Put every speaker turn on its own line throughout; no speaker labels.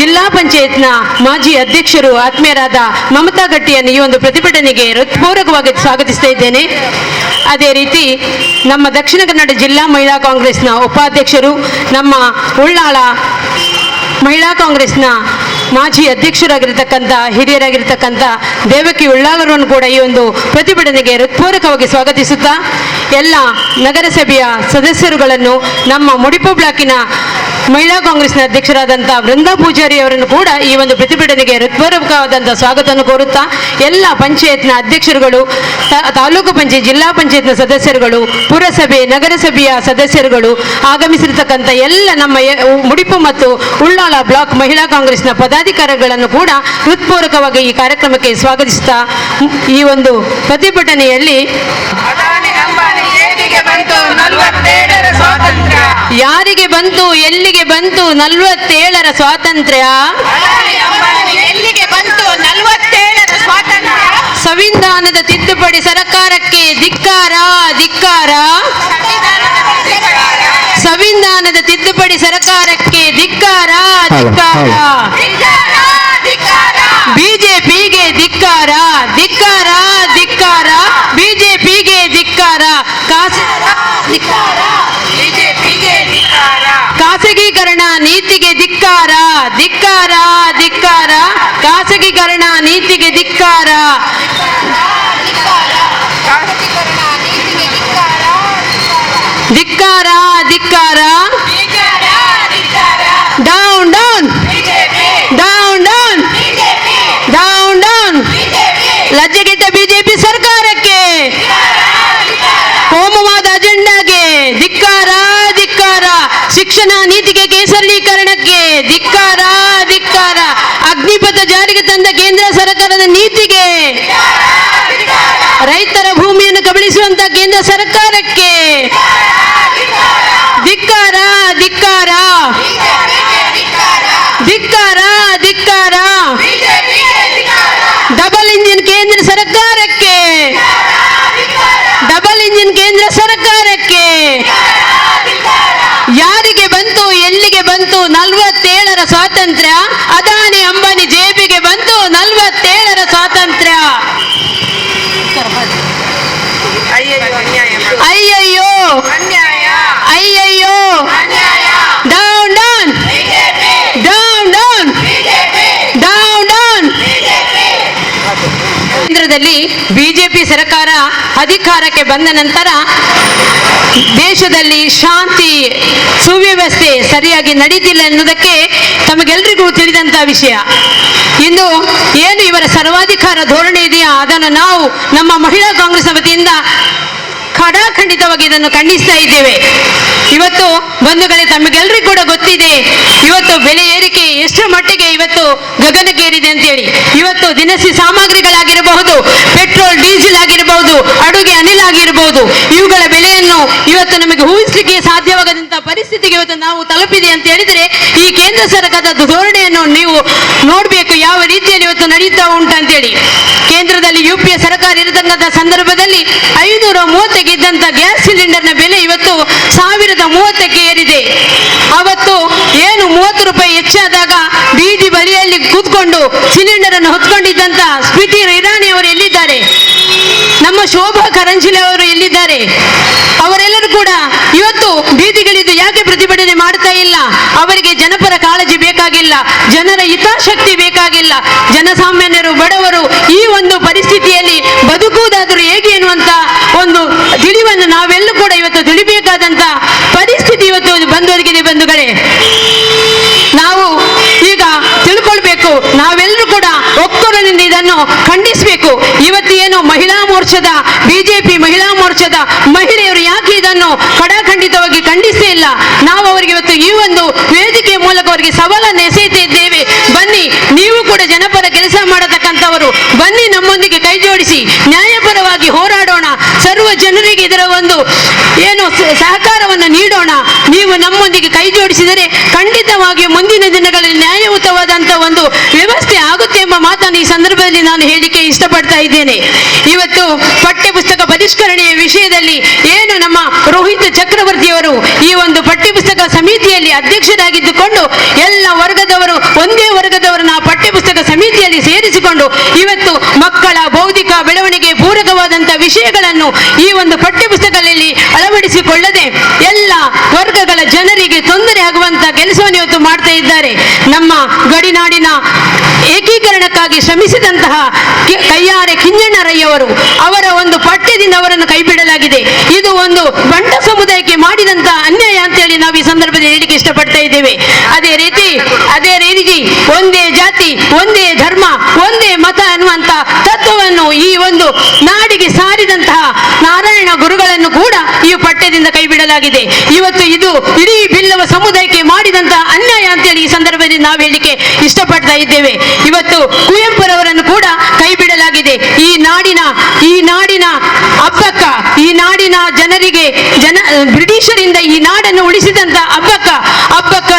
ಜಿಲ್ಲಾ ಪಂಚಾಯತ್ನ ಮಾಜಿ ಅಧ್ಯಕ್ಷರು ಆತ್ಮೀಯರಾದ ಮಮತಾ ಗಟ್ಟಿಯನ್ನು ಈ ಒಂದು ಪ್ರತಿಭಟನೆಗೆ ಹೃತ್ಪೂರ್ವಕವಾಗಿ ಸ್ವಾಗತಿಸ್ತಾ ಇದ್ದೇನೆ. ಅದೇ ರೀತಿ ನಮ್ಮ ದಕ್ಷಿಣ ಕನ್ನಡ ಜಿಲ್ಲಾ ಮಹಿಳಾ ಕಾಂಗ್ರೆಸ್ನ ಉಪಾಧ್ಯಕ್ಷರು, ನಮ್ಮ ಉಳ್ಳಾಳ ಮಹಿಳಾ ಕಾಂಗ್ರೆಸ್ನ ಮಾಜಿ ಅಧ್ಯಕ್ಷರಾಗಿರ್ತಕ್ಕಂಥ ಹಿರಿಯರಾಗಿರ್ತಕ್ಕಂಥ ದೇವಕಿ ಉಳ್ಳಾಲರನ್ನು ಕೂಡ ಈ ಒಂದು ಪ್ರತಿಭಟನೆಗೆ ಹೃತ್ಪೂರ್ವಕವಾಗಿ ಸ್ವಾಗತಿಸುತ್ತಾ, ಎಲ್ಲ ನಗರಸಭೆಯ ಸದಸ್ಯರುಗಳನ್ನು, ನಮ್ಮ ಮುಡಿಪು ಬ್ಲಾಕಿನ ಮಹಿಳಾ ಕಾಂಗ್ರೆಸ್ನ ಅಧ್ಯಕ್ಷರಾದಂಥ ವೃಂದಾ ಪೂಜಾರಿ ಅವರನ್ನು ಕೂಡ ಈ ಒಂದು ಪ್ರತಿಭಟನೆಗೆ ಹೃತ್ಪೂರ್ವಕವಾದಂಥ ಸ್ವಾಗತವನ್ನು ಕೋರುತ್ತಾ, ಎಲ್ಲ ಪಂಚಾಯತ್ನ ಅಧ್ಯಕ್ಷರುಗಳು, ತಾಲೂಕು ಪಂಚಾಯತ್, ಜಿಲ್ಲಾ ಪಂಚಾಯತ್ನ ಸದಸ್ಯರುಗಳು, ಪುರಸಭೆ, ನಗರಸಭೆಯ ಸದಸ್ಯರುಗಳು, ಆಗಮಿಸಿರ್ತಕ್ಕಂಥ ಎಲ್ಲ ನಮ್ಮ ಮುಡಿಪು ಮತ್ತು ಉಳ್ಳಾಳ ಬ್ಲಾಕ್ ಮಹಿಳಾ ಕಾಂಗ್ರೆಸ್ನ ಪದಾಧಿಕಾರಿಗಳನ್ನು ಕೂಡ ಹೃತ್ಪೂರ್ವಕವಾಗಿ ಈ ಕಾರ್ಯಕ್ರಮಕ್ಕೆ ಸ್ವಾಗತಿಸುತ್ತಾ, ಈ ಒಂದು ಪ್ರತಿಭಟನೆಯಲ್ಲಿ ಯಾರಿಗೆ ಬಂತು, ಎಲ್ಲಿಗೆ ಬಂತು 47ರ ಸ್ವಾತಂತ್ರ್ಯ, ಸಂವಿಧಾನದ ತಿದ್ದುಪಡಿ ಸರ್ಕಾರಕ್ಕೆ ಧಿಕ್ಕಾರ, ಧಿಕ್ಕಾರ, ಸಂವಿಧಾನದ ತಿದ್ದುಪಡಿ ಸರ್ಕಾರಕ್ಕೆ ಧಿಕ್ಕಾರ, ಧಿಕ್ಕಾರ, ಬಿಜೆಪಿಗೆ ಧಿಕ್ಕಾರ, ಧಿಕ್ಕಾರ, ಧಿಕ್ಕಾರ, ಬಿಜೆಪಿಗೆ ಧಿಕ್ಕಾರ, ಖಾಸಗೀಕರಣ ನೀತಿಗೆ ಧಿಕ್ಕಾರ, ಧಿಕ್ಕಾರ, ಧಿಕ್ಕಾರ, ಖಾಸಗೀಕರಣ ನೀತಿಗೆ ಧಿಕ್ಕಾರ, ಧಿಕ್ಕಾರ, ಧಿಕ್ಕಾರ, down down, down down, down down, ಲಜ್ಜೆಗೆಟ್ಟ ಬಿಜೆಪಿ ಸರ್ಕಾರಕ್ಕೆ, ಕೋಮುವಾದ ಅಜೆಂಡಾಗೆ ಧಿಕ್ಕಾರ, ಧಿಕ್ಕಾರ, ಶಿಕ್ಷಣ ನೀತಿಗೆ ಕೇಸರೀಕರಣಕ್ಕೆ ಧಿಕ್ಕಾರ, ಧಿಕ್ಕಾರ, ಅಗ್ನಿಪಥ ಜಾರಿಗೆ ತಂದ ಕೇಂದ್ರ ಸರ್ಕಾರದ ನೀತಿಗೆ, ರೈತರ ಭೂಮಿಯನ್ನು ಕಬಳಿಸುವಂತ ಕೇಂದ್ರ ಸರ್ಕಾರಕ್ಕೆ ಧಿಕ್ಕಾರ, ಧಿಕ್ಕಾರ, ಧಿಕ್ಕಾರ, ಧಿಕ್ಕಾರ, ಡಬಲ್ ಇಂಜಿನ್ ಕೇಂದ್ರ ಸರ್ಕಾರಕ್ಕೆ, ಡಬಲ್ ಇಂಜಿನ್ ಕೇಂದ್ರ ಸರ್ಕಾರಕ್ಕೆ, ಯಾರಿಗೆ ಬಂತು, ಎಲ್ಲಿಗೆ ಬಂತು 47ರ ಸ್ವಾತಂತ್ರ್ಯ, ಅದಾನಿ ಅಂಬಾನಿ ಜೇಬಿಗೆ ಬಂತು 47ರ ಸ್ವಾತಂತ್ರ್ಯ. ಅಯ್ಯಯ್ಯೋ, ಅಯ್ಯಯ್ಯೋ, down down, down down, down down. ಕೇಂದ್ರದಲ್ಲಿ ಬಿಜೆಪಿ ಸರ್ಕಾರ ಅಧಿಕಾರಕ್ಕೆ ಬಂದ ನಂತರ ದೇಶದಲ್ಲಿ ಶಾಂತಿ ಸುವ್ಯವಸ್ಥೆ ಸರಿಯಾಗಿ ನಡೀತಿಲ್ಲ ಎನ್ನುವುದಕ್ಕೆ ತಮಗೆಲ್ಲರಿಗೂ ತಿಳಿದಂತಹ ವಿಷಯ. ಇಂದು ಏನು ಇವರ ಸರ್ವಾಧಿಕಾರ ಧೋರಣೆ ಇದೆಯಾ, ಅದನ್ನು ನಾವು ನಮ್ಮ ಮಹಿಳಾ ಕಾಂಗ್ರೆಸ್ ವತಿಯಿಂದ ಖಡಾಖಂಡಿತವಾಗಿ ಇದನ್ನು ಖಂಡಿಸ್ತಾ ಇದ್ದೇವೆ. ಇವತ್ತು ಬಂಧುಗಳೇ, ತಮಗೆಲ್ಲರಿಗೂ ಕೂಡ ಗೊತ್ತಿದೆ ಇವತ್ತು ಬೆಲೆ ಏರಿಕೆ ಎಷ್ಟು ಮಟ್ಟಿಗೆ ಇವತ್ತು ಗಗನಕ್ಕೇರಿದೆ ಅಂತೇಳಿ. ಇವತ್ತು ದಿನಸಿ ಸಾಮಗ್ರಿಗಳಾಗಿರಬಹುದು, ಪೆಟ್ರೋಲ್ ಡೀಸೆಲ್ ಆಗಿರಬಹುದು, ಅಡುಗೆ ಅನಿಲ ಆಗಿರಬಹುದು, ಇವುಗಳ ಬೆಲೆಯನ್ನು ಇವತ್ತು ನಮಗೆ ಊಹಿಸಲಿಕ್ಕೆ ಸಾಧ್ಯವಾಗದಂತಹ ಪರಿಸ್ಥಿತಿಗೆ ಇವತ್ತು ನಾವು ತಲುಪಿದೆ ಅಂತ ಹೇಳಿದ್ರೆ, ಈ ಕೇಂದ್ರ ಸರ್ಕಾರದ ಧೋರಣೆಯನ್ನು ನೀವು ನೋಡಬೇಕು ಯಾವ ರೀತಿಯಲ್ಲಿ ಇವತ್ತು ನಡೀತಾ ಉಂಟು ಅಂತೇಳಿ. ಕೇಂದ್ರದಲ್ಲಿ ಯುಪಿಎ ಸರ್ಕಾರ ಇರತಕ್ಕಂಥ ಸಂದರ್ಭದಲ್ಲಿ 530 ಇದ್ದಂತ ಗ್ಯಾಸ್ ಸಿಲಿಂಡರ್ನ ಬೆಲೆ ಇವತ್ತು 1030ಕ್ಕೆ ಏರಿದೆ. ಅವತ್ತು ಏನು 30 ರೂಪಾಯಿ ಹೆಚ್ಚಾದಾಗ ಬೀದಿ ಬಳಿಯಲ್ಲಿ ಕೂತ್ಕೊಂಡು ಸಿಲಿಂಡರ್ ಅನ್ನು ಹೊತ್ಕೊಂಡಿದ್ದಂತ ಸ್ಮೃತಿ ಇರಾನಿ ಅವರು ಎಲ್ಲಿದ್ದಾರೆ, ನಮ್ಮ ಶೋಭಾ ಕರಂಜಿಲೆ ಅವರು ಎಲ್ಲಿದ್ದಾರೆ, ಅವರೆಲ್ಲರೂ ಕೂಡ ಇವತ್ತು ಬೀದಿಗಳಿದ್ದು ಯಾಕೆ ಪ್ರತಿಭಟನೆ ಮಾಡ್ತಾ ಇಲ್ಲ? ಅವರಿಗೆ ಜನಪರ ಕಾಳಜಿ ಬೇಕಾಗಿಲ್ಲ, ಜನರ ಹಿತಾಸಕ್ತಿ ಬೇಕಾಗಿಲ್ಲ. ಜನಸಾಮಾನ್ಯರು, ಬಡವರು ಈ ಒಂದು ಪರಿಸ್ಥಿತಿಯಲ್ಲಿ ಬದುಕುವುದಾದರೂ ಹೇಗೆ ಎನ್ನುವಂತ ಒಂದು ತಿಳಿವನ್ನು ನಾವೆಲ್ಲೂ ಕೂಡ ಇವತ್ತು ತಿಳಿಬೇಕಾದಂತ ಪರಿಸ್ಥಿತಿ ಇವತ್ತು ಬಂದೊದಗಿದೆ. ಬಂಧುಗಳೇ, ನಾವು ಈಗ ತಿಳ್ಕೊಳ್ಬೇಕು, ನಾವೆಲ್ಲರೂ ಕೂಡ ಒಕ್ಕೊರಲಿನಿಂದ ಇದನ್ನು ಖಂಡಿಸಬೇಕು. ಇವತ್ತು ಏನು ಮಹಿಳಾ ಮೋರ್ಚಾದ ಬಿಜೆಪಿ ಮಹಿಳಾ ಮೋರ್ಚಾದ ಮಹಿಳೆಯರು ಯಾಕೆ ಇದನ್ನು ಖಡಾಖಂಡಿತವಾಗಿ ಖಂಡಿಸೇ ಇಲ್ಲ? ನಾವು ಅವರಿಗೆ ಇವತ್ತು ಈ ಒಂದು ವೇದಿಕೆಯ ಮೂಲಕ ಅವರಿಗೆ ಸವಾಲನ್ನು ಎಸೆಯುತ್ತಾ ಇದ್ದೇವೆ. ಬನ್ನಿ, ನೀವು ಕೂಡ ಜನಪರ ಕೆಲಸ ಮಾಡತಕ್ಕಂಥವರು, ಬನ್ನಿ ನಮ್ಮೊಂದಿಗೆ ಕೈ ಜೋಡಿಸಿ ನ್ಯಾಯಪರವಾಗಿ ಹೋರಾಡೋಣ. ಸರ್ವ ಜನರಿಗೆ ಇದರ ಒಂದು ಏನು ಸಹಕಾರವನ್ನು ನೀಡೋಣ. ನೀವು ನಮ್ಮೊಂದಿಗೆ ಕೈ ಜೋಡಿಸಿದರೆ ಖಂಡಿತವಾಗಿ ಮುಂದಿನ ದಿನಗಳಲ್ಲಿ ನ್ಯಾಯಯುತವಾದಂತಹ ಒಂದು ವ್ಯವಸ್ಥೆ ಆಗುತ್ತೆ ಎಂಬ ಮಾತನ್ನು ಈ ಸಂದರ್ಭದಲ್ಲಿ ನಾನು ಹೇಳಿಕೆ ಇಷ್ಟಪಡ್ತಾ ಇದ್ದೇನೆ. ಇವತ್ತು ಪಠ್ಯಪುಸ್ತಕ ಪರಿಷ್ಕರಣೆಯ ವಿಷಯದಲ್ಲಿ ಏನು ನಮ್ಮ ರೋಹಿತ್ ಚಕ್ರವರ್ತಿಯವರು ಈ ಒಂದು ಪಠ್ಯಪುಸ್ತಕ ಸಮಿತಿಯಲ್ಲಿ ಅಧ್ಯಕ್ಷರಾಗಿದ್ದುಕೊಂಡು ಎಲ್ಲ ವರ್ಗದವರು ಒಂದೇ ಮಾಡಿಕೊಂಡು ಇವತ್ತು ಮಕ್ಕಳ ಬೌದ್ಧಿಕ ಬೆಳವಣಿಗೆ ಪೂರಕವಾದಂಥ ವಿಷಯಗಳನ್ನು ಈ ಒಂದು ಪಠ್ಯಪುಸ್ತಕದಲ್ಲಿ ಅಳವಡಿಸಿಕೊಳ್ಳದೆ ಎಲ್ಲ ವರ್ಗಗಳ ಜನರಿಗೆ ತೊಂದರೆ ಆಗುವಂತ ಕೆಲಸವನ್ನು ಇವತ್ತು ಮಾಡ್ತಾ ಇದ್ದಾರೆ. ನಮ್ಮ ಗಡಿನಾಡಿನ ಏಕೀಕರಣಕ್ಕಾಗಿ ಶ್ರಮಿಸಿದಂತಹ ಕಯ್ಯಾರೆ ಕಿಂಜಣ್ಣರಯ್ಯವರು ಅವರ ಒಂದು ಪಠ್ಯದಿಂದ ಅವರನ್ನು ಕೈಬಿಡಲಾಗಿದೆ. ಇದು ಒಂದು ಬಂಟ ಸಮುದಾಯಕ್ಕೆ ಮಾಡಿದಂತ ಅನ್ಯಾಯ ಅಂತೇಳಿ ನಾವು ಈ ಸಂದರ್ಭದಲ್ಲಿ ಹೇಳಿಕ್ಕೆ ಇಷ್ಟಪಡ್ತಾ ಇದ್ದೇವೆ. ಅದೇ ರೀತಿ ಒಂದೇ ಜಾತಿ, ಒಂದೇ ಧರ್ಮ, ಒಂದೇ ಮತ ಅನ್ನುವಂತ ತತ್ವವನ್ನು ಈ ಒಂದು ನಾಡಿಗೆ ಸಾರಿದಂತಹ ನಾರಾಯಣ ಗುರುಗಳನ್ನು ಕೂಡ ಈ ಪಠ್ಯದಿಂದ ಕೈಬಿಡಲಾಗಿದೆ. ಇವತ್ತು ಇದು ಇಡೀ ಬಿಲ್ಲವ ಸಮುದಾಯಕ್ಕೆ ಮಾಡಿದಂತಹ ಅನ್ಯಾಯ ಅಂತೇಳಿ ಈ ಸಂದರ್ಭದಲ್ಲಿ ನಾವು ಹೇಳಿಕೆ ಇಷ್ಟಪಡ್ತಾ ಇದ್ದೇವೆ. ಇವತ್ತು ಕುವೆಂಪುರವರನ್ನು ಕೂಡ ಕೈಬಿಡಲಾಗಿದೆ. ಈ ನಾಡಿನ ಅಬ್ಬಕ್ಕ, ಈ ನಾಡಿನ ಜನರಿಗೆ ಬ್ರಿಟಿಷರಿಂದ ಈ ನಾಡನ್ನು ಉಳಿಸಿದಂತ ಅಬ್ಬಕ್ಕ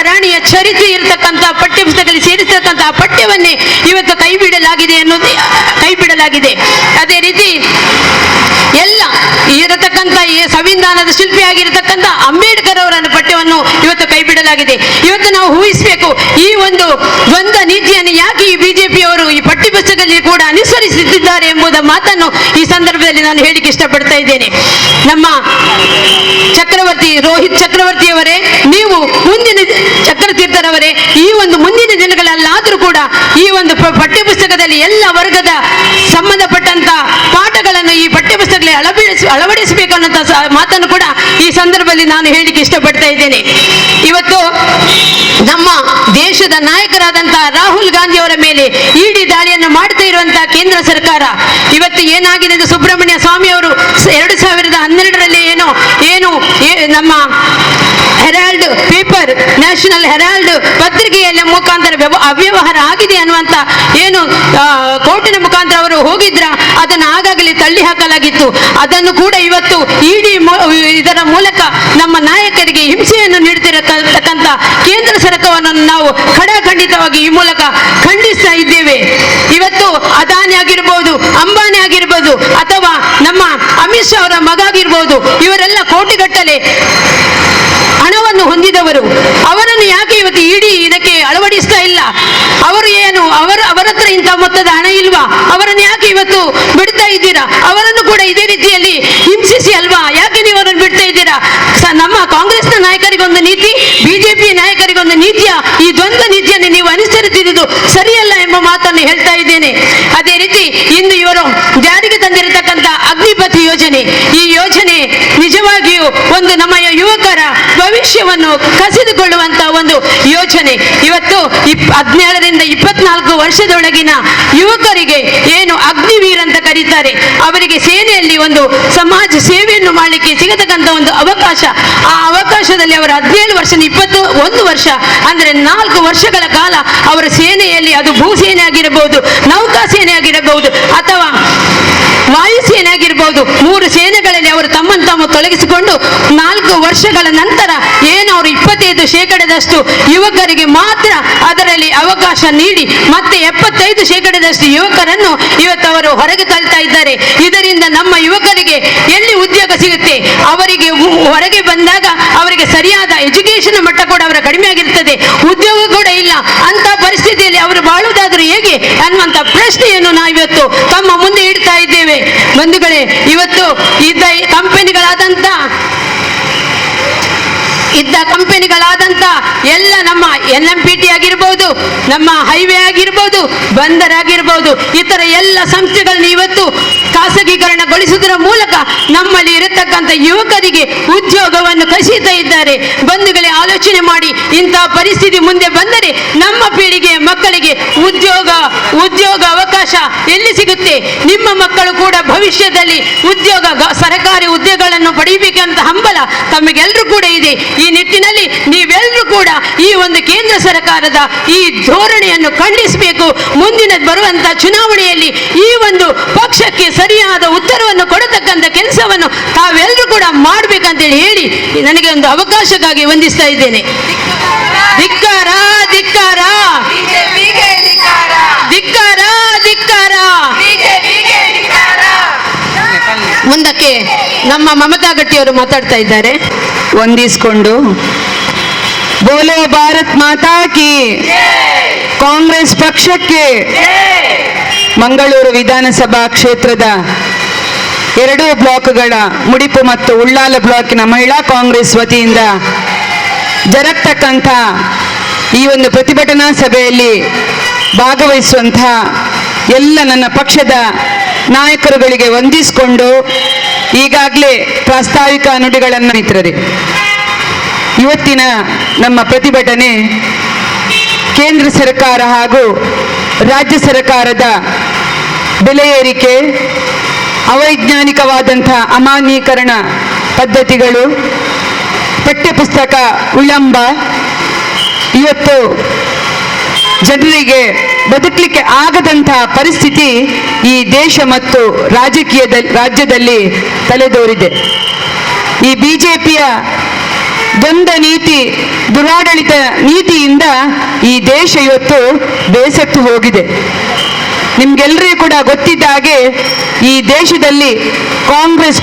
ರಾಣಿಯ ಚರಿತ್ರೆ ಇರತಕ್ಕಂತ ಪಠ್ಯಪುಸ್ತಕದಲ್ಲಿ ಸೇರಿಸತಕ್ಕಂತಹ ಪಠ್ಯವನ್ನೇ ಇವತ್ತು ಕೈಬಿಡಲಾಗಿದೆ. ಅದೇ ರೀತಿ ಎಲ್ಲ ಇರತಕ್ಕಂಥ ಈ ಸಂವಿಧಾನದ ಶಿಲ್ಪಿಯಾಗಿರತಕ್ಕಂಥ ಅಂಬೇಡ್ಕರ್ ಅವರ ಪಠ್ಯವನ್ನು ಇವತ್ತು ಕೈಬಿಡಲಾಗಿದೆ. ಇವತ್ತು ನಾವು ಊಹಿಸಬೇಕು, ಈ ಒಂದು ದ್ವಂದ್ವ ನೀತಿಯನ್ನು ಯಾಕೆ ಈ ಬಿಜೆಪಿಯವರು ಈ ಪಠ್ಯಪುಸ್ತಕದಲ್ಲಿ ಕೂಡ ಅನುಸರಿಸುತ್ತಿದ್ದಾರೆ ಎಂಬುದ ಮಾತನ್ನು ಈ ಸಂದರ್ಭದಲ್ಲಿ ನಾನು ಹೇಳಿಕ್ಕೆ ಇಷ್ಟಪಡ್ತಾ ಇದ್ದೇನೆ. ನಮ್ಮ ರೋಹಿತ್ ಚಕ್ರವರ್ತಿಯವರೇ, ನೀವು ಚಕ್ರತೀರ್ಥರವರೇ, ಈ ಒಂದು ಮುಂದಿನ ದಿನಗಳಲ್ಲಾದರೂ ಕೂಡ ಈ ಒಂದು ಪಠ್ಯಪುಸ್ತಕದಲ್ಲಿ ಎಲ್ಲ ವರ್ಗದ ಸಂಬಂಧಪಟ್ಟಂತ ಪಾಠಗಳನ್ನು ಈ ಪಠ್ಯಪುಸ್ತಕದಲ್ಲಿ ಅಳವಡಿಸಬೇಕು ಅನ್ನೋ ಮಾತನ್ನು ಕೂಡ ಈ ಸಂದರ್ಭದಲ್ಲಿ ನಾನು ಹೇಳಿಕ್ಕೆ ಇಷ್ಟಪಡ್ತಾ ಇದ್ದೇನೆ. ಇವತ್ತು ನಮ್ಮ ದೇಶದ ನಾಯಕರಾದಂತಹ ರಾಹುಲ್ ಗಾಂಧಿ ಅವರ ಮೇಲೆ ಇಡಿ ದಾಳಿಯನ್ನು ಮಾಡ್ತಾ ಇರುವಂತಹ ಕೇಂದ್ರ ಸರ್ಕಾರ ಇವತ್ತು ಏನಾಗಿದೆ ಎಂದು ಸುಬ್ರಹ್ಮಣ್ಯ ಸ್ವಾಮಿ ಅವರು 2012ರಲ್ಲಿ ನಮ್ಮ ಹೆರಾಲ್ಡ್ ಪೇಪರ್, ನ್ಯಾಷನಲ್ ಹೆರಾಲ್ಡ್ ಪತ್ರಿಕೆಯ ಮುಖಾಂತರ ಅವ್ಯವಹಾರ ಆಗಿದೆ ಅನ್ನುವಂತ ಕೋರ್ಟಿನ ಮುಖಾಂತರ ಅವರು ಹೋಗಿದ್ರ, ಅದನ್ನು ಆಗಾಗಲೇ ತಳ್ಳಿ ಹಾಕಲಾಗಿತ್ತು. ಅದನ್ನು ಕೂಡ ಇವತ್ತು ಇಡಿ ಇದರ ಮೂಲಕ ನಮ್ಮ ನಾಯಕರಿಗೆ ಹಿಂಸೆಯನ್ನು ನೀಡುತ್ತಿರತಕ್ಕಂಥ ಕೇಂದ್ರ ಸರ್ಕಾರವನ್ನು ನಾವು ಖಡಾಖಂಡಿತವಾಗಿ ಈ ಮೂಲಕ ಖಂಡಿಸ್ತಾ ಇದ್ದೇವೆ. ಇವತ್ತು ಅದಾನಿ ಆಗಿರ್ಬೋದು, ಅಂಬಾನಿ ಆಗಿರ್ಬೋದು, ಅಥವಾ ನಮ್ಮ ಅಮಿತ್ ಶಾ ಅವರ ಮಗ ಆಗಿರ್ಬೋದು, ಇವರೆಲ್ಲ ಕೋಟಿಗಟ್ಟಲೆ ಹಣವನ್ನು ಹೊಂದಿದವರು. ಅವರನ್ನು ಯಾಕೆ ಇವತ್ತು ಇಡಿ ಇದಕ್ಕೆ ಅಳವಡಿಸ್ತಾ ಇಲ್ಲ? ಅವರು ಅವರ ಹತ್ರ ಇಂಥ ಮೊತ್ತದ ಹಣ ಇಲ್ವಾ? ಅವರನ್ನು ಯಾಕೆ ಇವತ್ತು ಬಿಡ್ತಾ ಇದ್ದೀರಾ? ಅವರನ್ನು ಕೂಡ ಇದೇ ರೀತಿಯಲ್ಲಿ ಹಿಂಸಿಸಿ ಅಲ್ವಾ? ಯಾಕೆ ನೀವು ಅವರನ್ನು ಬಿಡ್ತಾ ಇದ್ದೀರಾ? ನಮ್ಮ ಕಾಂಗ್ರೆಸ್ನ ನಾಯಕರಿಗೊಂದು ನೀತಿ, ಬಿಜೆಪಿ ನಾಯಕರಿಗೊಂದು ನೀತಿಯ ಈ ದ್ವಂದ್ವ ನೀತಿಯನ್ನು ನೀವು ಅನುಸರಿಸುತ್ತಿರುವುದು ಸರಿಯಲ್ಲ ಎಂಬ ಮಾತನ್ನು ಹೇಳ್ತಾ ಇದ್ದೇನೆ. ಅದೇ ರೀತಿ ಇಂದು ಇವರು ಜಾರಿಗೆ ತಂದಿರತಕ್ಕಂಥ ಅಗ್ನಿಪಥ್ ಯೋಜನೆ, ಈ ಯೋಜನೆ ನಿಜವಾಗಿಯೂ ಒಂದು ನಮ್ಮ ಯುವಕರ ಭವಿಷ್ಯವನ್ನು ಕಸಿದುಕೊಳ್ಳುವಂತ ಒಂದು ಯೋಜನೆ. ಇವತ್ತು 17ರಿಂದ 24 ವರ್ಷದೊಳಗಿನ ಯುವಕರಿಗೆ ಅಗ್ನಿವೀರ್ ಅಂತ ಕರೀತಾರೆ, ಅವರಿಗೆ ಸೇನೆಯಲ್ಲಿ ಒಂದು ಸಮಾಜ ಸೇವೆಯನ್ನು ಮಾಡಲಿಕ್ಕೆ ಸಿಗತಕ್ಕಂಥ ಒಂದು ಅವಕಾಶ. ಆ ಅವಕಾಶದಲ್ಲಿ ಅವರು 17 ವರ್ಷ 21 ವರ್ಷ ಅಂದ್ರೆ 4 ವರ್ಷಗಳ ಕಾಲ ಅವರ ಸೇನೆಯಲ್ಲಿ, ಅದು ಭೂಸೇನೆ ಆಗಿರಬಹುದು, ನೌಕಾ ಸೇನೆ ಆಗಿರಬಹುದು, ಅಥವಾ ವಾಯುಸೇನೆ ಆಗಿರಬಹುದು, 3 ಸೇನೆಗಳಲ್ಲಿ ಅವರು ತಮ್ಮನ್ನು ತಾವು ತೊಲಗಿಸಿಕೊಂಡು 4 ವರ್ಷಗಳ ನಂತರ ಅವರು 25% ಯುವಕರಿಗೆ ಮಾತ್ರ ಅದರಲ್ಲಿ ಅವಕಾಶ ನೀಡಿ ಮತ್ತೆ 75% ಯುವಕರನ್ನು ಇವತ್ತು ಅವರು ಹೊರಗೆ ತಳ್ತಾ ಇದ್ದಾರೆ. ಇದರಿಂದ ನಮ್ಮ ಯುವಕರಿಗೆ ಎಲ್ಲಿ ಉದ್ಯೋಗ ಸಿಗುತ್ತೆ? ಅವರಿಗೆ ಹೊರಗೆ ಬಂದಾಗ ಅವರಿಗೆ ಸರಿಯಾದ ಎಜುಕೇಶನ್ ಮಟ್ಟ ಕೂಡ ಅವರ ಕಡಿಮೆ ಆಗಿರ್ತದೆ, ಉದ್ಯೋಗ ಕೂಡ ಇಲ್ಲ. ಅಂತ ಪರಿಸ್ಥಿತಿಯಲ್ಲಿ ಅವರು ಬಾಳುವುದಾದ್ರೂ ಹೇಗೆ ಅನ್ನುವಂತ ಪ್ರಶ್ನೆಯನ್ನು ನಾವು ಇವತ್ತು ತಮ್ಮ ಮುಂದೆ ಇಡ್ತಾ ಇದ್ದೇವೆ. ಬಂಧುಗಳೇ, ಇವತ್ತು ಇದ್ದ ಕಂಪನಿಗಳಾದಂತ ಎಲ್ಲ ನಮ್ಮ NMPT ಆಗಿರ್ಬೋದು, ನಮ್ಮ ಹೈವೇ ಆಗಿರ್ಬೋದು, ಬಂದರ್ ಆಗಿರ್ಬೋದು, ಇತರ ಎಲ್ಲ ಸಂಸ್ಥೆಗಳನ್ನ ಇವತ್ತು ಖಾಸಗೀಕರಣಗೊಳಿಸುವುದರ ಮೂಲಕ ನಮ್ಮಲ್ಲಿ ಇರತಕ್ಕಂಥ ಯುವಕರಿಗೆ ಉದ್ಯೋಗವನ್ನು ಕಸಿತಾ ಇದ್ದಾರೆ. ಬಂಧುಗಳೇ, ಆಲೋಚನೆ ಮಾಡಿ, ಇಂತಹ ಪರಿಸ್ಥಿತಿ ಮುಂದೆ ಬಂದರೆ ನಮ್ಮ ಪೀಳಿಗೆ ಮಕ್ಕಳಿಗೆ ಉದ್ಯೋಗ ಅವಕಾಶ ಎಲ್ಲಿ ಸಿಗುತ್ತೆ? ನಿಮ್ಮ ಮಕ್ಕಳು ಕೂಡ ಭವಿಷ್ಯದಲ್ಲಿ ಸರ್ಕಾರಿ ಉದ್ಯೋಗಗಳನ್ನು ಪಡೆಯಬೇಕಂತ ಹಂಬಲ ತಮಗೆಲ್ಲರೂ ಕೂಡ ಇದೆ. ಈ ನಿಟ್ಟಿನಲ್ಲಿ ನೀವೆಲ್ಲರೂ ಕೂಡ ಈ ಒಂದು ಕೇಂದ್ರ ಸರ್ಕಾರದ ಈ ಧೋರಣೆಯನ್ನು ಖಂಡಿಸಬೇಕು. ಮುಂದಿನ ಬರುವಂತಹ ಚುನಾವಣೆಯಲ್ಲಿ ಈ ಒಂದು ಪಕ್ಷಕ್ಕೆ ಸರಿಯಾದ ಉತ್ತರವನ್ನು ಕೊಡತಕ್ಕಂಥ ಕೆಲಸವನ್ನು ತಾವೆಲ್ಲರೂ ಕೂಡ ಮಾಡಬೇಕಂತೇಳಿ ಹೇಳಿ ನನಗೆ ಒಂದು ಅವಕಾಶಕ್ಕಾಗಿ ವಂದಿಸ್ತಾ ಇದ್ದೇನೆ. ಧಿಕ್ಕಾರ ಧಿಕ್ಕಾರ ಧಿಕ್ಕಾರ ಧಿಕ್ಕಾರ. ಮುಂದಕ್ಕೆ ನಮ್ಮ ಮಮತಾ ಗಟ್ಟಿಯವರು ಮಾತಾಡ್ತಾ ಇದ್ದಾರೆ.
ವಂದಿಸಿಕೊಂಡು ಬೋಲೋ ಭಾರತ್ ಮಾತಾ ಕಿ, ಕಾಂಗ್ರೆಸ್ ಪಕ್ಷಕ್ಕೆ ಮಂಗಳೂರು ವಿಧಾನಸಭಾ ಕ್ಷೇತ್ರದ 2 ಬ್ಲಾಕ್ಗಳ ಮುಡಿಪು ಮತ್ತು ಉಳ್ಳಾಲ ಬ್ಲಾಕಿನ ಮಹಿಳಾ ಕಾಂಗ್ರೆಸ್ ವತಿಯಿಂದ ಜರುಗತಕ್ಕಂಥ ಈ ಒಂದು ಪ್ರತಿಭಟನಾ ಸಭೆಯಲ್ಲಿ ಭಾಗವಹಿಸುವಂತಹ ಎಲ್ಲ ನನ್ನ ಪಕ್ಷದ ನಾಯಕರುಗಳಿಗೆ ವಂದಿಸಿಕೊಂಡು ಈಗಾಗಲೇ ಪ್ರಾಸ್ತಾವಿಕ ನುಡಿಗಳನ್ನು ಮಿತ್ರರೇ, ಇವತ್ತಿನ ನಮ್ಮ ಪ್ರತಿಭಟನೆ ಕೇಂದ್ರ ಸರ್ಕಾರ ಹಾಗೂ ರಾಜ್ಯ ಸರ್ಕಾರದ ಬೆಲೆ ಏರಿಕೆ, ಅವೈಜ್ಞಾನಿಕವಾದಂಥ ಅಮಾನ್ಯೀಕರಣ ಪದ್ಧತಿಗಳು, ಪಠ್ಯಪುಸ್ತಕ ವಿಳಂಬ, ಇವತ್ತು ಜನರಿಗೆ ಬದುಕಲಿಕ್ಕೆ ಆಗದಂಥ ಪರಿಸ್ಥಿತಿ ಈ ದೇಶ ಮತ್ತು ರಾಜ್ಯದಲ್ಲಿ ತಲೆದೋರಿದೆ. ಈ ಬಿಜೆಪಿಯ ದ್ವಂದ್ವ ನೀತಿ, ದುರಾಡಳಿತ ನೀತಿಯಿಂದ ಈ ದೇಶ ಇವತ್ತು ಬೇಸತ್ತು ಹೋಗಿದೆ. ನಿಮ್ಗೆಲ್ಲರಿಗೂ ಕೂಡ ಗೊತ್ತಿದ್ದ ಹಾಗೆ ಈ ದೇಶದಲ್ಲಿ ಕಾಂಗ್ರೆಸ್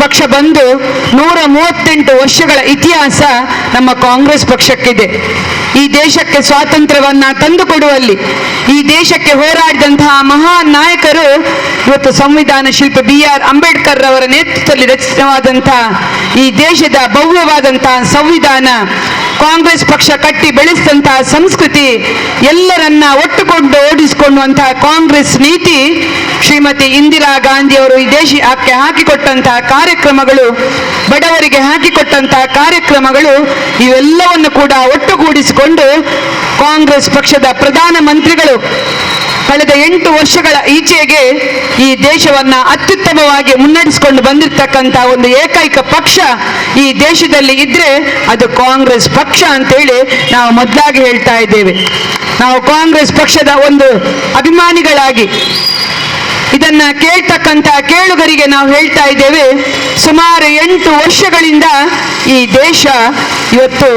ಪಕ್ಷ ಬಂದು 138 ವರ್ಷಗಳ ಇತಿಹಾಸ ನಮ್ಮ ಕಾಂಗ್ರೆಸ್ ಪಕ್ಷಕ್ಕಿದೆ. ಈ ದೇಶಕ್ಕೆ ಸ್ವಾತಂತ್ರ್ಯವನ್ನ ತಂದುಕೊಡುವಲ್ಲಿ ಈ ದೇಶಕ್ಕೆ ಹೋರಾಡಿದಂತಹ ಮಹಾನ್ ನಾಯಕರು ಇವತ್ತು ಸಂವಿಧಾನ ಶಿಲ್ಪಿ BR ಅಂಬೇಡ್ಕರ್ ಅವರ ನೇತೃತ್ವದಲ್ಲಿ ರಚಿತವಾದಂತಹ ಈ ದೇಶದ ಭವ್ಯವಾದಂತಹ ಸಂವಿಧಾನ, ಕಾಂಗ್ರೆಸ್ ಪಕ್ಷ ಕಟ್ಟಿ ಬೆಳೆಸಿದಂತಹ ಸಂಸ್ಕೃತಿ, ಎಲ್ಲರನ್ನ ಒಟ್ಟುಕೊಂಡು ಓಡಿಸಿಕೊಳ್ಳುವಂತಹ ಕಾಂಗ್ರೆಸ್ ನೀತಿ, ಶ್ರೀಮತಿ ಇಂದಿರಾ ಗಾಂಧಿ ಅವರು ಈ ದೇಶಕ್ಕೆ ಹಾಕಿಕೊಟ್ಟಂತಹ ಕಾರ್ಯಕ್ರಮಗಳು, ಬಡವರಿಗೆ ಹಾಕಿಕೊಟ್ಟಂತಹ ಕಾರ್ಯಕ್ರಮಗಳು, ಇವೆಲ್ಲವನ್ನು ಕೂಡ ಒಟ್ಟುಗೂಡಿಸಿಕೊಂಡು ಕಾಂಗ್ರೆಸ್ ಪಕ್ಷದ ಪ್ರಧಾನ ಮಂತ್ರಿಗಳು ಕಳೆದ 8 ವರ್ಷಗಳ ಈಚೆಗೆ ಈ ದೇಶವನ್ನ ಅತ್ಯುತ್ತಮವಾಗಿ ಮುನ್ನಡೆಸಿಕೊಂಡು ಬಂದಿರತಕ್ಕಂಥ ಒಂದು ಏಕೈಕ ಪಕ್ಷ ಈ ದೇಶದಲ್ಲಿ ಇದ್ರೆ ಅದು ಕಾಂಗ್ರೆಸ್ ಪಕ್ಷ ಅಂತೇಳಿ ನಾವು ಮೊದಲಾಗಿ ಹೇಳ್ತಾ ಇದ್ದೇವೆ. ನಾವು ಕಾಂಗ್ರೆಸ್ ಪಕ್ಷದ ಒಂದು ಅಭಿಮಾನಿಗಳಾಗಿ ಇದನ್ನ ಕೇಳ್ತಕ್ಕಂಥ ಕೇಳುಗರಿಗೆ ನಾವು ಹೇಳ್ತಾ ಇದ್ದೇವೆ, ಸುಮಾರು 8 ವರ್ಷಗಳಿಂದ ಈ ದೇಶ ಇವತ್ತು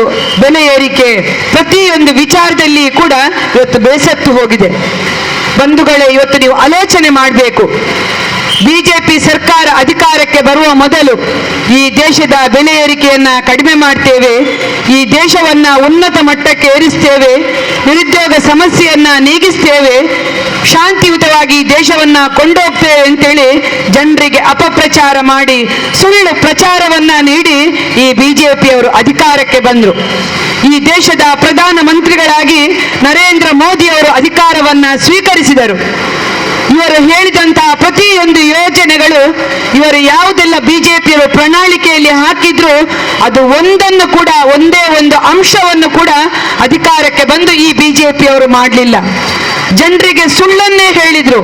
ಬೆಲೆ ಏರಿಕೆ ಪ್ರತಿಯೊಂದು ವಿಚಾರದಲ್ಲಿ ಕೂಡ ಇವತ್ತು ಬೇಸತ್ತು ಹೋಗಿದೆ. ಬಂಧುಗಳೇ, ಇವತ್ತು ನೀವು ಆಲೋಚನೆ ಮಾಡಬೇಕು. ಬಿಜೆಪಿ ಸರ್ಕಾರ ಅಧಿಕಾರಕ್ಕೆ ಬರುವ ಮೊದಲು ಈ ದೇಶದ ಬೆಲೆ ಏರಿಕೆಯನ್ನ ಕಡಿಮೆ ಮಾಡ್ತೇವೆ, ಈ ದೇಶವನ್ನ ಉನ್ನತ ಮಟ್ಟಕ್ಕೆ ಏರಿಸ್ತೇವೆ, ನಿರುದ್ಯೋಗ ಸಮಸ್ಯೆಯನ್ನ ನೀಗಿಸ್ತೇವೆ, ಶಾಂತಿಯುತವಾಗಿ ಈ ದೇಶವನ್ನ ಕೊಂಡೋಗ್ತೇವೆ ಅಂತೇಳಿ ಜನರಿಗೆ ಅಪಪ್ರಚಾರ ಮಾಡಿ ಸುಳ್ಳು ಪ್ರಚಾರವನ್ನ ನೀಡಿ ಈ ಬಿಜೆಪಿಯವರು ಅಧಿಕಾರಕ್ಕೆ ಬಂದರು. ಈ ದೇಶದ ಪ್ರಧಾನ ಮಂತ್ರಿಗಳಾಗಿ ನರೇಂದ್ರ ಮೋದಿ ಅವರು ಅಧಿಕಾರವನ್ನ ಸ್ವೀಕರಿಸಿದರು. ಇವರು ಹೇಳಿದಂತಹ ಪ್ರತಿಯೊಂದು ಯೋಜನೆಗಳು, ಇವರು ಯಾವುದೆಲ್ಲ ಬಿಜೆಪಿಯವರು ಪ್ರಣಾಳಿಕೆಯಲ್ಲಿ ಹಾಕಿದ್ರು ಅದು ಒಂದನ್ನು ಕೂಡ, ಒಂದೇ ಒಂದು ಅಂಶವನ್ನು ಕೂಡ ಅಧಿಕಾರಕ್ಕೆ ಬಂದು ಈ ಬಿಜೆಪಿಯವರು ಮಾಡಲಿಲ್ಲ. ಜನರಿಗೆ ಸುಳ್ಳನ್ನೇ ಹೇಳಿದ್ರು.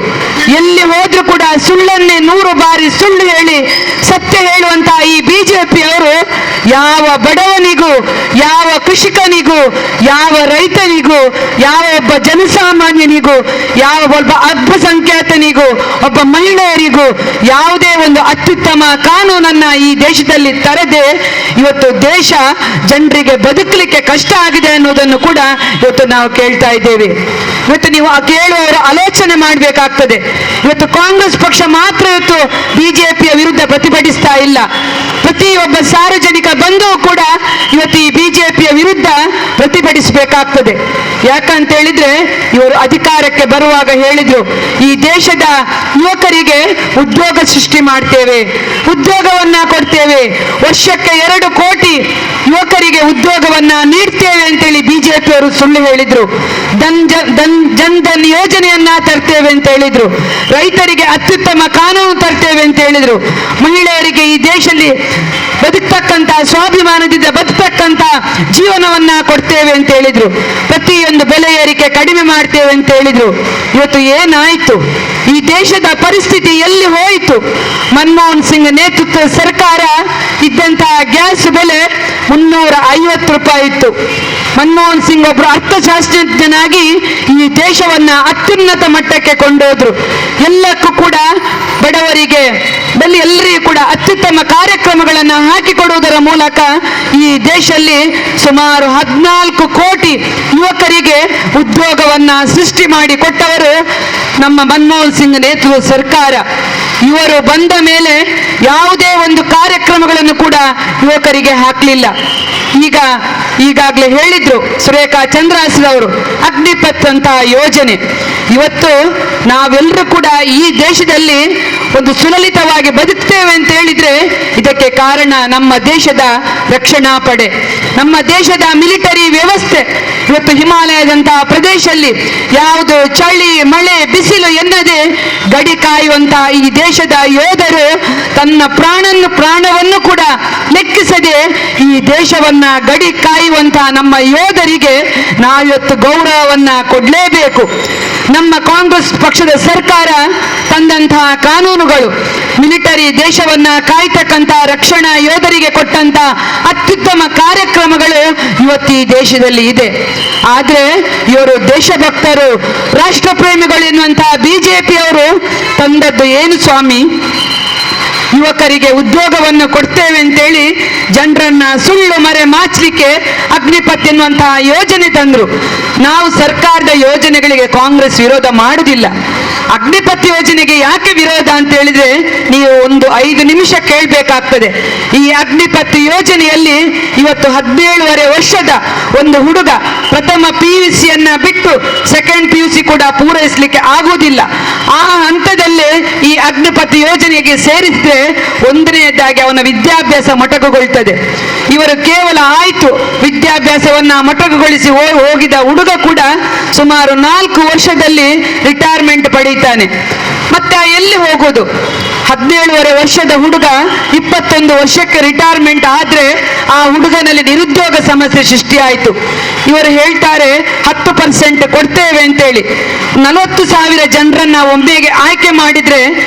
ಎಲ್ಲಿ ಹೋದ್ರು ಕೂಡ ಸುಳ್ಳನ್ನೇ 100 ಬಾರಿ ಸುಳ್ಳು ಹೇಳಿ ಸತ್ಯ ಹೇಳುವಂತಹ ಈ ಬಿಜೆಪಿಯವರು ಯಾವ ಬಡವನಿಗೂ, ಯಾವ ಕೃಷಿಕನಿಗೂ, ಯಾವ ರೈತನಿಗೂ, ಯಾವ ಒಬ್ಬ ಜನಸಾಮಾನ್ಯನಿಗೂ, ಯಾವ ಒಬ್ಬ ಅಲ್ಪಸಂಖ್ಯಾತನಿಗೂ, ಒಬ್ಬ ಮಹಿಳೆಯರಿಗೂ ಯಾವುದೇ ಒಂದು ಅತ್ಯುತ್ತಮ ಕಾನೂನನ್ನ ಈ ದೇಶದಲ್ಲಿ ತರದೆ ಇವತ್ತು ದೇಶ ಜನರಿಗೆ ಬದುಕಲಿಕ್ಕೆ ಕಷ್ಟ ಆಗಿದೆ ಅನ್ನೋದನ್ನು ಕೂಡ ಇವತ್ತು ನಾವು ಕೇಳ್ತಾ ಇದ್ದೇವೆ. ಇವತ್ತು ನೀವು ಕೇಳುವವರು ಆಲೋಚನೆ ಮಾಡಬೇಕಾಗ್ತದೆ. ಇವತ್ತು ಕಾಂಗ್ರೆಸ್ ಪಕ್ಷ ಮಾತ್ರ ಇವತ್ತು ಬಿಜೆಪಿಯ ವಿರುದ್ಧ ಪ್ರತಿಭಟಿಸ್ತಾ ಇಲ್ಲ. ಪ್ರತಿಯೊಬ್ಬ ಸಾರ್ವಜನಿಕ ಬಂಧು ಕೂಡ ಇವತ್ತು ಈ ಬಿಜೆಪಿಯ ವಿರುದ್ಧ ಪ್ರತಿಭಟಿಸಬೇಕಾಗ್ತದೆ. ಯಾಕಂತ ಹೇಳಿದ್ರೆ ಇವರು ಅಧಿಕಾರಕ್ಕೆ ಬರುವಾಗ ಹೇಳಿದ್ರು, ಈ ದೇಶದ ಯುವಕರಿಗೆ ಉದ್ಯೋಗ ಸೃಷ್ಟಿ ಮಾಡ್ತೇವೆ, ಉದ್ಯೋಗವನ್ನ ಕೊಡ್ತೇವೆ, ವರ್ಷಕ್ಕೆ 2 ಕೋಟಿ ಯುವಕರಿಗೆ ಉದ್ಯೋಗವನ್ನ ನೀಡ್ತೇವೆ ಅಂತೇಳಿ ಬಿಜೆಪಿಯವರು ಸುಳ್ಳು ಹೇಳಿದ್ರು. ಜನ್ ಧನ್ ಯೋಜನೆಯನ್ನ ತರ್ತೇವೆ ಅಂತ ಹೇಳಿದ್ರು. ರೈತರಿಗೆ ಅತ್ಯುತ್ತಮ ಕಾನೂನು ತರ್ತೇವೆ ಅಂತ ಹೇಳಿದ್ರು. ಮಹಿಳೆಯರಿಗೆ ಈ ದೇಶದಲ್ಲಿ ಬದುಕ್ತಕ್ಕಂತ, ಸ್ವಾಭಿಮಾನದಿಂದ ಬದುಕ್ತಕ್ಕಂತ ಜೀವನವನ್ನ ಕೊಡ್ತೇವೆ ಅಂತ ಹೇಳಿದ್ರು. ಪ್ರತಿಯೊಂದು ಬೆಲೆ ಏರಿಕೆ ಕಡಿಮೆ ಮಾಡ್ತೇವೆ ಅಂತ ಹೇಳಿದ್ರು. ಇವತ್ತು ಏನಾಯ್ತು? ಈ ದೇಶದ ಪರಿಸ್ಥಿತಿ ಎಲ್ಲಿ ಹೋಯಿತು? ಮನಮೋಹನ್ ಸಿಂಗ್ ನೇತೃತ್ವದ ಸರ್ಕಾರ ಇದ್ದಂತಹ ಗ್ಯಾಸ್ ಬೆಲೆ 350 ರೂಪಾಯಿ ಇತ್ತು. ಮನಮೋಹನ್ ಸಿಂಗ್ ಒಬ್ಬರು ಅರ್ಥಶಾಸ್ತ್ರಜ್ಞನಾಗಿ ಈ ದೇಶವನ್ನ ಅತ್ಯುನ್ನತ ಮಟ್ಟಕ್ಕೆ ಕೊಂಡೋದ್ರು. ಎಲ್ಲಕ್ಕೂ ಕೂಡ ಬಡವರಿಗೆ ಎಲ್ಲರಿಗೂ ಕೂಡ ಅತ್ಯುತ್ತಮ ಕಾರ್ಯಕ್ರಮಗಳನ್ನು ಹಾಕಿಕೊಡುವುದರ ಮೂಲಕ ಈ ದೇಶದಲ್ಲಿ ಸುಮಾರು 14 ಕೋಟಿ ಯುವಕರಿಗೆ ಉದ್ಯೋಗವನ್ನ ಸೃಷ್ಟಿ ಮಾಡಿ ಕೊಟ್ಟವರು ನಮ್ಮ ಮನಮೋಹನ್ ಸಿಂಗ್ ನೇತೃತ್ವದ ಸರ್ಕಾರ. ಇವರು ಬಂದ ಮೇಲೆ ಯಾವುದೇ ಒಂದು ಕಾರ್ಯಕ್ರಮಗಳನ್ನು ಕೂಡ ಯುವಕರಿಗೆ ಹಾಕಲಿಲ್ಲ. ಈಗಾಗಲೇ ಹೇಳಿದ್ರು ಸುರೇಖಾ ಚಂದ್ರಾಸ್ರವರು, ಅಗ್ನಿಪಥ್ ಅಂತ ಯೋಜನೆ. ಇವತ್ತು ನಾವೆಲ್ಲರೂ ಕೂಡ ಈ ದೇಶದಲ್ಲಿ ಒಂದು ಸುಲಲಿತವಾಗಿ ಬದುಕ್ತೇವೆ ಅಂತ ಹೇಳಿದ್ರೆ ಇದಕ್ಕೆ ಕಾರಣ ನಮ್ಮ ದೇಶದ ರಕ್ಷಣಾ ಪಡೆ, ನಮ್ಮ ದೇಶದ ಮಿಲಿಟರಿ ವ್ಯವಸ್ಥೆ. ಇವತ್ತು ಹಿಮಾಲಯದಂತಹ ಪ್ರದೇಶದಲ್ಲಿ ಯಾವುದು ಚಳಿ ಮಳೆ ಬಿಸಿಲು ಎನ್ನದೆ ಗಡಿ ಕಾಯುವಂತಹ ಈ ದೇಶದ ಯೋಧರು ತನ್ನ ಪ್ರಾಣವನ್ನು ಕೂಡ ಲೆಕ್ಕಿಸದೆ ಈ ದೇಶವನ್ನ ಗಡಿ ಕಾಯುವಂತಹ ನಮ್ಮ ಯೋಧರಿಗೆ ನಾವಿವತ್ತು ಗೌರವವನ್ನ ಕೊಡಲೇಬೇಕು. ನಮ್ಮ ಕಾಂಗ್ರೆಸ್ ಪಕ್ಷದ ಸರ್ಕಾರ ತಂದಂತಹ ಕಾನೂನುಗಳು, ಮಿಲಿಟರಿ ದೇಶವನ್ನ ಕಾಯ್ತಕ್ಕಂತಹ ರಕ್ಷಣಾ ಯೋಧರಿಗೆ ಕೊಟ್ಟಂತಹ ಅತ್ಯುತ್ತಮ ಕಾರ್ಯಕ್ರಮಗಳು ಇವತ್ತು ಈ ದೇಶದಲ್ಲಿ ಇದೆ. ಆದ್ರೆ ಇವರು ದೇಶಭಕ್ತರು, ರಾಷ್ಟ್ರಪ್ರೇಮಿಗಳು ಎನ್ನುವಂತಹ ಬಿಜೆಪಿಯವರು ತಂದದ್ದು ಏನು ಸ್ವಾಮಿ? ಯುವಕರಿಗೆ ಉದ್ಯೋಗವನ್ನು ಕೊಡ್ತೇವೆ ಅಂತೇಳಿ ಜನರನ್ನ ಸುಳ್ಳು ಮರೆ ಮಾಚಲಿಕ್ಕೆ ಅಗ್ನಿಪಥ್ ಎನ್ನುವಂತಹ ಯೋಜನೆ ತಂದ್ರು. ನಾವು ಸರ್ಕಾರದ ಯೋಜನೆಗಳಿಗೆ ಕಾಂಗ್ರೆಸ್ ವಿರೋಧ ಮಾಡುವುದಿಲ್ಲ. ಅಗ್ನಿಪಥ್ ಯೋಜನೆಗೆ ಯಾಕೆ ವಿರೋಧ ಅಂತ ಹೇಳಿದ್ರೆ ನೀವು ಒಂದು 5 ನಿಮಿಷ ಕೇಳಬೇಕಾಗ್ತದೆ. ಈ ಅಗ್ನಿಪಥ್ ಯೋಜನೆಯಲ್ಲಿ ಇವತ್ತು 17.5 ವರ್ಷದ ಒಂದು ಹುಡುಗ ಪ್ರಥಮ PUC ಬಿಟ್ಟು ಸೆಕೆಂಡ್ PUC ಕೂಡ ಪೂರೈಸಲಿಕ್ಕೆ ಆಗುವುದಿಲ್ಲ. ಆ ಹಂತದಲ್ಲೇ ಈ ಅಗ್ನಿಪಥ್ ಯೋಜನೆಗೆ ಸೇರಿಸಿದ್ರೆ ಒಂದನೆಯದಾಗಿ ಅವನ ವಿದ್ಯಾಭ್ಯಾಸ ಮೊಟಕುಗೊಳ್ತದೆ. ಇವರು ಕೇವಲ ಆಯ್ತು ವಿದ್ಯಾಭ್ಯಾಸವನ್ನ ಮೊಟಕುಗೊಳಿಸಿ ಹೋಗಿದ ಹುಡುಗ ಕೂಡ ಸುಮಾರು 4 ವರ್ಷದಲ್ಲಿ ರಿಟೈರ್ಮೆಂಟ್ ಪಡೀತಾನೆ. ಮತ್ತೆ ಎಲ್ಲಿ ಹೋಗುದು? 17.5 ವರ್ಷದ ಹುಡುಗ 21 ವರ್ಷಕ್ಕೆ ರಿಟೈರ್ಮೆಂಟ್ ಆದ್ರೆ ಆ ಹುಡುಗನಲ್ಲಿ ನಿರುದ್ಯೋಗ ಸಮಸ್ಯೆ ಸೃಷ್ಟಿಯಾಯಿತು. ಇವರು ಹೇಳ್ತಾರೆ 10% ಕೊಡ್ತೇವೆ ಅಂತೇಳಿ. 40,000 ಜನರನ್ನ ಒಮ್ಮೆಗೆ ಆಯ್ಕೆ ಮಾಡಿದ್ರೆ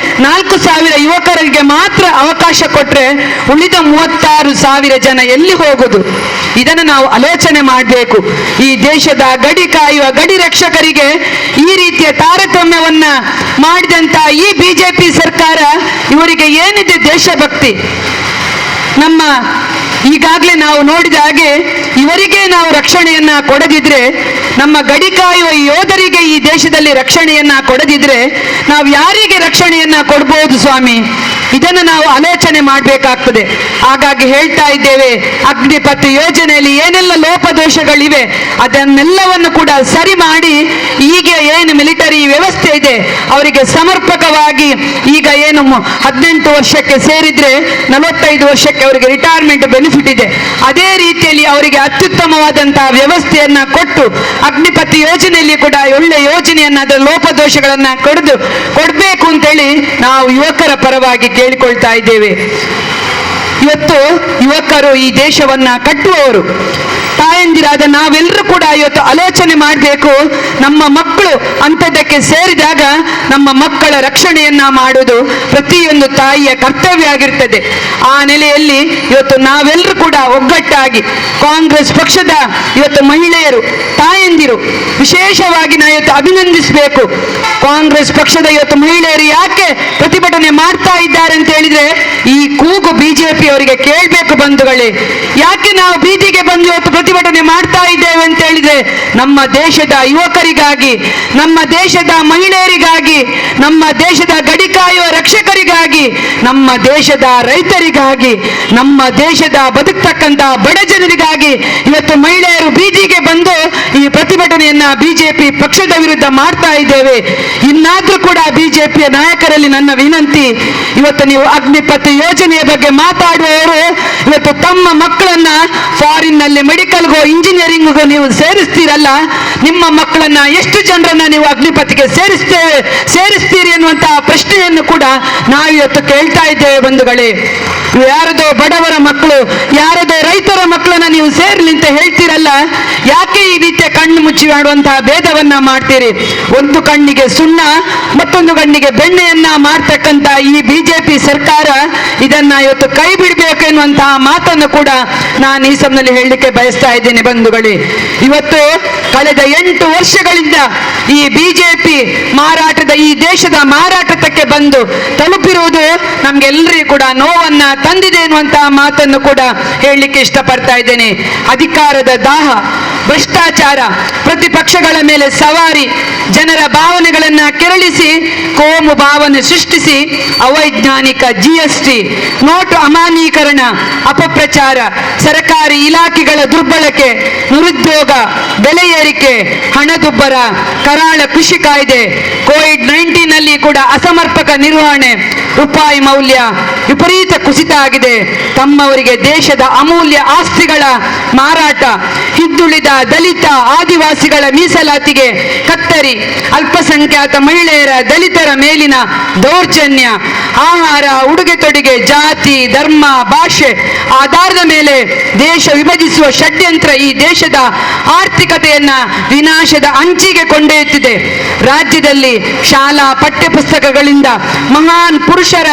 4,000 ಯುವಕರಿಗೆ ಮಾತ್ರ ಅವಕಾಶ ಕೊಟ್ರೆ ಉಳಿದ 36,000 ಜನ ಎಲ್ಲಿ ಹೋಗುದು? ಇದನ್ನು ನಾವು ಆಲೋಚನೆ ಮಾಡಬೇಕು. ಈ ದೇಶದ ಗಡಿ ಕಾಯುವ ಗಡಿ ರಕ್ಷಕರಿಗೆ ಈ ರೀತಿಯ ತಾರತಮ್ಯವನ್ನ ಮಾಡಿದಂತ ಈ ಬಿಜೆಪಿ ಸರ್ಕಾರ, ಇವರಿಗೆ ಏನಿದೆ ದೇಶಭಕ್ತಿ? ಈಗಾಗಲೇ ನಾವು ನೋಡಿದ ಹಾಗೆ ಇವರಿಗೆ ನಾವು ರಕ್ಷಣೆಯನ್ನ ಕೊಡದಿದ್ರೆ, ನಮ್ಮ ಗಡಿ ಕಾಯುವ ಯೋಧರಿಗೆ ಈ ದೇಶದಲ್ಲಿ ರಕ್ಷಣೆಯನ್ನ ಕೊಡದಿದ್ರೆ ನಾವು ಯಾರಿಗೆ ರಕ್ಷಣೆಯನ್ನ ಕೊಡ್ಬೋದು ಸ್ವಾಮಿ? ಇದನ್ನು ನಾವು ಆಲೋಚನೆ ಮಾಡಬೇಕಾಗ್ತದೆ. ಹಾಗಾಗಿ ಹೇಳ್ತಾ ಇದ್ದೇವೆ, ಅಗ್ನಿಪಥ್ ಯೋಜನೆಯಲ್ಲಿ ಏನೆಲ್ಲ ಲೋಪದೋಷಗಳಿವೆ ಅದನ್ನೆಲ್ಲವನ್ನು ಕೂಡ ಸರಿ ಮಾಡಿ ಈಗ ಏನು ಮಿಲಿಟರಿ ವ್ಯವಸ್ಥೆ ಇದೆ ಅವರಿಗೆ ಸಮರ್ಪಕವಾಗಿ, ಈಗ ಏನು 18 ವರ್ಷಕ್ಕೆ ಸೇರಿದ್ರೆ 45 ವರ್ಷಕ್ಕೆ ಅವರಿಗೆ ರಿಟೈರ್ಮೆಂಟ್ ಬೆನಿಫಿಟ್ ಇದೆ, ಅದೇ ರೀತಿಯಲ್ಲಿ ಅವರಿಗೆ ಅತ್ಯುತ್ತಮವಾದಂತಹ ವ್ಯವಸ್ಥೆಯನ್ನ ಕೊಟ್ಟು ಅಗ್ನಿಪಥ್ ಯೋಜನೆಯಲ್ಲಿ ಕೂಡ ಒಳ್ಳೆ ಯೋಜನೆಯನ್ನ ಅದರ ಲೋಪದೋಷಗಳನ್ನ ಕೊಡಬೇಕು ಅಂತೇಳಿ ನಾವು ಯುವಕರ ಪರವಾಗಿ ಕೇಳಿಕೊಳ್ತಾ ಇದ್ದೇವೆ. ಇವತ್ತು ಯುವಕರು ಈ ದೇಶವನ್ನ ಕಟ್ಟುವವರು, ತಾಯಂದಿರಾದ ನಾವೆಲ್ಲರೂ ಕೂಡ ಇವತ್ತು ಆಲೋಚನೆ ಮಾಡಬೇಕು. ನಮ್ಮ ಮಕ್ಕಳು ಅಂಥದ್ದಕ್ಕೆ ಸೇರಿದಾಗ ನಮ್ಮ ಮಕ್ಕಳ ರಕ್ಷಣೆಯನ್ನ ಮಾಡುವುದು ಪ್ರತಿಯೊಂದು ತಾಯಿಯ ಕರ್ತವ್ಯ ಆಗಿರ್ತದೆ. ಆ ನೆಲೆಯಲ್ಲಿ ಇವತ್ತು ನಾವೆಲ್ಲರೂ ಕೂಡ ಒಗ್ಗಟ್ಟಾಗಿ ಕಾಂಗ್ರೆಸ್ ಪಕ್ಷದ ಇವತ್ತು ಮಹಿಳೆಯರು, ತಾಯಂದಿರು ವಿಶೇಷವಾಗಿ ನಾವು ಇವತ್ತು ಅಭಿನಂದಿಸಬೇಕು. ಕಾಂಗ್ರೆಸ್ ಪಕ್ಷದ ಇವತ್ತು ಮಹಿಳೆಯರು ಯಾಕೆ ಪ್ರತಿಭಟನೆ ಮಾಡ್ತಾ ಇದ್ದಾರೆ ಅಂತ ಹೇಳಿದ್ರೆ, ಈ ಕೂಗು ಬಿಜೆಪಿ ಅವರಿಗೆ ಕೇಳಬೇಕು ಬಂಧುಗಳೇ. ಯಾಕೆ ನಾವು ಬೀದಿಗೆ ಬಂದು ಇವತ್ತು ಪ್ರತಿಭಟನೆ ಮಾಡ್ತಾ ಇದ್ದೇವೆ ಅಂತ ಹೇಳಿದ್ರೆ, ನಮ್ಮ ದೇಶದ ಯುವಕರಿಗಾಗಿ, ನಮ್ಮ ದೇಶದ ಮಹಿಳೆಯರಿಗಾಗಿ, ನಮ್ಮ ದೇಶದ ಗಡಿ ಕಾಯುವ ರಕ್ಷಕರಿಗಾಗಿ, ನಮ್ಮ ದೇಶದ ರೈತರಿಗಾಗಿ, ನಮ್ಮ ದೇಶದ ಬದುಕ್ತಕ್ಕಂತಹ ಬಡ ಜನರಿಗಾಗಿ ಇವತ್ತು ಮಹಿಳೆಯರು ಬೀದಿಗೆ ಬಂದು ಈ ಪ್ರತಿಭಟನೆಯನ್ನ ಬಿಜೆಪಿ ಪಕ್ಷದ ವಿರುದ್ಧ ಮಾಡ್ತಾ ಇದ್ದೇವೆ. ಇನ್ನಾದ್ರೂ ಕೂಡ ಬಿಜೆಪಿಯ ನಾಯಕರಲ್ಲಿ ನನ್ನ ವಿನಂತಿ, ಇವತ್ತು ನೀವು ಅಗ್ನಿಪಥ್ ಯೋಜನೆಯ ಬಗ್ಗೆ ಮಾತಾಡುವವರು ಇವತ್ತು ತಮ್ಮ ಮಕ್ಕಳನ್ನ ಫಾರಿನ್ ನಲ್ಲಿ ಮೆಡಿಕಲ್ಗೋ ಇಂಜಿನಿಯರಿಂಗ್ಗೋ ನೀವು ಸೇರಿಸ್ತೀರಲ್ಲ, ನಿಮ್ಮ ಮಕ್ಕಳನ್ನ ಎಷ್ಟು ಜನರನ್ನ ನೀವು ಅಗ್ನಿಪಥ್ಗೆ ಸೇರಿಸ್ತೀರಿ ಎನ್ನುವಂತಹ ಪ್ರಶ್ನೆಯನ್ನು ಕೂಡ ನಾವು ಇವತ್ತು ಕೇಳ್ತಾ ಇದ್ದೇವೆ ಬಂಧುಗಳೇ. ಯಾರದೋ ಬಡವರ ಮಕ್ಕಳು, ಯಾರದೋ ರೈತರ ಮಕ್ಕಳನ್ನ ನೀವು ಸೇರ್ಲಿ ಅಂತ ಹೇಳ್ತೀರಲ್ಲ, ಯಾಕೆ ಈ ರೀತಿಯ ಕಣ್ಣು ಮುಚ್ಚಿ ಮಾಡುವಂತಹ ಭೇದವನ್ನ ಮಾಡ್ತೀರಿ? ಒಂದು ಕಣ್ಣಿಗೆ ಸುಣ್ಣ, ಮತ್ತೊಂದು ಕಣ್ಣಿಗೆ ಬೆಣ್ಣೆಯನ್ನ ಮಾಡ್ತಕ್ಕಂತ ಈ ಬಿಜೆಪಿ ಸರ್ಕಾರ ಇದನ್ನ ಇವತ್ತು ಕೈ ಬಿಡಬೇಕು ಎನ್ನುವಂತಹ ಮಾತನ್ನು ಕೂಡ ನಾನು ಈ ಸಮಯದಲ್ಲಿ ಹೇಳಲಿಕ್ಕೆ ಬಯಸ್ತಾ ಇದ್ದೇನೆ ಬಂಧುಗಳೇ. ಇವತ್ತು ಕಳೆದ 8 ವರ್ಷಗಳಿಂದ ಈ ಬಿಜೆಪಿ ಮಾರಾಟದ, ಈ ದೇಶದ ಮಾರಾಟಕ್ಕೆ ಬಂದು ತಲುಪಿರುವುದು ನಮ್ಗೆಲ್ಲರಿಗೂ ಕೂಡ ನೋವನ್ನ ತಂದಿದೆ ಎನ್ನುವಂತಹ ಮಾತನ್ನು ಕೂಡ ಹೇಳಲಿಕ್ಕೆ ಇಷ್ಟಪಡ್ತಾ ಇದ್ದೇನೆ. ಅಧಿಕಾರದ ದಾಹ, ಭ್ರಷ್ಟಾಚಾರ, ಪ್ರತಿಪಕ್ಷಗಳ ಮೇಲೆ ಸವಾರಿ, ಜನರ ಭಾವನೆಗಳನ್ನ ಕೆರಳಿಸಿ ಕೋಮು ಭಾವನೆ ಸೃಷ್ಟಿಸಿ ಅವೈಜ್ಞಾನಿಕ GST, ನೋಟು ಅಮಾನ್ಯೀಕರಣ, ಅಪಪ್ರಚಾರ, ಸರ್ಕಾರಿ ಇಲಾಖೆಗಳ ದುರ್ಬಳಕೆ, ನಿರುದ್ಯೋಗ, ಬೆಲೆ ಏರಿಕೆ, ಹಣದುಬ್ಬರ, ಕರಾಳ ಕೃಷಿ ಕಾಯ್ದೆ, ಕೋವಿಡ್-19 ನಲ್ಲಿ ಕೂಡ ಅಸಮರ್ಪಕ ನಿರ್ವಹಣೆ, ರೂಪಾಯಿ ಮೌಲ್ಯ ವಿಪರೀತ ಕುಸಿತ ಆಗಿದೆ. ತಮ್ಮವರಿಗೆ ದೇಶದ ಅಮೂಲ್ಯ ಆಸ್ತಿಗಳ ಮಾರಾಟ, ಹಿಂದುಳಿದ ದಲಿತ ಆದಿವಾಸಿಗಳ ಮೀಸಲಾತಿಗೆ ಕತ್ತರಿ, ಅಲ್ಪಸಂಖ್ಯಾತ ಮಹಿಳೆಯರ ದಲಿತರ ಮೇಲಿನ ದೌರ್ಜನ್ಯ, ಆಹಾರ ಉಡುಗೆ ತೊಡುಗೆ, ಜಾತಿ ಧರ್ಮ ಭಾಷೆ ಆಧಾರದ ಮೇಲೆ ದೇಶ ವಿಭಜಿಸುವ ಷಡ್ಯಂತ್ರ ಈ ದೇಶದ ಆರ್ಥಿಕತೆಯನ್ನ ವಿನಾಶದ ಅಂಚಿಗೆ ಕೊಂಡೊಯ್ಯುತ್ತಿದೆ. ರಾಜ್ಯದಲ್ಲಿ ಶಾಲಾ ಪಠ್ಯಪುಸ್ತಕಗಳಿಂದ ಮಹಾನ್ ಪುರುಷರ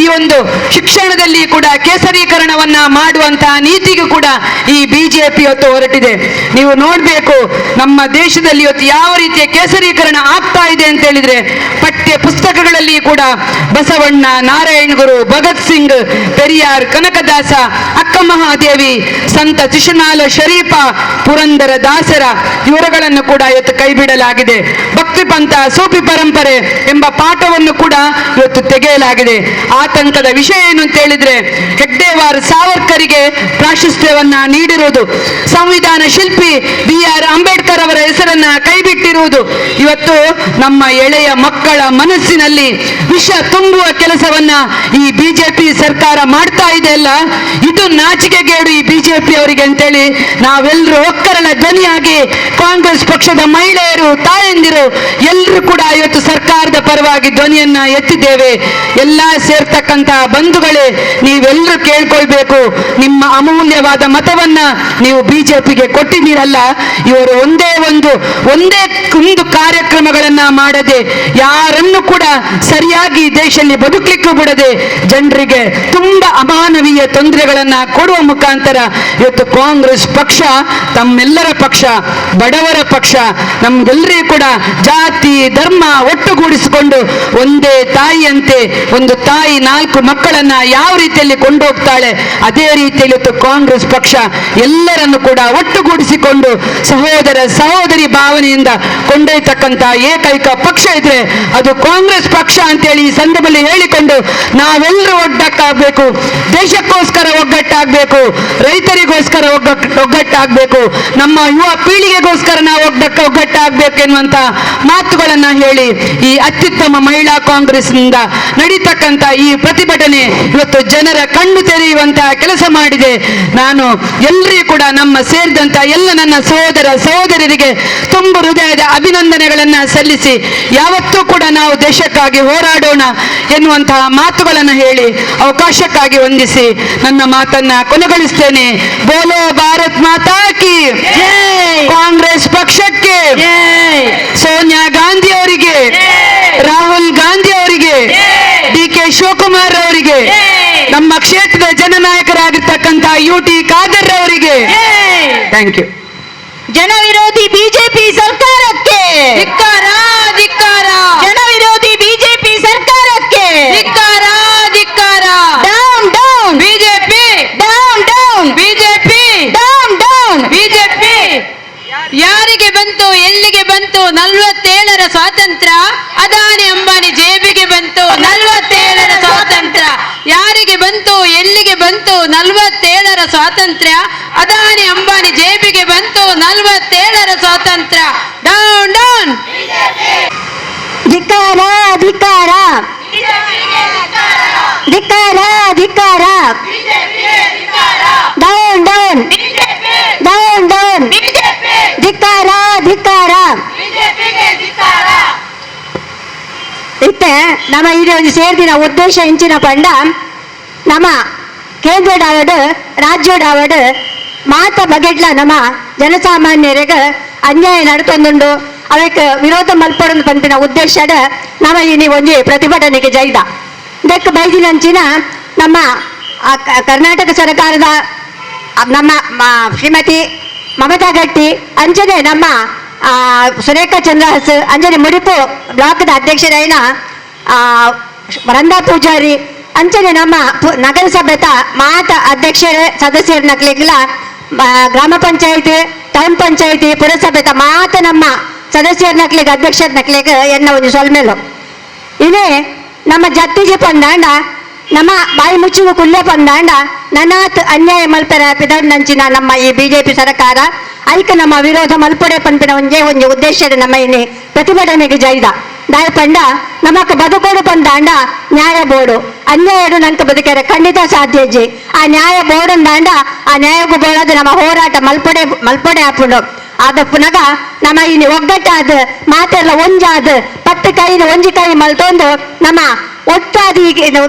ಈ ಒಂದು ಶಿಕ್ಷಣದಲ್ಲಿ ಕೂಡ ಕೇಸರೀಕರಣವನ್ನ ಮಾಡುವಂತಹ ನೀತಿಗೂ ಕೂಡ ಈ ಬಿಜೆಪಿ ಇವತ್ತು ಹೊರಟಿದೆ. ನೀವು ನೋಡ್ಬೇಕು ನಮ್ಮ ದೇಶದಲ್ಲಿ ಇವತ್ತು ಯಾವ ರೀತಿಯ ಕೇಸರೀಕರಣ ಆಗ್ತಾ ಇದೆ ಅಂತ ಹೇಳಿದ್ರೆ, ಪಠ್ಯ ಪುಸ್ತಕಗಳಲ್ಲಿ ಕೂಡ ಬಸವಣ್ಣ, ನಾರಾಯಣ ಗುರು, ಭಗತ್ ಸಿಂಗ್, ಪೆರಿಯಾರ್, ಕನಕದಾಸ, ಅಕ್ಕ ಮಹಾದೇವಿ, ಸಂತ ಶಿಶುನಾಳ ಶರೀಫ, ಪುರಂದರ ದಾಸರ ಇವರುಗಳನ್ನು ಕೂಡ ಇವತ್ತು ಕೈ ಬಿಡಲಾಗಿದೆ. ಭಕ್ತಿ ಪಂಥ, ಸೂಫಿ ಪರಂಪರೆ ಎಂಬ ಪಾಠವನ್ನು ಕೂಡ ಇವತ್ತು ತೆಗೆಯಲಾಗಿದೆ. ಆತಂಕದ ವಿಷಯ ಏನು ಅಂತ ಹೇಳಿದ್ರೆ, ಹೆಗ್ಡೆವಾರ್ ಸಾವರ್ಕರಿಗೆ ಪ್ರಾಶಸ್ತ್ಯವನ್ನ ನೀಡಿರುವುದು, ಸಂವಿಧಾನ ಶಿಲ್ಪಿ BR ಅಂಬೇಡ್ಕರ್ ಅವರ ಹೆಸರನ್ನ ಕೈಬಿಟ್ಟಿರುವುದು ಇವತ್ತು ನಮ್ಮ ಎಳೆಯ ಮಕ್ಕಳ ಮನಸ್ಸಿನಲ್ಲಿ ವಿಷ ತುಂಬುವ ಕೆಲಸವನ್ನ ಈ ಬಿಜೆಪಿ ಸರ್ಕಾರ ಮಾಡ್ತಾ ಇದೆ ಅಲ್ಲ, ಇದು ನಾಚಿಕೆಗೇಡು ಈ ಬಿಜೆಪಿ ಅವರಿಗೆ ಅಂತೇಳಿ ನಾವೆಲ್ಲರೂ ಒಕ್ಕರಳ ಧ್ವನಿಯಾಗಿ ಕಾಂಗ್ರೆಸ್ ಪಕ್ಷದ ಮಹಿಳೆಯರು, ತಾಯಂದಿರು ಎಲ್ಲರೂ ಕೂಡ ಇವತ್ತು ಸರ್ಕಾರದ ಪರವಾಗಿ ಧ್ವನಿಯನ್ನ ಎತ್ತಿದ್ದೇವೆ. ಎಲ್ಲಾ ಸೇರ್ತಕ್ಕಂತಹ ಬಂಧುಗಳೇ, ನೀವೆಲ್ಲರೂ ಕೇಳ್ಕೊಳ್ಬೇಕು, ನಿಮ್ಮ ಅಮೂಲ್ಯವಾದ ಮತವನ್ನ ನೀವು ಬಿಜೆಪಿಗೆ ಕೊಟ್ಟಿದ್ದೀರಲ್ಲ, ಇವರು ಒಂದೇ ಒಂದು ಕಾರ್ಯಕ್ರಮಗಳನ್ನ ಮಾಡದೆ, ಯಾರನ್ನು ಕೂಡ ಸರಿಯಾಗಿ ದೇಶದಲ್ಲಿ ಬದುಕಲಿಕ್ಕೂ ಬಿಡದೆ, ಜನರಿಗೆ ತುಂಬಾ ಅಮಾನವೀಯ ತೊಂದರೆಗಳನ್ನ ಕೊಡುವ ಮುಖಾಂತರ ಇವತ್ತು ಕಾಂಗ್ರೆಸ್ ಪಕ್ಷ ತಮ್ಮೆಲ್ಲರ ಪಕ್ಷ, ಬಡವರ ಪಕ್ಷ, ನಮ್ಗೆಲ್ಲರಿಗೂ ಕೂಡ ಜಾತಿ ಧರ್ಮ ಒಟ್ಟುಗೂಡಿಸಿಕೊಂಡು ಒಂದೇ ತಾಯಿಯಂತೆ ಒಂದು ತಾಯಿ 4 ಮಕ್ಕಳನ್ನ ಯಾವ ರೀತಿಯಲ್ಲಿ ಕೊಂಡೋಗ್ತಾಳೆ ಅದೇ ರೀತಿಯಲ್ಲಿ ಇವತ್ತು ಕಾಂಗ್ರೆಸ್ ಪಕ್ಷ ಎಲ್ಲರನ್ನು ಕೂಡ ಒಟ್ಟುಗೂಡಿಸಿಕೊಂಡು ಸಹೋದರ ಸಹೋದರಿ ಭಾವನೆಯಿಂದ ಕೊಂಡೊಯ್ತಕ್ಕಂತ ಏಕೈಕ ಪಕ್ಷ ಇದ್ರೆ ಅದು ಕಾಂಗ್ರೆಸ್ ಪಕ್ಷ ಅಂತೇಳಿ ಈ ಸಂದರ್ಭದಲ್ಲಿ ಹೇಳಿಕೊಂಡು ನಾವೆಲ್ಲರೂ ಒಗ್ಗಟ್ಟಾಗಬೇಕು, ದೇಶಕ್ಕೋಸ್ಕರ ಒಗ್ಗಟ್ಟಾಗಬೇಕು, ರೈತರಿಗೋಸ್ಕರ ಒಗ್ಗಟ್ಟಾಗಬೇಕು, ನಮ್ಮ ಯುವ ಪೀಳಿಗೆಗೋಸ್ಕರ ನಾವು ಒಗ್ಗಟ್ಟಾಗಬೇಕು ಎನ್ನುವಂತ ಮಾತುಗಳನ್ನ ಹೇಳಿ ಈ ಅತ್ಯುತ್ತಮ ಮಹಿಳಾ ಕಾಂಗ್ರೆಸ್ನಿಂದ ನಡೀತಕ್ಕಂತ ಈ ಪ್ರತಿಭಟನೆ ಇವತ್ತು ಜನರ ಕಣ್ಣು ತೆರೆಯುವಂತಹ ಕೆಲಸ ಮಾಡಿದೆ. ನಾನು ಎಲ್ಲರಿಗೂ ಕೂಡ ನಮ್ಮ ಸೇರಿದಂತ ಎಲ್ಲ ನನ್ನ ಸಹೋದರ ಸಹೋದರರಿಗೆ ತುಂಬ ಹೃದಯದ ಅಭಿನಂದನೆಗಳನ್ನ ಸಲ್ಲಿಸಿ ಯಾವತ್ತೂ ಕೂಡ ನಾವು ದೇಶಕ್ಕಾಗಿ ಹೋರಾಡೋಣ ಎನ್ನುವಂತಹ ಮಾತುಗಳನ್ನು ಹೇಳಿ ಅವಕಾಶಕ್ಕಾಗಿ ವಂದಿಸಿ ನನ್ನ ಮಾತನ್ನ ಕೊನೆಗೊಳಿಸ್ತೇನೆ. ಬೋಲೋ ಭಾರತ್ ಮಾತಾ ಕಿ ಜೈ, ಕಾಂಗ್ರೆಸ್ ಪಕ್ಷಕ್ಕೆ ಜೈ, ಸೋನಿಯಾ ಗಾಂಧಿ ಅವರಿಗೆ, ರಾಹುಲ್ ಗಾಂಧಿ ಅವರಿಗೆ, DK ಶಿವಕುಮಾರ್ ಅವರಿಗೆ, ನಮ್ಮ ಕ್ಷೇತ್ರದ ಜನನಾಯಕರಾಗಿರ್ತಕ್ಕಂಥ UT ಖಾದರ್ ಅವರಿಗೆ ಥ್ಯಾಂಕ್ ಯು.
ಜನ ವಿರೋಧಿ ಬಿಜೆಪಿ ಸರ್ಕಾರಕ್ಕೆ ಧಿಕ್ಕಾರ, ಧಿಕ್ಕಾರ. ಜನ ವಿರೋಧಿ ಬಿಜೆಪಿ ಸರ್ಕಾರಕ್ಕೆ ಧಿಕ್ಕಾರ, ಧಿಕ್ಕಾರ. Down down BJP, down down BJP, down down BJP. ಯಾರಿಗೆ ಬಂತು, ಎಲ್ಲಿಗೆ ಬಂತು 47ರ ಸ್ವಾತಂತ್ರ್ಯ? ಅದಾನಿ ಅಂಬಾನಿ ಜೇಬಿಗೆ ಬಂತು 47ರ ಸ್ವಾತಂತ್ರ್ಯ. ಯಾರಿಗೆ ಬಂತು, ಎಲ್ಲಿಗೆ ಬಂತು 47ರ ಸ್ವಾತಂತ್ರ್ಯ? ಅದಾನಿ ಅಂಬಾನಿ ಜೇಬಿಗೆ ಬಂತು 47ರ ಸ್ವಾತಂತ್ರ್ಯ. ಡೌನ್ ಡೌನ್
ಧಿಕ್ಕಾರ, ಧಿಕ್ಕಾರ, ಧಿಕ್ಕಾರ, ಧಿಕ್ಕಾರ. ಡೌನ್ ಡೌನ್, ಡೌನ್ ಡೌನ್, ಧಿಕ್ಕಾರ, ಧಿಕ್ಕಾರ. ಇತ್ತೆ ನಮ್ಮ ಇಲ್ಲಿ ಒಂದು ಸೇರ್ದಿನ ಉದ್ದೇಶ ಇಂಚಿನ ಪಂಡ ನಮ್ಮ ಕೇಂದ್ರ ಡಾವಡ್ ರಾಜ್ಯ ಡಾವಡ್ ಮಾತ ಬಗೆಡ್ಲ ನಮ್ಮ ಜನಸಾಮಾನ್ಯರಿಗೆ ಅನ್ಯಾಯ ನಡ್ತೊಂದುಂಡು ಅವಕ್ಕೆ ವಿರೋಧ ಮಲ್ಪಡೊಂದು ಪಂಪಿನ ಉದ್ದೇಶದ ನಮ್ಮ ಇಲ್ಲಿ ಒಂಜಿ ಪ್ರತಿಭಟನೆಗೆ ಜೈದ ಇದಕ್ಕೆ ಬೈದಿನಂಚಿನ ನಮ್ಮ ಕರ್ನಾಟಕ ಸರ್ಕಾರದ ನಮ್ಮ ಶ್ರೀಮತಿ ಮಮತಾ ಗಟ್ಟಿ ಅಂಜನೆ ನಮ್ಮ ಸುರೇಖಾ ಚಂದ್ರಹಾಸ್ ಅಂಜನೆ ಮುಡಿಪು ಬ್ಲಾಕ್ದ ಅಧ್ಯಕ್ಷರಾಯಿನ ವೃಂದಾ ಪೂಜಾರಿ ಅಂಚನೆ ನಮ್ಮ ನಗರಸಭೆತ ಮಾತ ಅಧ್ಯಕ್ಷರ ಸದಸ್ಯರ ನಕ್ಲಿಗ್ಲ ಗ್ರಾಮ ಪಂಚಾಯತ್ ಟೌನ್ ಪಂಚಾಯತಿ ಪುರಸಭೆ ಮಾತ ನಮ್ಮ ಸದಸ್ಯರ ನಕ್ಲಿಗೆ ಅಧ್ಯಕ್ಷರ ನಕ್ಲಿಗೆ ಎನ್ನ ಒಂದು ಸೊಲ್ಮೇಲು ಇದೇ ನಮ್ಮ ಜತ್ತಿಗೆ ಪಂದಾಂಡ ನಮ್ಮ ಬಾಯಿ ಮುಚ್ಚಿನ ಕುಲ್ಲೆ ಪಂದಾಂಡ ನನಾತ್ ಅನ್ಯಾಯ ಮಲ್ಪರ ಪಿದಂಚಿನ ನಮ್ಮ ಈ ಬಿಜೆಪಿ ಸರ್ಕಾರ ಐಕ ನಮ್ಮ ವಿರೋಧ ಮಲ್ಪಡೆ ಪಂಪಿನ ಒಂದೇ ಒಂದು ಉದ್ದೇಶದ ನಮ್ಮ ಇನ್ನಿ ಪ್ರತಿಭಟನೆಗೆ ಜೈದ ದಾಯ ಪಂಡ ನಮಕ್ ಬದುಕೋಡು ಪಂದಾಂಡ ನ್ಯಾಯ ಬೋರ್ಡು ಅನ್ಯಾಯಡು ನಂಕ ಬದುಕರೆ ಖಂಡಿತ ಸಾಧ್ಯಜಿ ಆ ನ್ಯಾಯ ಬೋರ್ಡ್ ಅಂದಾಂಡ ಆ ನ್ಯಾಯಗೂ ಬೋಳದು ನಮ್ಮ ಹೋರಾಟ ಮಲ್ಪಡೆ ಹಾಪುಂಡು ಆದ ಪುನಗ ನಮ್ಮ ಇಲ್ಲಿ ಒಗ್ಗಟ್ಟಾದ ಮಾತೆಲ್ಲ ಒಂಜಾದ 10 ಕೈನ ಒಂಜಿ ಕೈ ಮಲ್ತೊಂದು ನಮ್ಮ ಒಟ್ಟಾದಿ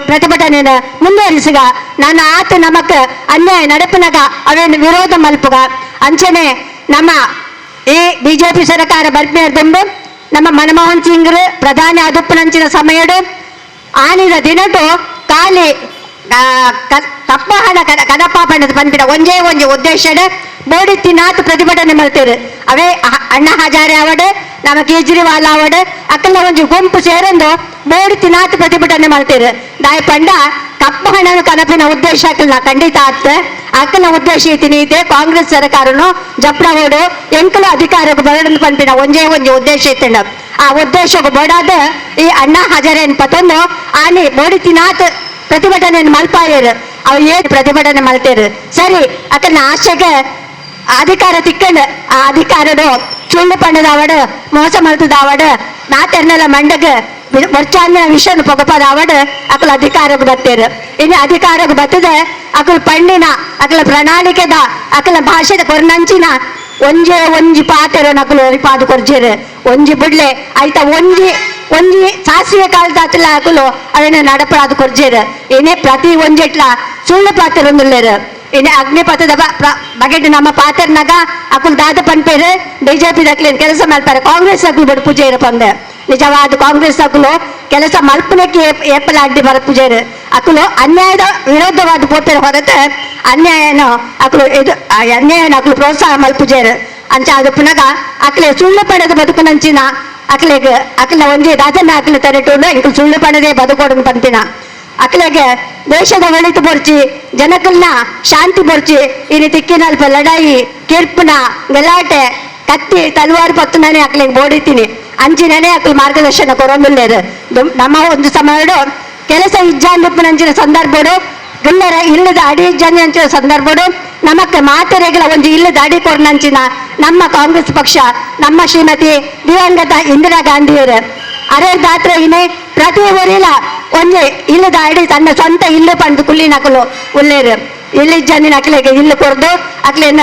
ಪ್ರತಿಭಟನೆ ಮುಂದುವರಿಸಿಗ ನನ್ನ ಆತ ನಮಕ್ ಅನ್ಯಾಯ ನಡಪನಗ ಅವೇನು ವಿರೋಧ ಮಲ್ಪುಗ ಅಂಚನೆ ನಮ್ಮ ಈ ಬಿಜೆಪಿ ಸರ್ಕಾರ ಬರ್ಮೇರ್ದುಂಡು ನಮ್ಮ ಮನಮೋಹನ್ ಸಿಂಗ್ ಪ್ರಧಾನಿ ಆದುಪ್ಪನಂಚಿನ ಸಮಯಡು ಆನಿದ ದಿನಟು ಖಾಲಿ ಕಪ್ಪ ಹಣ ಕದಪಾಪಣದ ಬಂದ್ಬಿಡ ಒಂದೇ ಒಂದು ಉದ್ದೇಶದ ಬೋಡಿತ್ತಿನಾತ್ ಪ್ರತಿಭಟನೆ ಮಾಡ್ತೇವೆ ಅವೇ ಅಣ್ಣಾ ಹಜಾರೆ ಅವಡು ನಮ್ಮ ಕೇಜ್ರಿವಾಲ್ ಅವಡು ಅಕ್ಕಲ್ಲ ಒಂದು ಗುಂಪು ಸೇರೊಂದು ಬೋಡಿತ್ತಿನಾತ್ ಪ್ರತಿಭಟನೆ ಮಾಡ್ತೇವೆ ದಾಯ ಪಂಡ ಕಪ್ಪ ಹಣ ಕದಪಿನ ಉದ್ದೇಶ ಅಕ್ಕಲ್ನ ಖಂಡಿತ ಆತ್ ಅಕ್ಕಲ ಉದ್ದೇಶ ಐತಿ ಕಾಂಗ್ರೆಸ್ ಸರ್ಕಾರನು ಜಪ್ರವೋಡು ಎಂಕಲ ಅಧಿಕಾರಕ್ಕೆ ಬರಡನ್ನು ಪಂಪಿನ ಒಂದೇ ಒಂದು ಉದ್ದೇಶ ಐತಂಡ ಆ ಉದ್ದೇಶಕ್ಕೆ ಬೋಡಾದ ಈ ಅಣ್ಣಾ ಹಜಾರೆ ಪತ್ತೊಂದು ಆನಿ ಬೋಡಿತ್ತಿನಾತ್ ಪ್ರತಿಭಟನೆ ಮಲ್ಪಾಯರು ಅವು ಏನ್ ಪ್ರತಿಭಟನೆ ಮಾಡ್ತೇರು ಸರಿ ಅಕ್ಕನ ಆಶೆಗೆ ಅಧಿಕಾರ ತಿಕ್ಕಂಡು ಆ ಅಧಿಕಾರಡು ಸುಳ್ಳು ಪಂಡದವಡು ಮೋಸ ಮಲ್ತದವಡು ಮಾತೆರ್ನೆಲ್ಲ ಮಂಡಗ ವರ್ಷಾಂದಿನ ವಿಷಯ ಪೊಗಪದವಡು ಅಕ್ಕಲ ಅಧಿಕಾರಕ್ಕೆ ಬರ್ತೇರು ಇನ್ನು ಅಧಿಕಾರಕ್ಕೆ ಬರ್ತದೆ ಅಕ್ಕಲ ಪಂಡಿನ ಅಕ್ಕಲ ಪ್ರಣಾಳಿಕೆದ ಅಕ್ಕಲ ಭಾಷೆದ ಕೊರ್ನಂಚಿನ ಒಂಜಿ ಪಾತೆರು ನಕಲು ಪಾದು ಕೊರ್ಜೇರು ಒಂಜಿ ಬಿಡ್ಲೆ ಆಯ್ತ ಒಂಜಿ ಸಾಸಿವೆ ಕಾಲದ ಹತ್ತಲ ಹಾಕಲು ಅವೇನ ನಡಪಡಾದು ಕೊರ್ಜೇರು ಏನೇ ಪ್ರತಿ ಒಂಜೆಟ್ಲ ಸುಳ್ಳು ಪಾತ್ರೊಂದುಲ್ಲೇರು ಇನ್ನು ಅಗ್ನಿಪಥದ ಬಗೆಟ್ ನಮ್ಮ ಪಾತ್ರನಾಗ ಅಕ್ಕಲು ದಾದ ಪಂಪೇರು ಬಿಜೆಪಿ ದಕ್ಲೇನು ಕೆಲಸ ಮಾಡ್ತಾರೆ ಕಾಂಗ್ರೆಸ್ ಅಕ್ಕಲು ಬಡ ಪೂಜೆರು ಪಂದೆ ನಿಜವಾದ ಕಾಂಗ್ರೆಸ್ ಅಕ್ಕಲು ಕೆಲಸ ಮಲ್ಪನಕ್ಕೆ ಏಪಲ ಅಡ್ಡಿ ಬರ ಪೂಜೆರು ಅಕ್ಕಲು ಅನ್ಯಾಯದ ವಿರೋಧವಾದ ಪೋಪೇರು ಹೊರತು ಅನ್ಯಾಯನ ಅಕ್ಕಲು ಇದು ಅನ್ಯಾಯನ ಅಕ್ಕಲು ಪ್ರೋತ್ಸಾಹ ಮಲ್ಪುಜೇರು ಅಂಚ ಅದು ಪುನಗ ಅಕ್ಕಲೆ ಸುಳ್ಳು ಪಡೆದ ಬದುಕುನಂಚಿನ ಅಕ್ಕಲೆಗೆ ಅಕ್ಕಲ ಒಂದೇ ದಾದನ್ನ ಅಕ್ಕಲ ತರೆಟೋಡು ಇಂಕ ಸುಳ್ಳು ಪಡೆದೇ ಬದುಕೋಡು ಪಂಪಿನ ಅಕ್ಕಲೆಗೆ ದೇಶದ ಒಳಿತು ಬರ್ಚಿ ಜನಕಲ್ನ ಶಾಂತಿ ಬರ್ಚಿ ಇನ್ನು ತಿಕ್ಕಿನಲ್ಪ ಲಡಾಯಿ ಕಿರ್ಪುನ ಗಲಾಟೆ ಕತ್ತಿ ತಲವಾರು ಪತ್ತುನೇ ಅಕ್ಕಲಿಗೆ ಬೋಡಿತೀನಿ ಅಂಚಿನೇ ಅಕ್ಕಲು ಮಾರ್ಗದರ್ಶನ ಕೊರೊಂದುಲ್ಲೇರು ನಮ್ಮ ಒಂದು ಸಮಯಡು ಕೆಲಸ ಇಜ್ಜಾಂದಿಪ್ಪನಂಚಿನ ಸಂದರ್ಭಡು ಗಲ್ಲರ ಇಲ್ಲದ ಅಡಿ ಇಜ್ಜಂದಿನ ಸಂದರ್ಭಡು ನಮಕ್ಕೆ ಮಾತೆರೆಗಳ ಒಂದು ಇಲ್ಲದ ಅಡಿ ಕೊರ್ನಂಚಿನ ನಮ್ಮ ಕಾಂಗ್ರೆಸ್ ಪಕ್ಷ ನಮ್ಮ ಶ್ರೀಮತಿ ದಿವಂಗತ ಇಂದಿರಾ ಗಾಂಧಿಯವರು ಅರೆ ದಾತ್ರ ಇನ್ನೇ ಪ್ರತಿ ಊರಿಲ ಒಂದೇ ಇಲ್ಲದ ಅಡಿ ತನ್ನ ಸ್ವಂತ ಇಲ್ಲು ಪಂದು ಕುಲ್ಲಿನಕಲು ಉಲ್ಲೇರು ಇಲ್ಲಿ ಜನಿನ ಅಕ್ಲೆಗೆ ಇಲ್ಲು ಕೊರ್ದು ಅಕ್ಲೇನ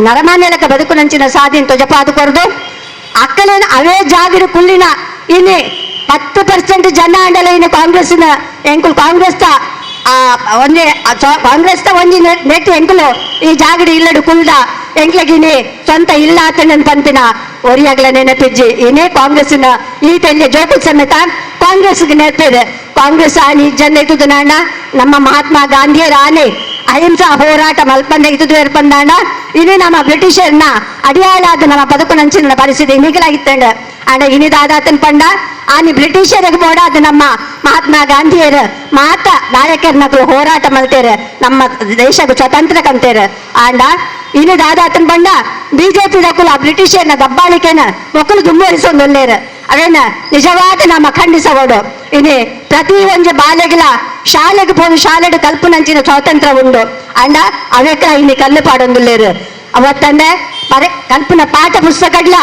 ನರಮಾನ್ಯಲಕ ಬದುಕುನಂಚಿನ ಸಾಧಿನ ತೊಜಪಾದು ಕೊರ್ದು ಅಕ್ಕಲೇನ ಅವೇ ಜಾಗಿರು ಕುಲ್ಲಿನ ಇಲ್ಲಿ 10% ಜನ ಅಂಡಲ ಇನ್ನು ಕಾಂಗ್ರೆಸ್ನ ಎಂಕುಲ್ ಕಾಂಗ್ರೆಸ್ ಒಂದೇ ಕಾಂಗ್ರೆಸ್ ಒಂಜಿ ನೆಟ್ಟು ಎಂಕುಲು ಈ ಜಾಗಡಿ ಇಲ್ಲಡು ಕುಲ್ದ ಎಂಕ್ಲಗಿನಿ ಸ್ವಂತ ಇಲ್ಲ ಆತನ ಪಂಪಿನ ಒರಿಯಾಗ್ಲ ನೆನಪಿಜ್ಜಿ ಇನ್ನೇ ಕಾಂಗ್ರೆಸ್ನ ಈ ತೆಲ್ಲೆ ಜೋಕು ಸಮೇತ ಕಾಂಗ್ರೆಸ್ಗೆ ನೆನಪಿದೆ ಕಾಂಗ್ರೆಸ್ ಆನಿ ಜನ ಇದ್ದುದು ನಾಣ ನಮ್ಮ ಮಹಾತ್ಮ ಗಾಂಧಿಯರ ಆನೆ ಅಹಿಂಸಾ ಹೋರಾಟ ಮಲ್ಪಂದ ಇದ್ದು ಏರ್ಪಂದಾಣ ಇನ್ನು ನಮ್ಮ ಬ್ರಿಟಿಷರ್ನ ಅಡಿಯಾಳಾದ ನಮ್ಮ ಬದುಕುನಂಚಿನ ಪರಿಸ್ಥಿತಿ ಇನ್ನಿಗಲಾಗಿತ್ತಂಡ ಅಂಡ ಇನಿದಾದಾತನ್ ಪಂಡ ಆನಿ ಬ್ರಿಟಿಷರಿಗೆ ಬೋಡಾದ ನಮ್ಮ ಮಹಾತ್ಮ ಗಾಂಧಿಯರು ಮಾತ ನಾಯಕರ ನಕಲು ಹೋರಾಟ ಮಲ್ತೇರು ನಮ್ಮ ದೇಶಕ್ಕೆ ಸ್ವತಂತ್ರ ಕಂತೇರು ಆಂಡ ಇನಿದಾದಾತನ್ ಪಂಡ ಬಿಜೆಪಿ ದಕ್ಕಲು ಆ ಬ್ರಿಟಿಷರ್ನ ದಬ್ಬಾಳಿಕೆನ ಮಕ್ಕಳು ದುಂಬರಿಸೊಂದುಲ್ಲೇರು ಅವೇನ ನಿಜವಾದ ನಮ್ಮ ಖಂಡಿಸಬೋಡು ಇನಿ ಪ್ರತಿ ಒಂದು ಬಾಲೆಗಳ ಶಾಲೆಗೆ ಹೋಗಿ ಶಾಲೆಡು ಕಲ್ಪನಂಚಿನ ಸ್ವಾತಂತ್ರ್ಯ ಉಂಡು ಅಂಡ ಅವೇಕ ಇನಿ ಕಲ್ಲು ಪಾಡೊಂದುಲ್ಲೇರು ಅವತ್ತಂದೆ ಬರೇ ಕಲ್ಪನ ಪಾಠ ಪುಸ್ತಕಡ್ಲ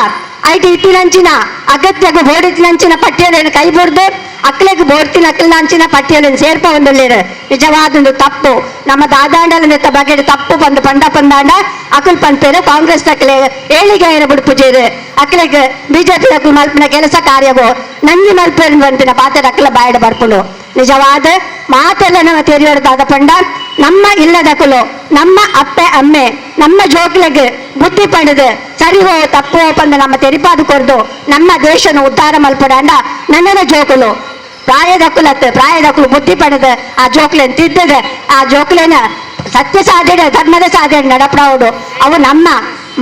ಐಟಿ ಇಟ್ಟಿನಂಚಿನ ಅಗತ್ಯಗೂ ಬೋಡಿತಿನಂಚಿನ ಪಠ್ಯಗಳನ್ನು ಕೈ ಬಿಡ್ದು ಅಕ್ಕಲಿಗೆ ಬೋಡ್ತಿನ ಅಕ್ಕಲಿನಂಚಿನ ಪಠ್ಯಗಳನ್ನು ಸೇರ್ಪ ಒಂದುಲ್ಲೇರು ನಿಜವಾದೊಂದು ತಪ್ಪು ನಮ್ಮ ದಾದಾಂಡಲ ನೆತ್ತ ಬಗೆಡು ತಪ್ಪು ಬಂದು ಪಂಡ ಪಂದಾಂಡ ಅಕ್ಕಲ್ ಪಂಪೇರು ಕಾಂಗ್ರೆಸ್ ಅಕ್ಕಲೆ ಏಳಿಗೆ ಬಿಡುಪುಜೇರು ಅಕ್ಕಲಿಗೆ ಬಿಜೆಪಿ ಅಕ್ಕಲು ಮಲ್ಪಿನ ಕೆಲಸ ಕಾರ್ಯವೋ ನಂಜಿ ಮಲ್ಪೇರು ಪಂಪಿನ ಪಾತ್ರ ಅಕ್ಕಲ ಬಾಯಡ ಬರ್ಪುಡು ನಿಜವಾದ ಮಾತೆಲ್ಲ ನಮ್ಮ ತೆರೆಯೋದಾದ ಪಂಡ ನಮ್ಮ ಇಲ್ಲದಕ್ಕಲು ನಮ್ಮ ಅಪ್ಪೆ ಅಮ್ಮೆ ನಮ್ಮ ಜೋಕ್ಲೆಗೆ ಬುದ್ಧಿ ಪಡೆದು ಸರಿ ಹೋ ತಪ್ಪು ಪಂದ ನಮ್ಮ ತೆರಿಪಾದು ಕೊರ್ದು ನಮ್ಮ ದೇಶನ ಉದ್ಧಾರ ಮಲ್ಪಡಾಂಡ ನನ್ನದ ಜೋಕುಲು ಪ್ರಾಯದಕ್ಕಲು ಬುದ್ಧಿ ಪಡೆದು ಆ ಜೋಕ್ಲೆನ್ ತಿದ್ದದೆ ಆ ಜೋಕ್ಲೆನ ಸತ್ಯ ಸಾಧನೆ ಧರ್ಮದ ಸಾಧನೆ ನಡಪಡೋಡು ಅವು ನಮ್ಮ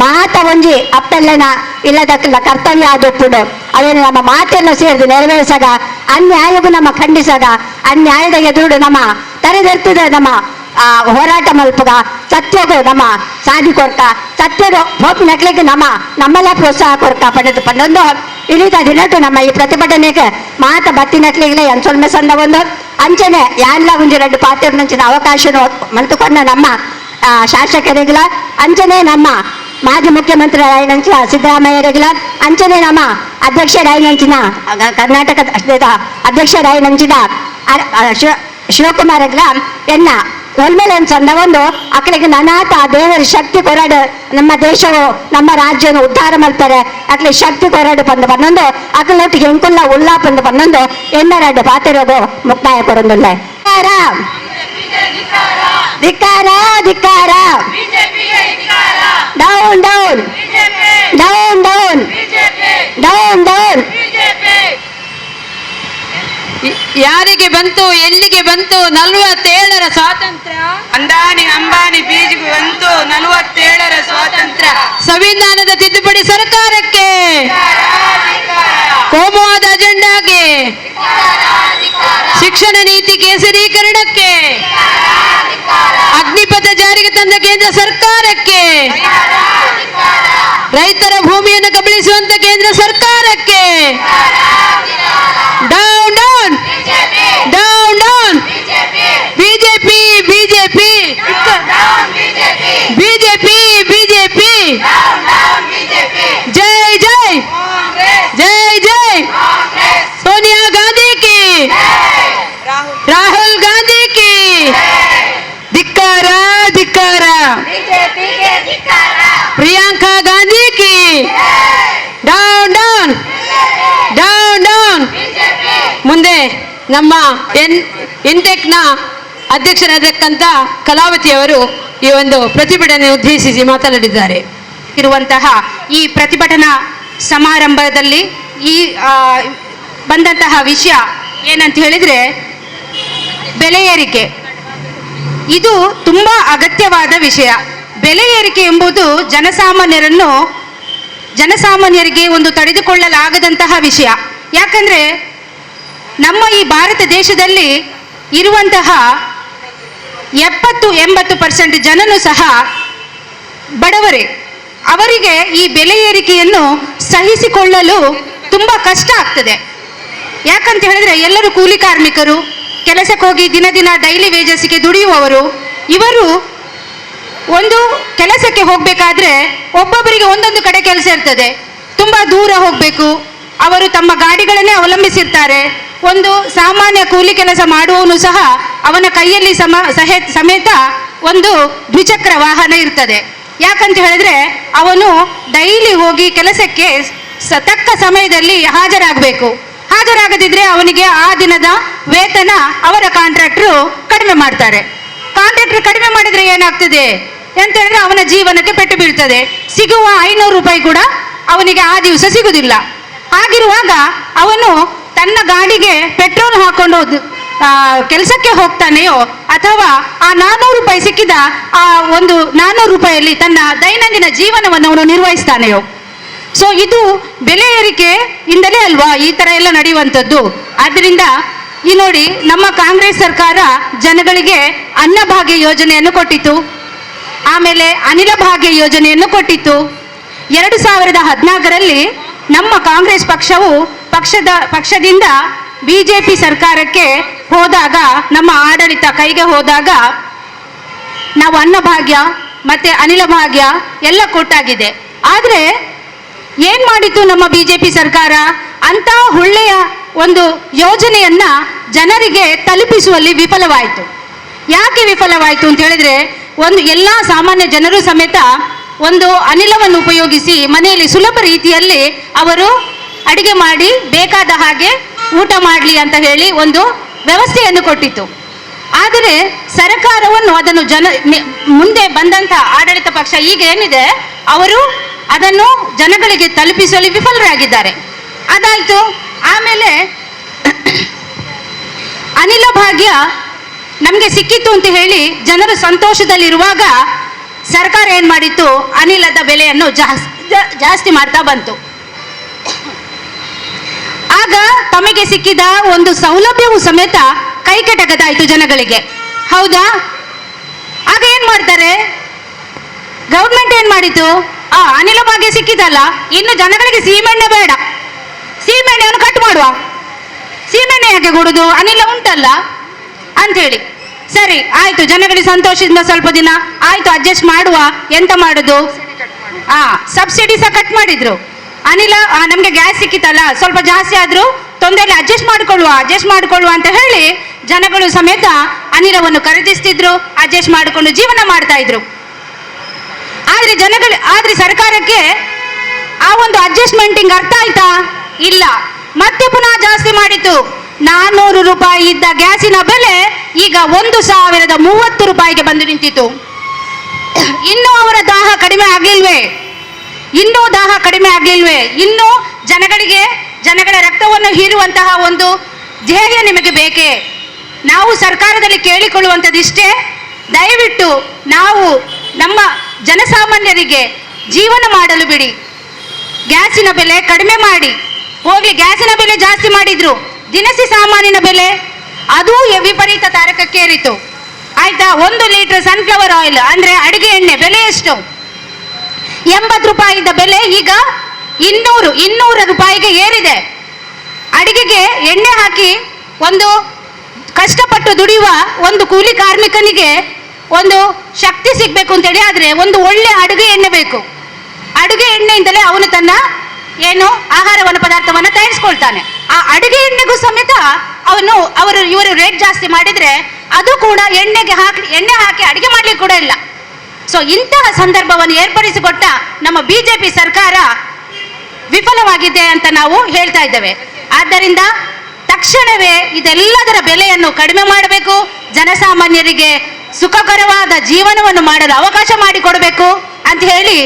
ಮಾತ ಒಂಜಿ ಅಪ್ಪೆಲ್ಲನ ಇಲ್ಲದಕ್ಕಲ್ಲ ಕರ್ತವ್ಯ ಆದೊಪ್ಪುಡು ಅವೇನು ನಮ್ಮ ಮಾತೆಲ್ಲ ಸೇರಿದು ನೆರವೇರಿಸಾಗ ಅನ್ಯಾಯಗೂ ನಮ್ಮ ಖಂಡಿಸಾಗ ಅನ್ಯಾಯದ ಎದುರು ನಮ್ಮ ತರೆದೆರ್ತದೆ ನಮ್ಮ ಹೋರಾಟ ಮಲ್ಪುಗ ಸತ್ಯಗು ನಮ್ಮ ಸಾಧಿ ಕೊರ್ಕ ಸತ್ಯದ ಹೋಪ್ ನಕ್ಲಿಕ್ಕೆ ನಮ್ಮೆಲ್ಲ ಪ್ರೋತ್ಸಾಹ ಕೊರ್ಕ ಪಡೆದು ಪಂದೊಂದು ಇಳಿದ ದಿನಟ್ಟು ನಮ್ಮ ಈ ಪ್ರತಿಭಟನೆಗೆ ಮಾತ ಬತ್ತಿ ನಕ್ಲಿಗೆ ಎನ್ಸೊಲ್ಮೆ ಸಂದ ಒಂದು ಅಂಚನೆ ಯಾನ್ಲ ಒಂಜಿ ಎರಡು ಪಾತ್ರ ನಂಚಿನ ಅವಕಾಶ ಮಲ್ತುಕೊಂಡ ನಮ್ಮ ಶಾಸಕರಿಗಳ ಅಂಚನೆ ನಮ್ಮ ಮಾಜಿ ಮುಖ್ಯಮಂತ್ರಿ ರಾಯನಂಚಿನ ಸಿದ್ದರಾಮಯ್ಯರಿಗಳ ಅಂಚನೆ ನಮ್ಮ ಅಧ್ಯಕ್ಷ ರಾಯನಂಚಿನ ಕರ್ನಾಟಕ ಅಧ್ಯಕ್ಷ ರಾಯನಂಚಿನ ಶಿವಕುಮಾರಗಳ ಎನ್ನ ಒಲ್ಮೇಲೆ ಸಂದ ಒಂದು ಅಕ್ಕಳಿಗೆ ನನಾತ ದೇವರ ಶಕ್ತಿ ಕೊರಡು ನಮ್ಮ ದೇಶವು ನಮ್ಮ ರಾಜ್ಯನ ಉದ್ಧಾರ ಮಾಡ್ತಾರೆ ಅಕ್ಲಿ ಶಕ್ತಿ ಕೊರಡು ಬಂದು ಬನ್ನೊಂದು ಅಕ್ಕಳೊಟ್ಟಿಗೆ ಎಂಕುಲ್ಲ ಉಲ್ಲಾ ಬಂದು ಬನ್ನೊಂದು ಎನ್ನರಡು ಪಾತಿರೋದು ಮುಕ್ತಾಯ ಕೊರೊಂದುಲ್ಲ ಧಿಕ್ಕಾರ ಧಿಕ್ಕಾರ down down down down down down
ಯಾರಿಗೆ ಬಂತು ಎಲ್ಲಿಗೆ ಬಂತು 47ರ ಸ್ವಾತಂತ್ರ್ಯ
ಅಂದಾನಿ ಅಂಬಾನಿ ಬೀಜಿಗೆ ಬಂತು 47ರ ಸ್ವಾತಂತ್ರ್ಯ
ಸಂವಿಧಾನದ ತಿದ್ದುಪಡಿ ಸರ್ಕಾರಕ್ಕೆ ಕೋಮುವಾದ ಅಜೆಂಡಾಗೆ ಶಿಕ್ಷಣ ನೀತಿ ಕೇಸರೀಕರಣಕ್ಕೆ ಅಗ್ನಿಪಥ ಜಾರಿಗೆ ತಂದ ಕೇಂದ್ರ ಸರ್ಕಾರಕ್ಕೆ ರೈತರ ಭೂಮಿಯನ್ನು ಕಬಳಿಸುವಂತ ಕೇಂದ್ರ ಸರ್ಕಾರಕ್ಕೆ down down down down BJP BJP BJP BJP ಜೈ ಜೈ ಜೈ ಜೈ ಸೋನಿಯಾ ಗಾಂಧಿ ಕಿ ರಾಹುಲ್ ಗಾಂಧಿ ಕಿ ಧಿಕ್ಕಾರ ಧಿಕ್ಕಾರ ಪ್ರಿಯಾಂಕಾ ಗಾಂಧಿ ಕಿ ಡೌನ್ ಡೌನ್ ಡೌನ್ ಡೌನ್ ಮುಂದೆ ನಮ್ಮ ಎನ್ಟೆಕ್ನ ಅಧ್ಯಕ್ಷರಾದಕ್ಕಂತ ಕಲಾವತಿಯವರು ಈ ಒಂದು ಪ್ರತಿಭಟನೆ ಉದ್ದೇಶಿಸಿ ಮಾತನಾಡಿದ್ದಾರೆ.
ಇರುವಂತಹ ಈ ಪ್ರತಿಭಟನಾ ಸಮಾರಂಭದಲ್ಲಿ ಈ ಬಂದಂತಹ ವಿಷಯ ಏನಂತ ಹೇಳಿದ್ರೆ ಬೆಲೆ ಏರಿಕೆ. ಇದು ತುಂಬಾ ಅಗತ್ಯವಾದ ವಿಷಯ. ಬೆಲೆ ಏರಿಕೆ ಎಂಬುದು ಜನಸಾಮಾನ್ಯರಿಗೆ ಒಂದು ತಡೆದುಕೊಳ್ಳಲಾಗದಂತಹ ವಿಷಯ. ಯಾಕಂದ್ರೆ ನಮ್ಮ ಈ ಭಾರತ ದೇಶದಲ್ಲಿ ಇರುವಂತಹ 70-80% ಜನನು ಸಹ ಬಡವರೇ. ಅವರಿಗೆ ಈ ಬೆಲೆ ಏರಿಕೆಯನ್ನು ಸಹಿಸಿಕೊಳ್ಳಲು ತುಂಬಾ ಕಷ್ಟ ಆಗ್ತದೆ. ಯಾಕಂತ ಹೇಳಿದ್ರೆ ಎಲ್ಲರೂ ಕೂಲಿ ಕಾರ್ಮಿಕರು, ಕೆಲಸಕ್ಕೆ ಹೋಗಿ ದಿನ ಡೈಲಿ ವೇಜಸ್ಗೆ ದುಡಿಯುವವರು. ಇವರು ಒಂದು ಕೆಲಸಕ್ಕೆ ಹೋಗ್ಬೇಕಾದ್ರೆ ಒಬ್ಬೊಬ್ಬರಿಗೆ ಒಂದೊಂದು ಕಡೆ ಕೆಲಸ ಇರ್ತದೆ, ತುಂಬಾ ದೂರ ಹೋಗ್ಬೇಕು. ಅವರು ತಮ್ಮ ಗಾಡಿಗಳನ್ನೇ ಅವಲಂಬಿಸಿರ್ತಾರೆ. ಒಂದು ಸಾಮಾನ್ಯ ಕೂಲಿ ಕೆಲಸ ಮಾಡುವವನು ಸಹ ಅವನ ಕೈಯಲ್ಲಿ ಸಮೇತ ಒಂದು ದ್ವಿಚಕ್ರ ವಾಹನ ಇರ್ತದೆ. ಯಾಕಂತ ಹೇಳಿದ್ರೆ ಅವನು ಡೈಲಿ ಹೋಗಿ ಕೆಲಸಕ್ಕೆ ತಕ್ಕ ಸಮಯದಲ್ಲಿ ಹಾಜರಾಗಬೇಕು. ಹಾಜರಾಗದಿದ್ರೆ ಅವನಿಗೆ ಆ ದಿನದ ವೇತನ ಅವರ ಕಾಂಟ್ರಾಕ್ಟರು ಕಡಿಮೆ ಮಾಡ್ತಾರೆ. ಕಾಂಟ್ರಾಕ್ಟರ್ ಕಡಿಮೆ ಮಾಡಿದ್ರೆ ಏನಾಗ್ತದೆ ಅಂತ ಹೇಳಿದ್ರೆ ಅವನ ಜೀವನಕ್ಕೆ ಪೆಟ್ಟು ಬೀಳ್ತದೆ. ಸಿಗುವ 500 ರೂಪಾಯಿ ಕೂಡ ಅವನಿಗೆ ಆ ದಿವಸ ಸಿಗುವುದಿಲ್ಲ. ಹಾಗಿರುವಾಗ ಅವನು ತನ್ನ ಗಾಡಿಗೆ ಪೆಟ್ರೋಲ್ ಹಾಕೊಂಡು ಕೆಲಸಕ್ಕೆ ಹೋಗ್ತಾನೆಯೋ ಅಥವಾ ಆ 400 ರೂಪಾಯಿ ಸಿಕ್ಕಿದ ಆ ಒಂದು 400 ರೂಪಾಯಿಯಲ್ಲಿ ತನ್ನ ದೈನಂದಿನ ಜೀವನವನ್ನು ಅವನು ನಿರ್ವಹಿಸ್ತಾನೆಯೋ. ಸೊ ಇದು ಬೆಲೆ ಏರಿಕೆಯಿಂದಲೇ ಅಲ್ವಾ ಈ ತರ ಎಲ್ಲ ನಡೆಯುವಂಥದ್ದು. ಆದ್ದರಿಂದ ಈ ನೋಡಿ, ನಮ್ಮ ಕಾಂಗ್ರೆಸ್ ಸರ್ಕಾರ ಜನಗಳಿಗೆ ಅನ್ನಭಾಗ್ಯ ಯೋಜನೆಯನ್ನು ಕೊಟ್ಟಿತು, ಆಮೇಲೆ ಅನಿಲ ಭಾಗ್ಯ ಯೋಜನೆಯನ್ನು ಕೊಟ್ಟಿತ್ತು. 2014ರಲ್ಲಿ ನಮ್ಮ ಕಾಂಗ್ರೆಸ್ ಪಕ್ಷದಿಂದ ಬಿಜೆಪಿ ಸರ್ಕಾರಕ್ಕೆ ಹೋದಾಗ, ನಮ್ಮ ಆಡಳಿತ ಕೈಗೆ ಹೋದಾಗ ನಾವು ಅನ್ನಭಾಗ್ಯ ಮತ್ತೆ ಅನಿಲ ಭಾಗ್ಯ ಎಲ್ಲ ಕೊಟ್ಟಾಗಿದೆ. ಆದರೆ ಏನ್ ಮಾಡಿತ್ತು ನಮ್ಮ ಬಿಜೆಪಿ ಸರ್ಕಾರ? ಅಂತ ಒಳ್ಳೆಯ ಒಂದು ಯೋಜನೆಯನ್ನ ಜನರಿಗೆ ತಲುಪಿಸುವಲ್ಲಿ ವಿಫಲವಾಯಿತು. ಯಾಕೆ ವಿಫಲವಾಯಿತು ಅಂತ ಹೇಳಿದ್ರೆ, ಎಲ್ಲ ಸಾಮಾನ್ಯ ಜನರು ಸಮೇತ ಒಂದು ಅನಿಲವನ್ನು ಉಪಯೋಗಿಸಿ ಮನೆಯಲ್ಲಿ ಸುಲಭ ರೀತಿಯಲ್ಲಿ ಅವರು ಅಡಿಗೆ ಮಾಡಿ ಬೇಕಾದ ಹಾಗೆ ಊಟ ಮಾಡಲಿ ಅಂತ ಹೇಳಿ ಒಂದು ವ್ಯವಸ್ಥೆಯನ್ನು ಕೊಟ್ಟಿತ್ತು. ಆದರೆ ಸರ್ಕಾರವನ್ನು ಅದನ್ನು ಮುಂದೆ ಬಂದಂತ ಆಡಳಿತ ಪಕ್ಷ ಈಗ ಏನಿದೆ ಅವರು ಅದನ್ನು ಜನಗಳಿಗೆ ತಲುಪಿಸಲು ವಿಫಲರಾಗಿದ್ದಾರೆ. ಅದಾಯ್ತು. ಆಮೇಲೆ ಅನಿಲ ಭಾಗ್ಯ ನಮಗೆ ಸಿಕ್ಕಿತ್ತು ಅಂತ ಹೇಳಿ ಜನರು ಸಂತೋಷದಲ್ಲಿರುವಾಗ ಸರ್ಕಾರ ಏನ್ ಮಾಡಿತ್ತು, ಅನಿಲದ ಬೆಲೆಯನ್ನು ಜಾಸ್ತಿ ಮಾಡ್ತಾ ಬಂತು. ಆಗ ತಮಗೆ ಸಿಕ್ಕಿದ ಒಂದು ಸೌಲಭ್ಯವು ಸಮೇತ ಕೈಕೆಟಕದಾಯಿತು ಜನಗಳಿಗೆ. ಹೌದಾ? ಏನ್ ಮಾಡ್ತಾರೆ? ಗೌರ್ಮೆಂಟ್ ಏನ್ ಮಾಡಿತು? ಅನಿಲ ಭಾಗ್ಯ ಸಿಕ್ಕಿದಲ್ಲ, ಇನ್ನು ಜನಗಳಿಗೆ ಸೀಮೆಣ್ಣೆ ಬೇಡ, ಸೀಮೆಣ್ಣೆಯನ್ನು ಕಟ್ ಮಾಡುವ. ಸೀಮೆಣ್ಣೆ ಯಾಕೆ ಕೊಡುದು? ಅನಿಲ ಉಂಟಲ್ಲ ಅಂತೇಳಿ. ಸರಿ ಆಯ್ತು, ಜನಗಳಿಗೆ ಸಂತೋಷದಿಂದ ಸ್ವಲ್ಪ ದಿನ ಆಯ್ತು ಅಡ್ಜಸ್ಟ್ ಮಾಡುವ. ಎಂತ ಮಾಡುದು? ಸಬ್ಸಿಡಿ ಸಹ ಕಟ್ ಮಾಡಿದ್ರು. ಅನಿಲ ನಮ್ಗೆ ಗ್ಯಾಸ್ ಸಿಕ್ಕಿತಲ್ಲ, ಸ್ವಲ್ಪ ಜಾಸ್ತಿ ಆದ್ರೂ ತೊಂದರೆ, ಅಡ್ಜಸ್ಟ್ ಮಾಡ್ಕೊಳ್ಳುವ ಅಂತ ಹೇಳಿ ಜನಗಳು ಸಮೇತ ಅನಿಲವನ್ನು ಖರೀದಿಸ್ತಿದ್ರು, ಅಡ್ಜಸ್ಟ್ ಮಾಡಿಕೊಂಡು ಜೀವನ ಮಾಡ್ತಾ ಇದ್ರು. ಆದ್ರೆ ಸರ್ಕಾರಕ್ಕೆ ಆ ಒಂದು ಅಡ್ಜಸ್ಟ್ಮೆಂಟಿಂಗ್ ಅರ್ಥ ಆಯ್ತಾ? ಇಲ್ಲ. ಮತ್ತೆ ಪುನಃ ಜಾಸ್ತಿ ಮಾಡಿತು. 400 ರೂಪಾಯಿ ಇದ್ದ ಗ್ಯಾಸಿನ ಬೆಲೆ ಈಗ 1030 ರೂಪಾಯಿಗೆ ಬಂದು ನಿಂತಿತು. ಇನ್ನೂ ಅವರ ದಾಹ ಕಡಿಮೆ ಆಗ್ಲಿಲ್ವೇ? ಇನ್ನೂ ಜನಗಳ ರಕ್ತವನ್ನು ಹೀರುವಂತಹ ಒಂದು ಧ್ಯೇಯ ನಿಮಗೆ ಬೇಕೇ? ನಾವು ಸರ್ಕಾರದಲ್ಲಿ ಕೇಳಿಕೊಳ್ಳುವಂಥದ್ದಿಷ್ಟೇ, ದಯವಿಟ್ಟು ನಾವು ನಮ್ಮ ಜನಸಾಮಾನ್ಯರಿಗೆ ಜೀವನ ಮಾಡಲು ಬಿಡಿ. ಗ್ಯಾಸಿನ ಬೆಲೆ ಕಡಿಮೆ ಮಾಡಿ. ಹೋಗ್ಲಿ, ಗ್ಯಾಸಿನ ಬೆಲೆ ಜಾಸ್ತಿ ಮಾಡಿದ್ರು, ದಿನಸಿ ಸಾಮಾನಿನ ಬೆಲೆ ಅದು ವಿಪರೀತ ತಾರಕಕ್ಕೇರಿತು. ಆಯ್ತಾ? 1 ಲೀಟರ್ ಸನ್ಫ್ಲವರ್ ಆಯಿಲ್ ಅಂದ್ರೆ ಅಡಿಗೆ ಎಣ್ಣೆ ಬೆಲೆ ಎಷ್ಟು? 80 ರೂಪಾಯಿ ಇದ್ದ ಬೆಲೆ ಈಗ 200 ರೂಪಾಯಿಗೆ ಏರಿದೆ. ಅಡಿಗೆಗೆ ಎಣ್ಣೆ ಹಾಕಿ ಒಂದು ಕಷ್ಟಪಟ್ಟು ದುಡಿಯುವ ಒಂದು ಕೂಲಿ ಕಾರ್ಮಿಕನಿಗೆ ಒಂದು ಶಕ್ತಿ ಸಿಗ್ಬೇಕು ಅಂತೇಳಿ ಆದ್ರೆ ಒಂದು ಒಳ್ಳೆ ಅಡುಗೆ ಎಣ್ಣೆ ಬೇಕು. ಅಡುಗೆ ಎಣ್ಣೆಯಿಂದಲೇ ಅವನು ತನ್ನ ಆಹಾರವನ್ನು ಪದಾರ್ಥವನ್ನ ತಯಾರಿಸ್ಕೊಳ್ತಾನೆ. ಆ ಅಡುಗೆ ಎಣ್ಣೆಗೂ ಸಮೇತ ಇವರು ರೇಟ್ ಜಾಸ್ತಿ ಮಾಡಿದ್ರೆ ಅದು ಕೂಡ ಎಣ್ಣೆ ಹಾಕಿ ಅಡಿಗೆ ಮಾಡ್ಲಿಕ್ಕೆ ಕೂಡ ಇಲ್ಲ. ಸೊ ಇಂತಹ ಸಂದರ್ಭವನ್ನು ಏರ್ಪಡಿಸಿಕೊಟ್ಟ ನಮ್ಮ ಬಿಜೆಪಿ ಸರ್ಕಾರ ವಿಫಲವಾಗಿದೆ ಅಂತ ನಾವು ಹೇಳ್ತಾ ಇದ್ದೇವೆ. ಆದ್ದರಿಂದ ತಕ್ಷಣವೇ ಇದೆಲ್ಲದರ ಬೆಲೆಯನ್ನು ಕಡಿಮೆ ಮಾಡಬೇಕು, ಜನಸಾಮಾನ್ಯರಿಗೆ ಸುಖಕರವಾದ ಜೀವನವನ್ನು ಮಾಡಲು ಅವಕಾಶ ಮಾಡಿಕೊಡಬೇಕು ಅಂತ ಹೇಳಿ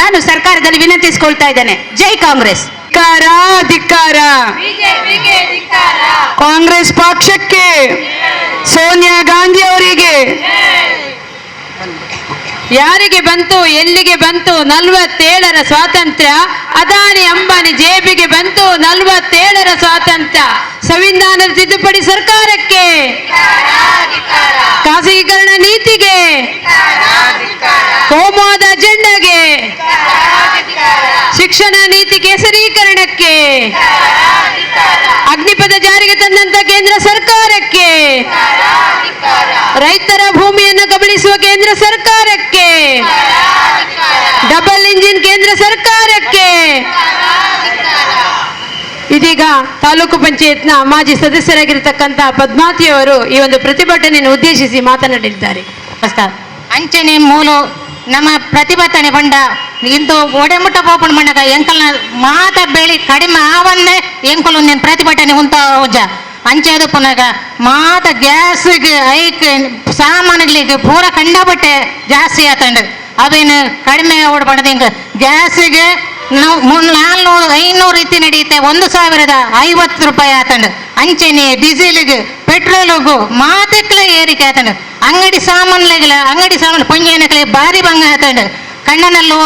ನಾನು ಸರ್ಕಾರದಲ್ಲಿ ವಿನಂತಿಸಿಕೊಳ್ತಾ ಇದ್ದೇನೆ. ಜೈ ಕಾಂಗ್ರೆಸ್.
ಧಿಕ್ಕಾರ. ಕಾಂಗ್ರೆಸ್ ಪಕ್ಷಕ್ಕೆ, ಸೋನಿಯಾ ಗಾಂಧಿ ಅವರಿಗೆ.
ಯಾರಿಗೆ ಬಂತು, ಎಲ್ಲಿಗೆ ಬಂತು 47ರ ಸ್ವಾತಂತ್ರ್ಯ? ಅದಾನಿ ಅಂಬಾನಿ ಜೇಬಿಗೆ ಬಂತು 47ರ ಸ್ವಾತಂತ್ರ್ಯ. ಸಂವಿಧಾನದ ತಿದ್ದುಪಡಿ ಸರ್ಕಾರಕ್ಕೆ, ಖಾಸಗೀಕರಣ ನೀತಿಗೆ, ಕೋಮುವಾದ ಅಜೆಂಡಾಗೆ, ಶಿಕ್ಷಣ ನೀತಿ ಕೇಸರೀಕರಣಕ್ಕೆ, ಅಗ್ನಿಪಥ ಜಾರಿಗೆ ತಂದಂತ ಕೇಂದ್ರ ಸರ್ಕಾರಕ್ಕೆ, ರೈತರ ಭೂಮಿಯನ್ನು ಕಬಳಿಸುವ ಕೇಂದ್ರ ಸರ್ಕಾರಕ್ಕೆ, ಡಬಲ್ ಇಂಜಿನ್ ಕೇಂದ್ರ ಸರ್ಕಾರಕ್ಕೆ. ಇದೀಗ ತಾಲೂಕು ಪಂಚಾಯತ್ನ ಮಾಜಿ ಸದಸ್ಯರಾಗಿರ್ತಕ್ಕಂತಹ ಪದ್ಮಾವತಿಯವರು ಈ ಒಂದು ಪ್ರತಿಭಟನೆಯನ್ನು ಉದ್ದೇಶಿಸಿ ಮಾತನಾಡಲಿದ್ದಾರೆ.
ಅಂಚನೆ ಮೂಲು ನಮ್ಮ ಪ್ರತಿಭಟನೆ ಬಂಡ ಇಂದು ಒಡೆಮುಟ್ಟ ಪೋಪಣ ಬಂಡಗ ಎಂಕಲ್ನ ಮಾತ ಬೆಳಿ ಕಡಿಮೆ ಆವನ್ನೇ ಎಂಕಲು ನೀನು ಪ್ರತಿಭಟನೆ ಉಂಟ ಉಜ್ಜ ಅಂಚೆದು ಪುನಗ ಮಾತ ಗ್ಯಾಸ್ಗೆ ಐಕ್ ಸಾಮಾನುಗಳಿಗೆ ಪೂರ ಕಂಡಬಟ್ಟೆ ಜಾಸ್ತಿ ಆತಂಡು ಅವೇನು ಕಡಿಮೆ ಓಡ್ಬಾರ್ದು. ಹಿಂಗೆ ಗ್ಯಾಸಿಗೆ ನಾವು 400 500 ರೀತಿ ನಡೆಯುತ್ತೆ, 1050 ರೂಪಾಯಿ ಆತಂಡು. ಅಂಚೆನೆ ಡೀಸೆಲ್ಗೆ ಪೆಟ್ರೋಲ್ಗೂ ಮಾತಕ್ಲೆ ಏರಿಕೆ ಆತಂಡು. ಅಂಗಡಿ ಸಾಮಾನು ಪೊಂಜೇನಕ್ಲೆ ಭಾರಿ ಭಂಗ ಆತಂಡು. ಕಣ್ಣನಲ್ಲೂ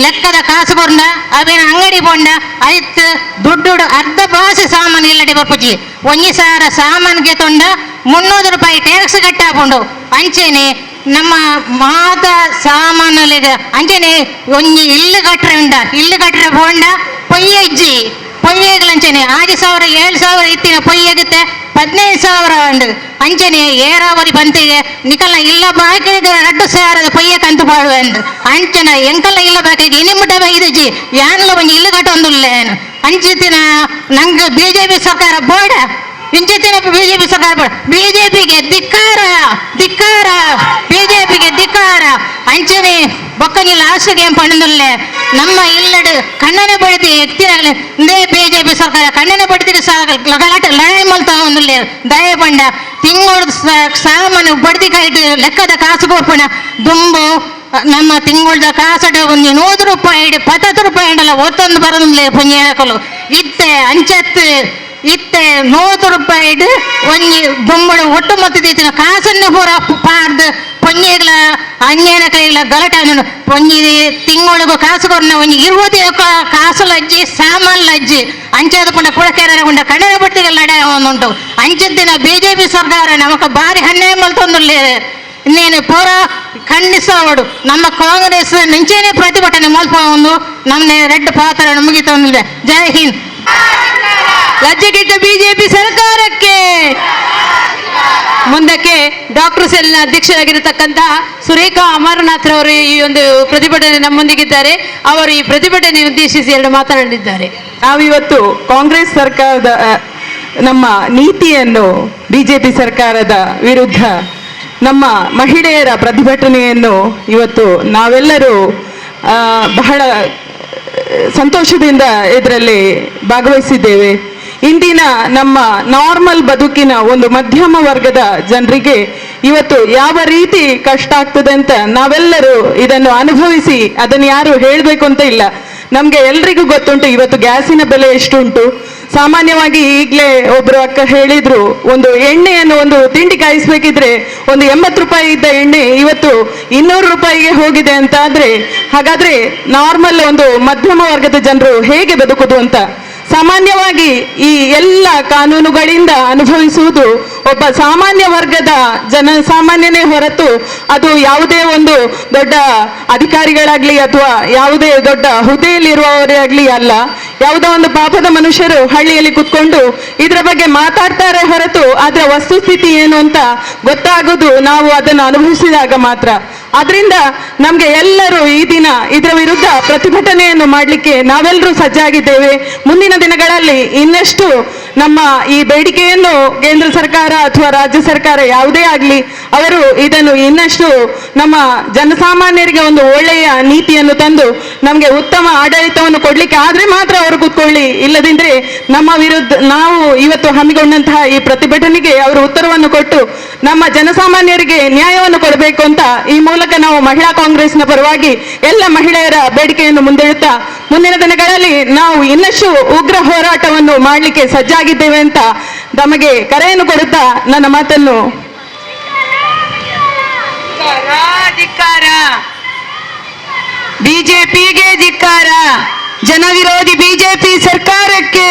ಲೆಕ್ಕದ ಕಾಸು ಕೊಂಡ ಅವೇನು ಅಂಗಡಿ ಕೊಂಡ ಆಯ್ತು ದುಡ್ಡು ಅರ್ಧ ಬಾಸಿ ಸಾಮಾನು ಇಲ್ಲಡಿ ಬರ್ಪುಜಿ 1,000 ಸಾಮಾನಿಗೆ ತೊಂಡ 300 ರೂಪಾಯಿ ಟ್ಯಾಕ್ಸ್ ಕಟ್ಟಾಕೊಂಡು. ಅಂಚೆನೆ ನಮ್ಮ ಮಾತ ಸಾಮಾನುಗಳಿಗೆ ಅಂಚೆನೆ ಒಂಜಿ ಇಲ್ಲು ಕಟ್ರೆ ಬೋಂಡ ಪೊಯ್ಯೆಗಳಂಚೆನೆ 6,000 7,000 ಇತ್ತಿನ ಪೊಯ್ಯಗುತ್ತೆ 15,000 ಉಂಡು. ಅಂಚನೆ ಏರಾವರಿ ಬಂತಿಗೆ ನಿಕಲ್ನ ಇಲ್ಲ ಬಾಕಿಗೆ 2,000 ಪೊಯ್ಯ ಕಂತು ಪಾಡುವೆ ಅಂದು ಅಂಚನ ಎಂಕಲ್ನ ಇಲ್ಲ ಬಾಕಿಗೆ ಇನಿಮಿಟ ಬೈದುಜಿ ಯಾನ್ಲ ಒಂಜಿ ಇಲ್ಲು ಕಟ್ಟೊಂದುಲ್ಲೇನು ಅಂಚಿತ್ತಿನ ನಂಗೆ ಬಿಜೆಪಿ ಸರ್ಕಾರ ಬೋಡ ಇಂಚಿತ್ತಿನ ಬಿಜೆಪಿ ಸರ್ಕಾರ ಬೋಡ. ಬಿಜೆಪಿಗೆ ಧಿಕ್ಕಾರ, ಬಿಜೆಪಿಗೆ ಧಿಕ್ಕಾರ. ಅಂಚನೆ ಬೊಕ್ಕನಿ ಲಾಸ್ಟ್ಗೆ ಏನ್ ಪಣ್ಣುಲ್ಲೇ ನಮ್ಮ ಇಲ್ಲಡು ಕಣ್ಣನೆ ಬಡ್ತಿ ಎತ್ತಿನಾಗಲಿ ಇಂದೇ ಬಿಜೆಪಿ ಸರ್ಕಾರ ಕಣ್ಣನೆ ಬಡ್ತಿಗೆ ಗಲಾಟೆ ಲಡಾಯಿ ಮಲ್ತಾ ಒಂದುಲ್ಲೇ ದಯ ಪಂಡ ತಿಂಗಳು ಸಾಮಾನು ಬಡ್ತಿ ಕೈಟ್ ಲೆಕ್ಕದ ಕಾಸು ಕೊಪ್ಪಣ ದುಂಬು ನಮ್ಮ ತಿಂಗಳದ ಕಾಸಡ ಒಂದು 100 ರೂಪಾಯಿ 10 ರೂಪಾಯಿ ಉಂಡಲ್ಲ ಒತ್ತೊಂದು ಬರೋದಿಲ್ಲ ಪುಣ್ಯಕಲು ಇತ್ತೆ ಅಂಚತ್ತು ಇತ್ತೆ 100 ರೂಪಾಯಿ ಒಂಜಿ ಬೊಮ್ಮಳು ಒಟ್ಟು ಮೊತ್ತದ ಕಾಸನ್ನು ಪೂರ ಪಾರ್ದು ಪೊಂಜೆಗಳ ಅನ್ಯನ ಕೈಗಳ ಗಲಾಟೆ ಪೊಂಜಿ ತಿಂಗಳಿಗೂ ಕಾಸು ಕೊರ್ನ ಒಂಜಿ 20 ಕಾಸುಲ ಅಜ್ಜಿ ಸಾಮಾನ್ಲ ಅಜ್ಜಿ ಅಂಚದ ಪುಂಡ ಕುಳಕೆರ ಉಂಡ ಕನ್ನಡ ಬಟ್ಟಿಗೆ ಲಡ ಉಂಟು. ಅಂಚದ್ದಿನ ಬಿಜೆಪಿ ಸರ್ಕಾರ ನಮಕ ಬಾರಿ ಹನ್ನೆ ಮಲ್ತೊಂದುಲ್ಲೇ ಇನ್ನೇನು ಪೂರ ಖಂಡಿಸೋಡು ನಮ್ಮ ಕಾಂಗ್ರೆಸ್ ನಿಂಚೇನೆ ಪ್ರತಿಭಟನೆ ಮಲ್ಪೊಂದು ನಮ್ಮನೆ ರೆಡ್ ಪಾತ್ರ ಮುಗಿತೊಂದಿದೆ. ಜೈ ಹಿಂದ್.
ಲಜ್ಜೆಗೆಟ್ಟ ಬಿಜೆಪಿ ಸರ್ಕಾರಕ್ಕೆ. ಮುಂದಕ್ಕೆ ಡಾಕ್ಟರ್ ಸೆಲ್ನ ಅಧ್ಯಕ್ಷರಾಗಿರತಕ್ಕಂತಹ ಸುರೇಖಾ ಅಮರನಾಥ್ ರವರು ಈ ಒಂದು ಪ್ರತಿಭಟನೆ ನಮ್ಮೊಂದಿಗಿದ್ದಾರೆ. ಅವರು ಈ ಪ್ರತಿಭಟನೆ ಉದ್ದೇಶಿಸಿ ಎರಡು ಮಾತನಾಡಿದ್ದಾರೆ.
ನಾವಿವತ್ತು ಕಾಂಗ್ರೆಸ್ ಸರ್ಕಾರದ ನಮ್ಮ ನೀತಿಯನ್ನು ಬಿಜೆಪಿ ಸರ್ಕಾರದ ವಿರುದ್ಧ ನಮ್ಮ ಮಹಿಳೆಯರ ಪ್ರತಿಭಟನೆಯನ್ನು ಇವತ್ತು ನಾವೆಲ್ಲರೂ ಬಹಳ ಸಂತೋಷದಿಂದ ಇದರಲ್ಲಿ ಭಾಗವಹಿಸಿದ್ದೇವೆ. ಇಂದಿನ ನಮ್ಮ ನಾರ್ಮಲ್ ಬದುಕಿನ ಒಂದು ಮಧ್ಯಮ ವರ್ಗದ ಜನರಿಗೆ ಇವತ್ತು ಯಾವ ರೀತಿ ಕಷ್ಟ ಆಗ್ತದೆ ಅಂತ ನಾವೆಲ್ಲರೂ ಇದನ್ನು ಅನುಭವಿಸಿ ಅದನ್ನು ಯಾರು ಹೇಳಬೇಕು ಅಂತ ಇಲ್ಲ. ನಮ್ಗೆ ಎಲ್ರಿಗೂ ಗೊತ್ತುಂಟು ಇವತ್ತು ಗ್ಯಾಸಿನ ಬೆಲೆ ಎಷ್ಟುಂಟು. ಸಾಮಾನ್ಯವಾಗಿ ಈಗಲೇ ಒಬ್ರು ಅಕ್ಕ ಹೇಳಿದ್ರು, ಒಂದು ಎಣ್ಣೆಯನ್ನು ಒಂದು ತಿಂಡಿ ಕಾಯಿಸ್ಬೇಕಿದ್ರೆ ಒಂದು 80 ರೂಪಾಯಿ ಇದ್ದ ಎಣ್ಣೆ ಇವತ್ತು 200 ರೂಪಾಯಿಗೆ ಹೋಗಿದೆ ಅಂತ ಆದ್ರೆ, ಹಾಗಾದ್ರೆ ನಾರ್ಮಲ್ ಒಂದು ಮಧ್ಯಮ ವರ್ಗದ ಜನರು ಹೇಗೆ ಬದುಕುದು ಅಂತ. ಸಾಮಾನ್ಯವಾಗಿ ಈ ಎಲ್ಲ ಕಾನೂನುಗಳಿಂದ ಅನುಭವಿಸುವುದು ಒಬ್ಬ ಸಾಮಾನ್ಯ ವರ್ಗದ ಜನಸಾಮಾನ್ಯನೇ ಹೊರತು ಅದು ಯಾವುದೇ ಒಂದು ದೊಡ್ಡ ಅಧಿಕಾರಿಗಳಾಗ್ಲಿ ಅಥವಾ ಯಾವುದೇ ದೊಡ್ಡ ಹುದ್ದೆಯಲ್ಲಿರುವವರೇ ಆಗ್ಲಿ ಅಲ್ಲ. ಯಾವುದೋ ಒಂದು ಪಾಪದ ಮನುಷ್ಯರು ಹಳ್ಳಿಯಲ್ಲಿ ಕುತ್ಕೊಂಡು ಇದರ ಬಗ್ಗೆ ಮಾತಾಡ್ತಾರೆ ಹೊರತು ಅದರ ವಸ್ತುಸ್ಥಿತಿ ಏನು ಅಂತ ಗೊತ್ತಾಗೋದು ನಾವು ಅದನ್ನು ಅನುಭವಿಸಿದಾಗ ಮಾತ್ರ. ಆದ್ರಿಂದ ನಮ್ಗೆ ಎಲ್ಲರೂ ಈ ದಿನ ಇದರ ವಿರುದ್ಧ ಪ್ರತಿಭಟನೆಯನ್ನು ಮಾಡಲಿಕ್ಕೆ ನಾವೆಲ್ಲರೂ ಸಜ್ಜಾಗಿದ್ದೇವೆ. ಮುಂದಿನ ದಿನಗಳಲ್ಲಿ ಇನ್ನಷ್ಟು ನಮ್ಮ ಈ ಬೇಡಿಕೆಯನ್ನು ಕೇಂದ್ರ ಸರ್ಕಾರ ಅಥವಾ ರಾಜ್ಯ ಸರ್ಕಾರ ಯಾವುದೇ ಆಗಲಿ ಅವರು ಇದನ್ನು ಇನ್ನಷ್ಟು ನಮ್ಮ ಜನಸಾಮಾನ್ಯರಿಗೆ ಒಂದು ಒಳ್ಳೆಯ ನೀತಿಯನ್ನು ತಂದು ನಮಗೆ ಉತ್ತಮ ಆಡಳಿತವನ್ನು ಕೊಡ್ಲಿಕ್ಕೆ ಆದ್ರೆ ಮಾತ್ರ ಅವರು ಕೂತ್ಕೊಳ್ಳಿ. ಇಲ್ಲದಿದ್ರೆ ನಮ್ಮ ವಿರುದ್ಧ ನಾವು ಇವತ್ತು ಹಮ್ಮಿಕೊಂಡಂತಹ ಈ ಪ್ರತಿಭಟನೆಗೆ ಅವರು ಉತ್ತರವನ್ನು ಕೊಟ್ಟು ನಮ್ಮ ಜನಸಾಮಾನ್ಯರಿಗೆ ನ್ಯಾಯವನ್ನು ಕೊಡಬೇಕು ಅಂತ ಈ ಮೂಲಕ ನಾವು ಮಹಿಳಾ ಕಾಂಗ್ರೆಸ್ನ ಪರವಾಗಿ ಎಲ್ಲ ಮಹಿಳೆಯರ ಬೇಡಿಕೆಯನ್ನು ಮುಂದಿಡುತ್ತಾ ಮುಂದಿನ ದಿನಗಳಲ್ಲಿ ನಾವು ಇನ್ನಷ್ಟು ಉಗ್ರ ಹೋರಾಟವನ್ನು ಮಾಡಲಿಕ್ಕೆ ಸಜ್ಜಾಗಿದ್ದೇವೆ ಅಂತ ನಮಗೆ ಕರೆಯನ್ನು ಕೊಡುತ್ತಾ ನನ್ನ ಮಾತನ್ನು ಬಿಜೆಪಿಗೆ ಧಿಕ್ಕಾರ, ಜನವಿರೋಧಿ ಬಿಜೆಪಿ ಸರ್ಕಾರಕ್ಕೆ,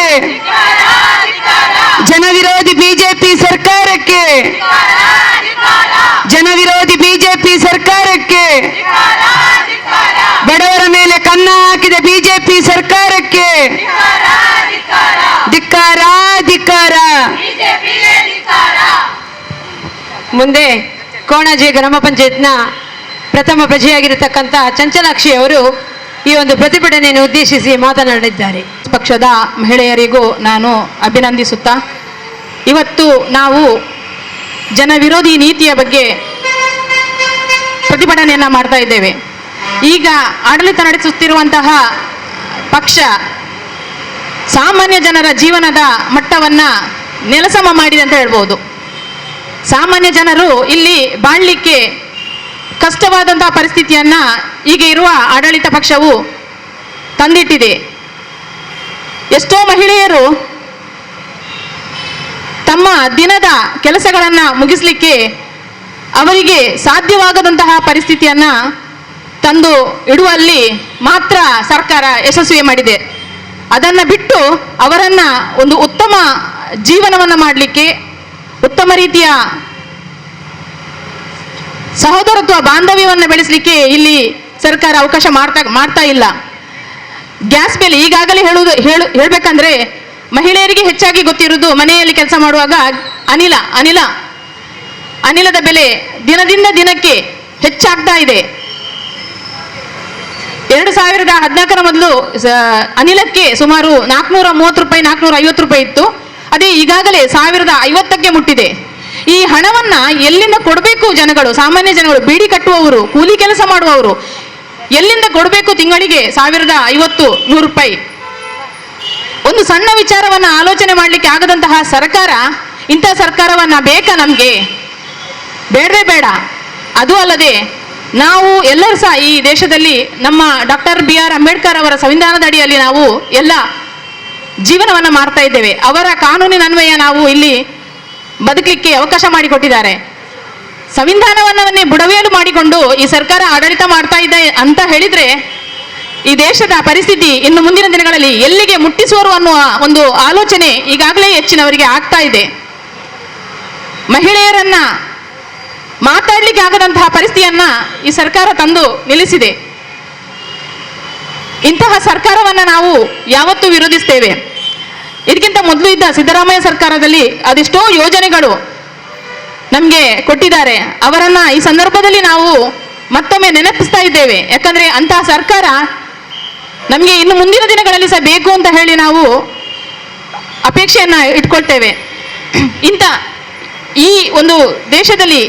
ಜನವಿರೋಧಿ ಬಿಜೆಪಿ ಸರ್ಕಾರಕ್ಕೆ, ಜನವಿರೋಧಿ ಬಿಜೆಪಿ ಸರ್ಕಾರಕ್ಕೆ, ಬಡವರ ಮೇಲೆ ಕನ್ನ ಹಾಕಿದ ಬಿಜೆಪಿ ಸರ್ಕಾರಕ್ಕೆ ಧಿಕ್ಕಾರ ಧಿಕ್ಕಾರ.
ಮುಂದೆ ಕೋಣಾಜಿ ಗ್ರಾಮ ಪಂಚಾಯತ್ನ ಪ್ರಥಮ ಪ್ರಜೆಯಾಗಿರತಕ್ಕಂಥ ಚಂಚಲಾಕ್ಷಿ ಅವರು ಈ ಒಂದು ಪ್ರತಿಭಟನೆಯನ್ನು ಉದ್ದೇಶಿಸಿ ಮಾತನಾಡಿದ್ದಾರೆ.
ಪಕ್ಷದ ಮಹಿಳೆಯರಿಗೂ ನಾನು ಅಭಿನಂದಿಸುತ್ತಾ, ಇವತ್ತು ನಾವು ಜನವಿರೋಧಿ ನೀತಿಯ ಬಗ್ಗೆ ಪ್ರತಿಭಟನೆಯನ್ನು ಮಾಡ್ತಾ ಇದ್ದೇವೆ. ಈಗ ಆಡಳಿತ ನಡೆಸುತ್ತಿರುವಂತಹ ಪಕ್ಷ ಸಾಮಾನ್ಯ ಜನರ ಜೀವನದ ಮಟ್ಟವನ್ನು ನೆಲಸಮ ಮಾಡಿದೆ ಅಂತ ಹೇಳ್ಬೋದು. ಸಾಮಾನ್ಯ ಜನರು ಇಲ್ಲಿ ಬಾಳ್ಲಿಕ್ಕೆ ಕಷ್ಟವಾದಂತಹ ಪರಿಸ್ಥಿತಿಯನ್ನ ಈಗ ಇರುವ ಆಡಳಿತ ಪಕ್ಷವು ತಂದಿಟ್ಟಿದೆ. ಎಷ್ಟೋ ಮಹಿಳೆಯರು ತಮ್ಮ ದಿನದ ಕೆಲಸಗಳನ್ನು ಮುಗಿಸ್ಲಿಕ್ಕೆ ಅವರಿಗೆ ಸಾಧ್ಯವಾಗದಂತಹ ಪರಿಸ್ಥಿತಿಯನ್ನ ತಂದು ಇಡುವಲ್ಲಿ ಮಾತ್ರ ಸರ್ಕಾರ ಯಶಸ್ವಿ ಮಾಡಿದೆ. ಅದನ್ನು ಬಿಟ್ಟು ಅವರನ್ನ ಒಂದು ಉತ್ತಮ ಜೀವನವನ್ನು ಮಾಡಲಿಕ್ಕೆ, ಉತ್ತಮ ರೀತಿಯ ಸಹೋದರತ್ವ ಬಾಂಧವ್ಯವನ್ನು ಬೆಳೆಸಲಿಕ್ಕೆ ಇಲ್ಲಿ ಸರ್ಕಾರ ಅವಕಾಶ ಮಾಡ್ತಾ ಇಲ್ಲ. ಗ್ಯಾಸ್ ಬೆಲೆ ಈಗಾಗಲೇ ಹೇಳ್ಬೇಕಂದ್ರೆ ಮಹಿಳೆಯರಿಗೆ ಹೆಚ್ಚಾಗಿ ಗೊತ್ತಿರುವುದು ಮನೆಯಲ್ಲಿ ಕೆಲಸ ಮಾಡುವಾಗ ಅನಿಲದ ಬೆಲೆ ದಿನದಿಂದ ದಿನಕ್ಕೆ ಹೆಚ್ಚಾಗ್ತಾ ಇದೆ. 2014 ಮೊದಲು ಅನಿಲಕ್ಕೆ ಸುಮಾರು 430 ರೂಪಾಯಿ 450 ರೂಪಾಯಿ ಇತ್ತು. ಅದೇ ಈಗಾಗಲೇ 1050ಕ್ಕೆ ಮುಟ್ಟಿದೆ. ಈ ಹಣವನ್ನ ಎಲ್ಲಿಂದ ಕೊಡಬೇಕು ಜನಗಳು, ಸಾಮಾನ್ಯ ಜನಗಳು, ಬೀಡಿ ಕಟ್ಟುವವರು, ಕೂಲಿ ಕೆಲಸ ಮಾಡುವವರು ಎಲ್ಲಿಂದ ಕೊಡಬೇಕು? ತಿಂಗಳಿಗೆ 1050-100 ರೂಪಾಯಿ. ಒಂದು ಸಣ್ಣ ವಿಚಾರವನ್ನ ಆಲೋಚನೆ ಮಾಡಲಿಕ್ಕೆ ಆಗದಂತಹ ಸರ್ಕಾರ, ಇಂಥ ಸರ್ಕಾರವನ್ನ ಬೇಕಾ ನಮ್ಗೆ? ಬೇಡವೇ ಬೇಡ. ಅದು ಅಲ್ಲದೆ ನಾವು ಎಲ್ಲರೂ ಸಹ ಈ ದೇಶದಲ್ಲಿ ನಮ್ಮ ಡಾಕ್ಟರ್ BR ಅಂಬೇಡ್ಕರ್ ಅವರ ಸಂವಿಧಾನದ ಅಡಿಯಲ್ಲಿ ನಾವು ಎಲ್ಲ ಜೀವನವನ್ನ ಮಾಡ್ತಾ ಇದ್ದೇವೆ. ಅವರ ಕಾನೂನಿನ ಅನ್ವಯ ನಾವು ಇಲ್ಲಿ ಬದುಕಲಿಕ್ಕೆ ಅವಕಾಶ ಮಾಡಿಕೊಟ್ಟಿದ್ದಾರೆ. ಸಂವಿಧಾನವನ್ನೇ ಬುಡವೇಲು ಮಾಡಿಕೊಂಡು ಈ ಸರ್ಕಾರ ಆಡಳಿತ ಮಾಡ್ತಾ ಇದೆ ಅಂತ ಹೇಳಿದ್ರೆ ಈ ದೇಶದ ಪರಿಸ್ಥಿತಿ ಇನ್ನು ಮುಂದಿನ ದಿನಗಳಲ್ಲಿ ಎಲ್ಲಿಗೆ ಮುಟ್ಟಿಸುವರು ಅನ್ನುವ ಒಂದು ಆಲೋಚನೆ ಈಗಾಗಲೇ ಹೆಚ್ಚಿನವರಿಗೆ ಆಗ್ತಾ ಇದೆ. ಮಹಿಳೆಯರನ್ನ
ಮಾತಾಡ್ಲಿಕ್ಕೆ ಆಗದಂತಹ ಪರಿಸ್ಥಿತಿಯನ್ನ ಈ ಸರ್ಕಾರ ತಂದು ನಿಲ್ಲಿಸಿದೆ. ಇಂತಹ ಸರ್ಕಾರವನ್ನ ನಾವು ಯಾವತ್ತೂ ವಿರೋಧಿಸ್ತೇವೆ. ಇದಕ್ಕಿಂತ ಮೊದಲು ಇದ್ದ ಸಿದ್ದರಾಮಯ್ಯ ಸರ್ಕಾರದಲ್ಲಿ ಅದೆಷ್ಟೋ ಯೋಜನೆಗಳು ನಮಗೆ ಕೊಟ್ಟಿದ್ದಾರೆ. ಅವರನ್ನ ಈ ಸಂದರ್ಭದಲ್ಲಿ ನಾವು ಮತ್ತೊಮ್ಮೆ ನೆನಪಿಸ್ತಾ ಇದ್ದೇವೆ. ಯಾಕಂದ್ರೆ ಅಂತಹ ಸರ್ಕಾರ ನಮಗೆ ಇನ್ನು ಮುಂದಿನ ದಿನಗಳಲ್ಲಿ ಸಹ ಬೇಕು ಅಂತ ಹೇಳಿ ನಾವು ಅಪೇಕ್ಷೆಯನ್ನ ಇಟ್ಕೊಳ್ತೇವೆ. ಈ ಒಂದು ದೇಶದಲ್ಲಿ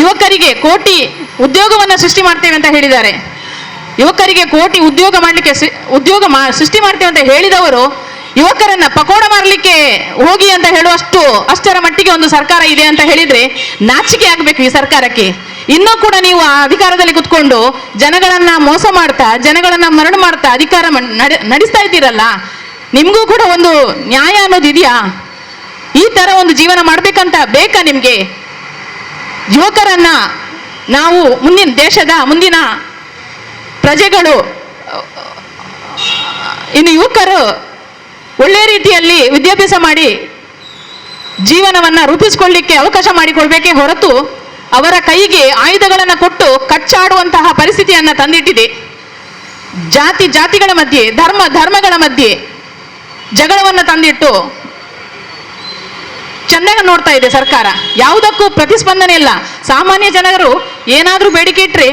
ಯುವಕರಿಗೆ ಕೋಟಿ ಉದ್ಯೋಗವನ್ನು ಸೃಷ್ಟಿ ಮಾಡ್ತೇವೆ ಅಂತ ಹೇಳಿದ್ದಾರೆ. ಯುವಕರಿಗೆ ಕೋಟಿ ಉದ್ಯೋಗ ಮಾಡಲಿಕ್ಕೆ ಸೃಷ್ಟಿ ಮಾಡ್ತೇವೆ ಅಂತ ಹೇಳಿದವರು ಯುವಕರನ್ನ ಪಕೋಡ ಮಾರಲಿಕ್ಕೆ ಹೋಗಿ ಅಂತ ಅಷ್ಟರ ಮಟ್ಟಿಗೆ ಒಂದು ಸರ್ಕಾರ ಇದೆ ಅಂತ ಹೇಳಿದ್ರೆ ನಾಚಿಕೆ ಆಗಬೇಕು ಈ ಸರ್ಕಾರಕ್ಕೆ. ಇನ್ನೂ ಕೂಡ ನೀವು ಆ ಅಧಿಕಾರದಲ್ಲಿ ಕುತ್ಕೊಂಡು ಜನಗಳನ್ನ ಮೋಸ ಮಾಡ್ತಾ, ಜನಗಳನ್ನ ಮರಳು ಮಾಡ್ತಾ ಅಧಿಕಾರ ನಡೆಸ್ತಾ ಇದ್ದೀರಲ್ಲ, ನಿಮ್ಗೂ ಕೂಡ ಒಂದು ನ್ಯಾಯ ಅನ್ನೋದು ಇದೆಯಾ? ಈ ತರ ಒಂದು ಜೀವನ ಮಾಡ್ಬೇಕಂತ ಬೇಕಾ ನಿಮ್ಗೆ? ಯುವಕರನ್ನ ನಾವು ದೇಶದ ಮುಂದಿನ ಪ್ರಜೆಗಳು, ಇನ್ನು ಯುವಕರು ಒಳ್ಳೆ ರೀತಿಯಲ್ಲಿ ವಿದ್ಯಾಭ್ಯಾಸ ಮಾಡಿ ಜೀವನವನ್ನ ರೂಪಿಸಿಕೊಳ್ಳಿಕ್ಕೆ ಅವಕಾಶ ಮಾಡಿಕೊಡ್ಬೇಕೇ ಹೊರತು ಅವರ ಕೈಗೆ ಆಯುಧಗಳನ್ನು ಕೊಟ್ಟು ಕಚ್ಚಾಡುವಂತಹ ಪರಿಸ್ಥಿತಿಯನ್ನ ತಂದಿಟ್ಟಿದೆ. ಜಾತಿಗಳ ಮಧ್ಯೆ, ಧರ್ಮಗಳ ಮಧ್ಯೆ ಜಗಳವನ್ನ ತಂದಿಟ್ಟು ಚೆನ್ನಾಗಿ ನೋಡ್ತಾ ಇದೆ ಸರ್ಕಾರ. ಯಾವುದಕ್ಕೂ ಪ್ರತಿಸ್ಪಂದನೆ ಇಲ್ಲ. ಸಾಮಾನ್ಯ ಜನರು ಏನಾದ್ರೂ ಬೇಡಿಕೆ ಇಟ್ರೆ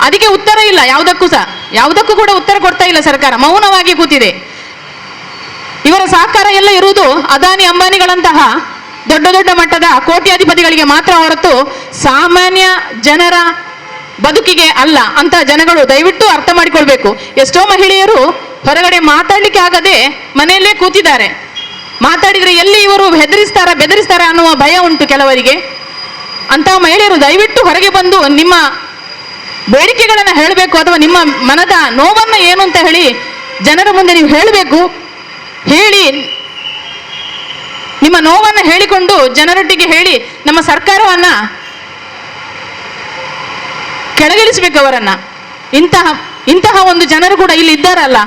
ಅದಕ್ಕೆ ಉತ್ತರ ಇಲ್ಲ. ಯಾವುದಕ್ಕೂ ಕೂಡ ಉತ್ತರ ಕೊಡ್ತಾ ಇಲ್ಲ ಸರ್ಕಾರ, ಮೌನವಾಗಿ ಕೂತಿದೆ. ಇವರ ಸಹಕಾರ ಎಲ್ಲ ಇರುವುದು ಅದಾನಿ ಅಂಬಾನಿಗಳಂತಹ ದೊಡ್ಡ ದೊಡ್ಡ ಮಟ್ಟದ ಕೋಟ್ಯಾಧಿಪತಿಗಳಿಗೆ ಮಾತ್ರ ಹೊರತು ಸಾಮಾನ್ಯ ಜನರ ಬದುಕಿಗೆ ಅಲ್ಲ ಅಂತ ಜನಗಳು ದಯವಿಟ್ಟು ಅರ್ಥ ಮಾಡಿಕೊಳ್ಬೇಕು. ಎಷ್ಟೋ ಮಹಿಳೆಯರು ಹೊರಗಡೆ ಮಾತಾಡ್ಲಿಕ್ಕೆ ಆಗದೆ ಮನೆಯಲ್ಲೇ ಕೂತಿದ್ದಾರೆ. ಮಾತಾಡಿದ್ರೆ ಎಲ್ಲಿ ಇವರು ಬೆದರಿಸ್ತಾರ ಅನ್ನುವ ಭಯ ಉಂಟು ಕೆಲವರಿಗೆ. ಅಂತಹ ಮಹಿಳೆಯರು ದಯವಿಟ್ಟು ಹೊರಗೆ ಬಂದು ನಿಮ್ಮ ಬೇಡಿಕೆಗಳನ್ನು ಹೇಳಬೇಕು, ಅಥವಾ ನಿಮ್ಮ ಮನದ ನೋವನ್ನು ಏನು ಅಂತ ಹೇಳಿ ಜನರ ಮುಂದೆ ನೀವು ಹೇಳಬೇಕು. ಹೇಳಿ ನಿಮ್ಮ ನೋವನ್ನು ಹೇಳಿಕೊಂಡು ಜನರೊಟ್ಟಿಗೆ ಹೇಳಿ ನಮ್ಮ ಸರ್ಕಾರವನ್ನ ಕೆಳಗಿಳಿಸಬೇಕು ಅವರನ್ನ. ಇಂತಹ ಒಂದು ಜನರು ಕೂಡ ಇಲ್ಲಿ ಇದ್ದಾರಲ್ಲ.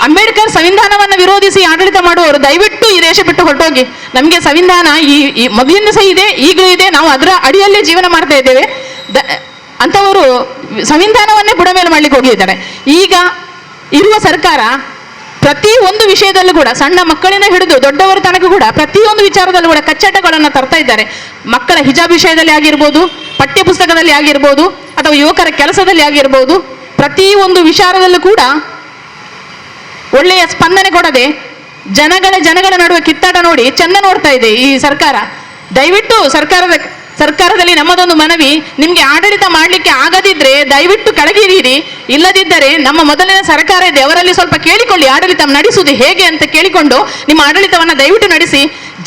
ಅಂಬೇಡ್ಕರ್ ಸಂವಿಧಾನವನ್ನು ವಿರೋಧಿಸಿ ಆಡಳಿತ ಮಾಡುವವರು ದಯವಿಟ್ಟು ಈ ದೇಶ ಬಿಟ್ಟು ಹೊರಟೋಗಿ. ನಮಗೆ ಸಂವಿಧಾನ ಈ ಮೊದಲಿಂದ ಸಹ ಇದೆ, ಈಗಲೂ ಇದೆ, ನಾವು ಅದರ ಅಡಿಯಲ್ಲೇ ಜೀವನ ಮಾಡ್ತಾ ಇದ್ದೇವೆ. ಅಂತವರು ಸಂವಿಧಾನವನ್ನೇ ಬುಡಮೇಲೆ ಮಾಡ್ಲಿಕ್ಕೆ ಹೋಗಿದ್ದಾರೆ. ಈಗ ಇರುವ ಸರ್ಕಾರ ಪ್ರತಿ ಒಂದು ವಿಷಯದಲ್ಲೂ ಕೂಡ ಸಣ್ಣ ಮಕ್ಕಳಿಂದ ಹಿಡಿದು ದೊಡ್ಡವರ ತನಕ ಕೂಡ ಪ್ರತಿಯೊಂದು ವಿಚಾರದಲ್ಲೂ ಕೂಡ ಕಚ್ಚಟಗಳನ್ನು ತರ್ತಾ ಇದ್ದಾರೆ. ಮಕ್ಕಳ ಹಿಜಾಬ್ ವಿಷಯದಲ್ಲಿ ಆಗಿರ್ಬೋದು, ಪಠ್ಯ ಪುಸ್ತಕದಲ್ಲಿ ಆಗಿರ್ಬೋದು, ಅಥವಾ ಯುವಕರ ಕೆಲಸದಲ್ಲಿ ಆಗಿರ್ಬೋದು, ಪ್ರತಿ ಒಂದು ವಿಚಾರದಲ್ಲೂ ಕೂಡ ಒಳ್ಳೆಯ ಸ್ಪಂದನೆ ಕೊಡದೆ ಜನಗಳ ನಡುವೆ ಕಿತ್ತಾಟ ನೋಡಿ ಚಂದ ನೋಡ್ತಾ ಇದೆ ಈ ಸರ್ಕಾರ. ದಯವಿಟ್ಟು ಸರ್ಕಾರದಲ್ಲಿ ನಮ್ಮದೊಂದು ಮನವಿ, ನಿಮ್ಗೆ ಆಡಳಿತ ಮಾಡ್ಲಿಕ್ಕೆ ಆಗದಿದ್ರೆ ದಯವಿಟ್ಟು ಕೆಳಗಿರೀರಿ. ಇಲ್ಲದಿದ್ದರೆ ನಮ್ಮ ಮೊದಲಿನ ಸರ್ಕಾರ ಇದೆ, ಅವರಲ್ಲಿ ಸ್ವಲ್ಪ ಕೇಳಿಕೊಳ್ಳಿ, ಆಡಳಿತ ನಡೆಸುವುದು ಹೇಗೆ ಅಂತ ಕೇಳಿಕೊಂಡು ನಿಮ್ಮ ಆಡಳಿತವನ್ನ ದಯವಿಟ್ಟು ನಡೆಸಿ.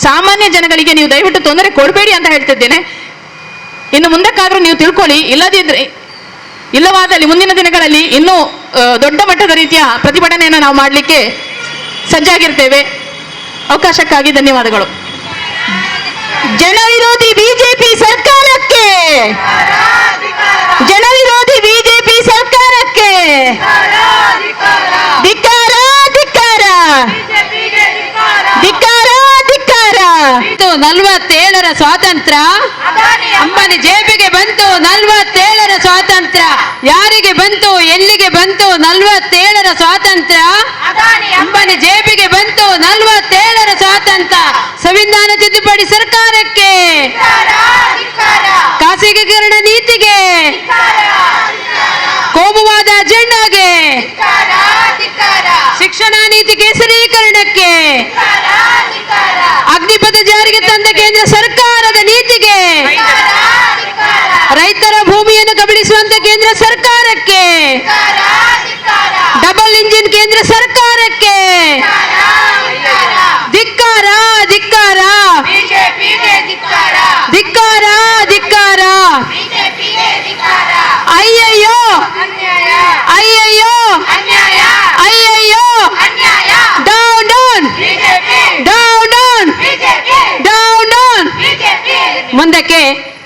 ಸಾಮಾನ್ಯ ಜನಗಳಿಗೆ ನೀವು ದಯವಿಟ್ಟು ತೊಂದರೆ ಕೊಡಬೇಡಿ ಅಂತ ಹೇಳ್ತಿದ್ದೇನೆ. ಇನ್ನು ಮುಂದಕ್ಕಾದ್ರೂ ನೀವು ತಿಳ್ಕೊಳ್ಳಿ. ಇಲ್ಲವಾದಲ್ಲಿ ಮುಂದಿನ ದಿನಗಳಲ್ಲಿ ಇನ್ನೂ ದೊಡ್ಡ ಮಟ್ಟದ ರೀತಿಯ ಪ್ರತಿಭಟನೆಯನ್ನು ನಾವು ಮಾಡಲಿಕ್ಕೆ ಸಜ್ಜಾಗಿರ್ತೇವೆ. ಅವಕಾಶಕ್ಕಾಗಿ ಧನ್ಯವಾದಗಳು.
ಜನವಿರೋಧಿ ಬಿಜೆಪಿ ಸರ್ಕಾರಕ್ಕೆ, ಜನವಿರೋಧಿ ಬಿಜೆಪಿ ಸರ್ಕಾರಕ್ಕೆ ಧಿಕ್ಕಾರ, ಧಿಕ್ಕಾರ, ಧಿಕ್ಕಾರ, ಧಿಕ್ಕಾರ.
47ರ ಸ್ವಾತಂತ್ರ್ಯ ಅಂಬಾನಿ ಜೇಬಿಗೆ ಬಂತು. 47ರ ಸ್ವಾತಂತ್ರ್ಯ ಯಾರಿಗೆ ಬಂತು, ಎಲ್ಲಿಗೆ ಬಂತು? 47ರ ಸ್ವಾತಂತ್ರ್ಯ ಅಂಬಾನಿ ಜೇಬಿಗೆ ಬಂತು. 47ರ ಸ್ವಾತಂತ್ರ್ಯ ಸಂವಿಧಾನ ತಿದ್ದುಪಡಿ ಸರ್ಕಾರಕ್ಕೆ, ಖಾಸಗೀಕರಣ ನೀತಿಗೆ, ಕೋಮುವಾದ ಅಜೆಂಡಾಗೆ, ಶಿಕ್ಷಣ ನೀತಿ ಕೇಸರೀಕರಣಕ್ಕೆ, ಅಗ್ನಿಪಥ ಜಾರಿಗೆ ತಂದ ಕೇಂದ್ರ ಸರ್ಕಾರದ ನೀತಿಗೆ, ರೈತರ ಭೂಮಿಯನ್ನು ಕಬಳಿಸುವಂತ ಕೇಂದ್ರ ಸರ್ಕಾರಕ್ಕೆ, ಡಬಲ್ ಇಂಜಿನ್ ಕೇಂದ್ರ ಸರ್ಕಾರಕ್ಕೆ ಧಿಕ್ಕಾರ, ಧಿಕ್ಕಾರ, ಧಿಕ್ಕಾರ, ಧಿಕ್ಕಾರ. ಅಯ್ಯಯ್ಯೋ, ಅಯ್ಯಯ್ಯೋ, ಅಯ್ಯಯ್ಯೋ. Down down, down down, down down. ಮುಂದಕ್ಕೆ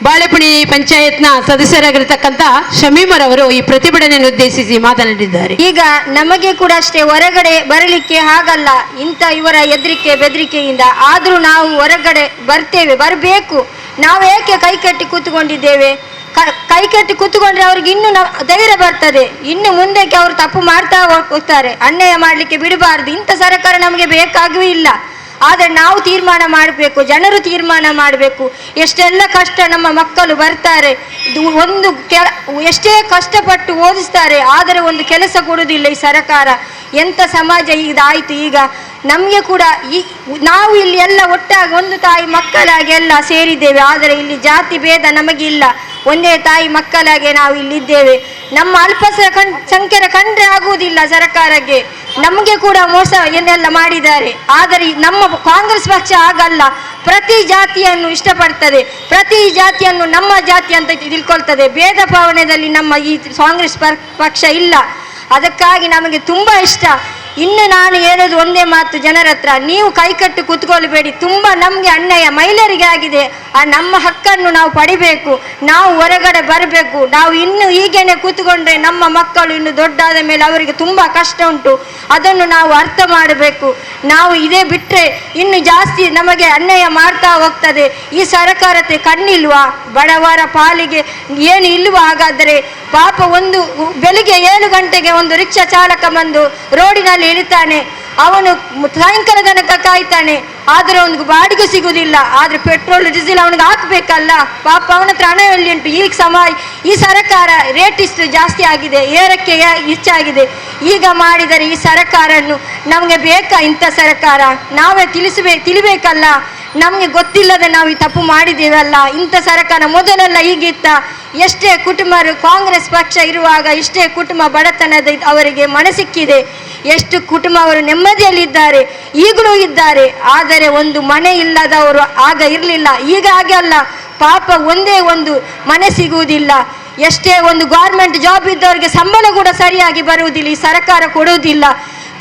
ಬಾಳೆಪುಣಿ ಪಂಚಾಯತ್ನ ಸದಸ್ಯರಾಗಿರ್ತಕ್ಕಂಥ ಶಮೀಮರ್ ಅವರು ಈ ಪ್ರತಿಭಟನೆಯನ್ನು ಉದ್ದೇಶಿಸಿ ಮಾತನಾಡಿದ್ದಾರೆ.
ಈಗ ನಮಗೆ ಕೂಡ ಅಷ್ಟೇ ಹೊರಗಡೆ ಬರಲಿಕ್ಕೆ ಆಗಲ್ಲ ಇಂಥ ಇವರ ಹೆದರಿಕೆ ಬೆದರಿಕೆಯಿಂದ. ಆದ್ರೂ ನಾವು ಹೊರಗಡೆ ಬರ್ತೇವೆ, ಬರಬೇಕು. ನಾವು ಏಕೆ ಕೈಕಟ್ಟಿ ಕೂತ್ಕೊಂಡಿದ್ದೇವೆ? ಕೈಕಟ್ಟಿ ಕೂತ್ಕೊಂಡ್ರೆ ಅವ್ರಿಗೆ ಇನ್ನು ಧೈರ್ಯ ಬರ್ತದೆ, ಇನ್ನು ಮುಂದಕ್ಕೆ ಅವರು ತಪ್ಪು ಮಾಡ್ತಾ ಹೋಗ್ತಾರೆ. ಅನ್ಯಾಯ ಮಾಡಲಿಕ್ಕೆ ಬಿಡಬಾರ್ದು. ಇಂಥ ಸರ್ಕಾರ ನಮಗೆ ಬೇಕಾಗೂ ಇಲ್ಲ. ಆದರೆ ನಾವು ತೀರ್ಮಾನ ಮಾಡಬೇಕು, ಜನರು ತೀರ್ಮಾನ ಮಾಡಬೇಕು. ಎಷ್ಟೆಲ್ಲ ಕಷ್ಟ ನಮ್ಮ ಮಕ್ಕಳು ಬರ್ತಾರೆ, ಎಷ್ಟೇ ಕಷ್ಟಪಟ್ಟು ಓದಿಸ್ತಾರೆ, ಆದರೆ ಒಂದು ಕೆಲಸ ಕೊಡುವುದಿಲ್ಲ ಈ ಸರ್ಕಾರ. ಎಂಥ ಸಮಾಜ ಇದಾಯಿತು ಈಗ. ನಮಗೆ ಕೂಡ ನಾವು ಇಲ್ಲಿ ಎಲ್ಲ ಒಟ್ಟಾಗಿ ಒಂದು ತಾಯಿ ಮಕ್ಕಳಾಗಿ ಎಲ್ಲ ಸೇರಿದ್ದೇವೆ. ಆದರೆ ಇಲ್ಲಿ ಜಾತಿ ಭೇದ ನಮಗಿಲ್ಲ, ಒಂದೇ ತಾಯಿ ಮಕ್ಕಳಾಗೆ ನಾವು ಇಲ್ಲಿದ್ದೇವೆ. ನಮ್ಮ ಸಂಖ್ಯೆಯ ಕಂಡ್ರೆ ಆಗುವುದಿಲ್ಲ ಸರ್ಕಾರಕ್ಕೆ. ನಮಗೆ ಕೂಡ ಮೋಸ ಏನೆಲ್ಲ ಮಾಡಿದ್ದಾರೆ. ಆದರೆ ನಮ್ಮ ಕಾಂಗ್ರೆಸ್ ಪಕ್ಷ ಆಗಲ್ಲ. ಪ್ರತಿ ಜಾತಿಯನ್ನು ಇಷ್ಟಪಡ್ತದೆ, ಪ್ರತಿ ಜಾತಿಯನ್ನು ನಮ್ಮ ಜಾತಿ ಅಂತ ತಿಳ್ಕೊಳ್ತದೆ. ಭೇದ ಭಾವನೆಯಲ್ಲಿ ನಮ್ಮ ಈ ಕಾಂಗ್ರೆಸ್ ಪಕ್ಷ ಇಲ್ಲ. ಅದಕ್ಕಾಗಿ ನಮಗೆ ತುಂಬ ಇಷ್ಟ. ಇನ್ನು ನಾನು ಹೇಳೋದು ಒಂದೇ ಮಾತು ಜನರ ಹತ್ರ, ನೀವು ಕೈಕಟ್ಟು ಕೂತ್ಕೊಳ್ಬೇಡಿ. ತುಂಬ ನಮಗೆ ಅನ್ಯಾಯ ಮಹಿಳೆಯರಿಗೆ ಆಗಿದೆ. ಆ ನಮ್ಮ ಹಕ್ಕನ್ನು ನಾವು ಪಡಿಬೇಕು, ನಾವು ಹೊರಗಡೆ ಬರಬೇಕು. ನಾವು ಇನ್ನು ಹೀಗೇನೆ ಕೂತ್ಕೊಂಡ್ರೆ ನಮ್ಮ ಮಕ್ಕಳು ಇನ್ನು ದೊಡ್ಡಾದ ಮೇಲೆ ಅವರಿಗೆ ತುಂಬ ಕಷ್ಟ ಉಂಟು. ಅದನ್ನು ನಾವು ಅರ್ಥ ಮಾಡಬೇಕು. ನಾವು ಇದೇ ಬಿಟ್ಟರೆ ಇನ್ನು ಜಾಸ್ತಿ ನಮಗೆ ಅನ್ಯಾಯ ಮಾಡ್ತಾ ಹೋಗ್ತದೆ. ಈ ಸರ್ಕಾರತೆ ಕಣ್ಣಿಲ್ವಾ? ಬಡವರ ಪಾಲಿಗೆ ಏನು ಇಲ್ವಾ? ಹಾಗಾದರೆ ಪಾಪ ಒಂದು ಬೆಳಿಗ್ಗೆ 7 ಗಂಟೆಗೆ ಒಂದು ರಿಕ್ಷಾ ಚಾಲಕ ಬಂದು ರೋಡಿನಲ್ಲಿ ಇಳಿತಾನೆ, ಅವನು ಸಾಯಂಕಾಲ ತನಕ ಕಾಯ್ತಾನೆ, ಆದರೆ ಅವನಿಗೆ ಬಾಡಿಗೆ ಸಿಗುವುದಿಲ್ಲ. ಆದರೆ ಪೆಟ್ರೋಲ್ ಡೀಸೆಲ್ ಅವನಿಗೆ ಹಾಕಬೇಕಲ್ಲ, ಪಾಪ ಅವನ ಹತ್ರ ಹಣ ಎಲ್ಲಿ ಉಂಟು? ಈ ಸರ್ಕಾರ ರೇಟ್ ಇಷ್ಟು ಜಾಸ್ತಿ ಆಗಿದೆ, ಏರಕ್ಕೆ ಹೆಚ್ಚಾಗಿದೆ. ಈಗ ಮಾಡಿದರೆ ಈ ಸರ್ಕಾರನ್ನು ನಮಗೆ ಬೇಕಾ? ಇಂಥ ಸರ್ಕಾರ ನಾವೇ ತಿಳಿಬೇಕಲ್ಲ. ನಮಗೆ ಗೊತ್ತಿಲ್ಲದೆ ನಾವು ಈ ತಪ್ಪು ಮಾಡಿದ್ದೇವಲ್ಲ. ಇಂಥ ಸರ್ಕಾರ ಮೊದಲೆಲ್ಲ ಹೀಗಿತ್ತ? ಎಷ್ಟೇ ಕುಟುಂಬರು ಕಾಂಗ್ರೆಸ್ ಪಕ್ಷ ಇರುವಾಗ ಇಷ್ಟೇ ಕುಟುಂಬ ಬಡತನದ ಅವರಿಗೆ ಮನಸ್ಸಿಕ್ಕಿದೆ. ಎಷ್ಟು ಕುಟುಂಬ ಅವರು ನೆಮ್ಮದಿಯಲ್ಲಿದ್ದಾರೆ, ಈಗಲೂ ಇದ್ದಾರೆ. ಆದರೆ ಒಂದು ಮನೆ ಇಲ್ಲದವರು ಆಗ ಇರಲಿಲ್ಲ, ಈಗ ಹಾಗೆ ಅಲ್ಲ. ಪಾಪ ಒಂದೇ ಒಂದು ಮನೆ ಸಿಗುವುದಿಲ್ಲ. ಎಷ್ಟೇ ಒಂದು ಗೌರ್ಮೆಂಟ್ ಜಾಬ್ ಇದ್ದವರಿಗೆ ಸಂಬಳ ಕೂಡ ಸರಿಯಾಗಿ ಬರುವುದಿಲ್ಲ, ಈ ಸರ್ಕಾರ ಕೊಡುವುದಿಲ್ಲ.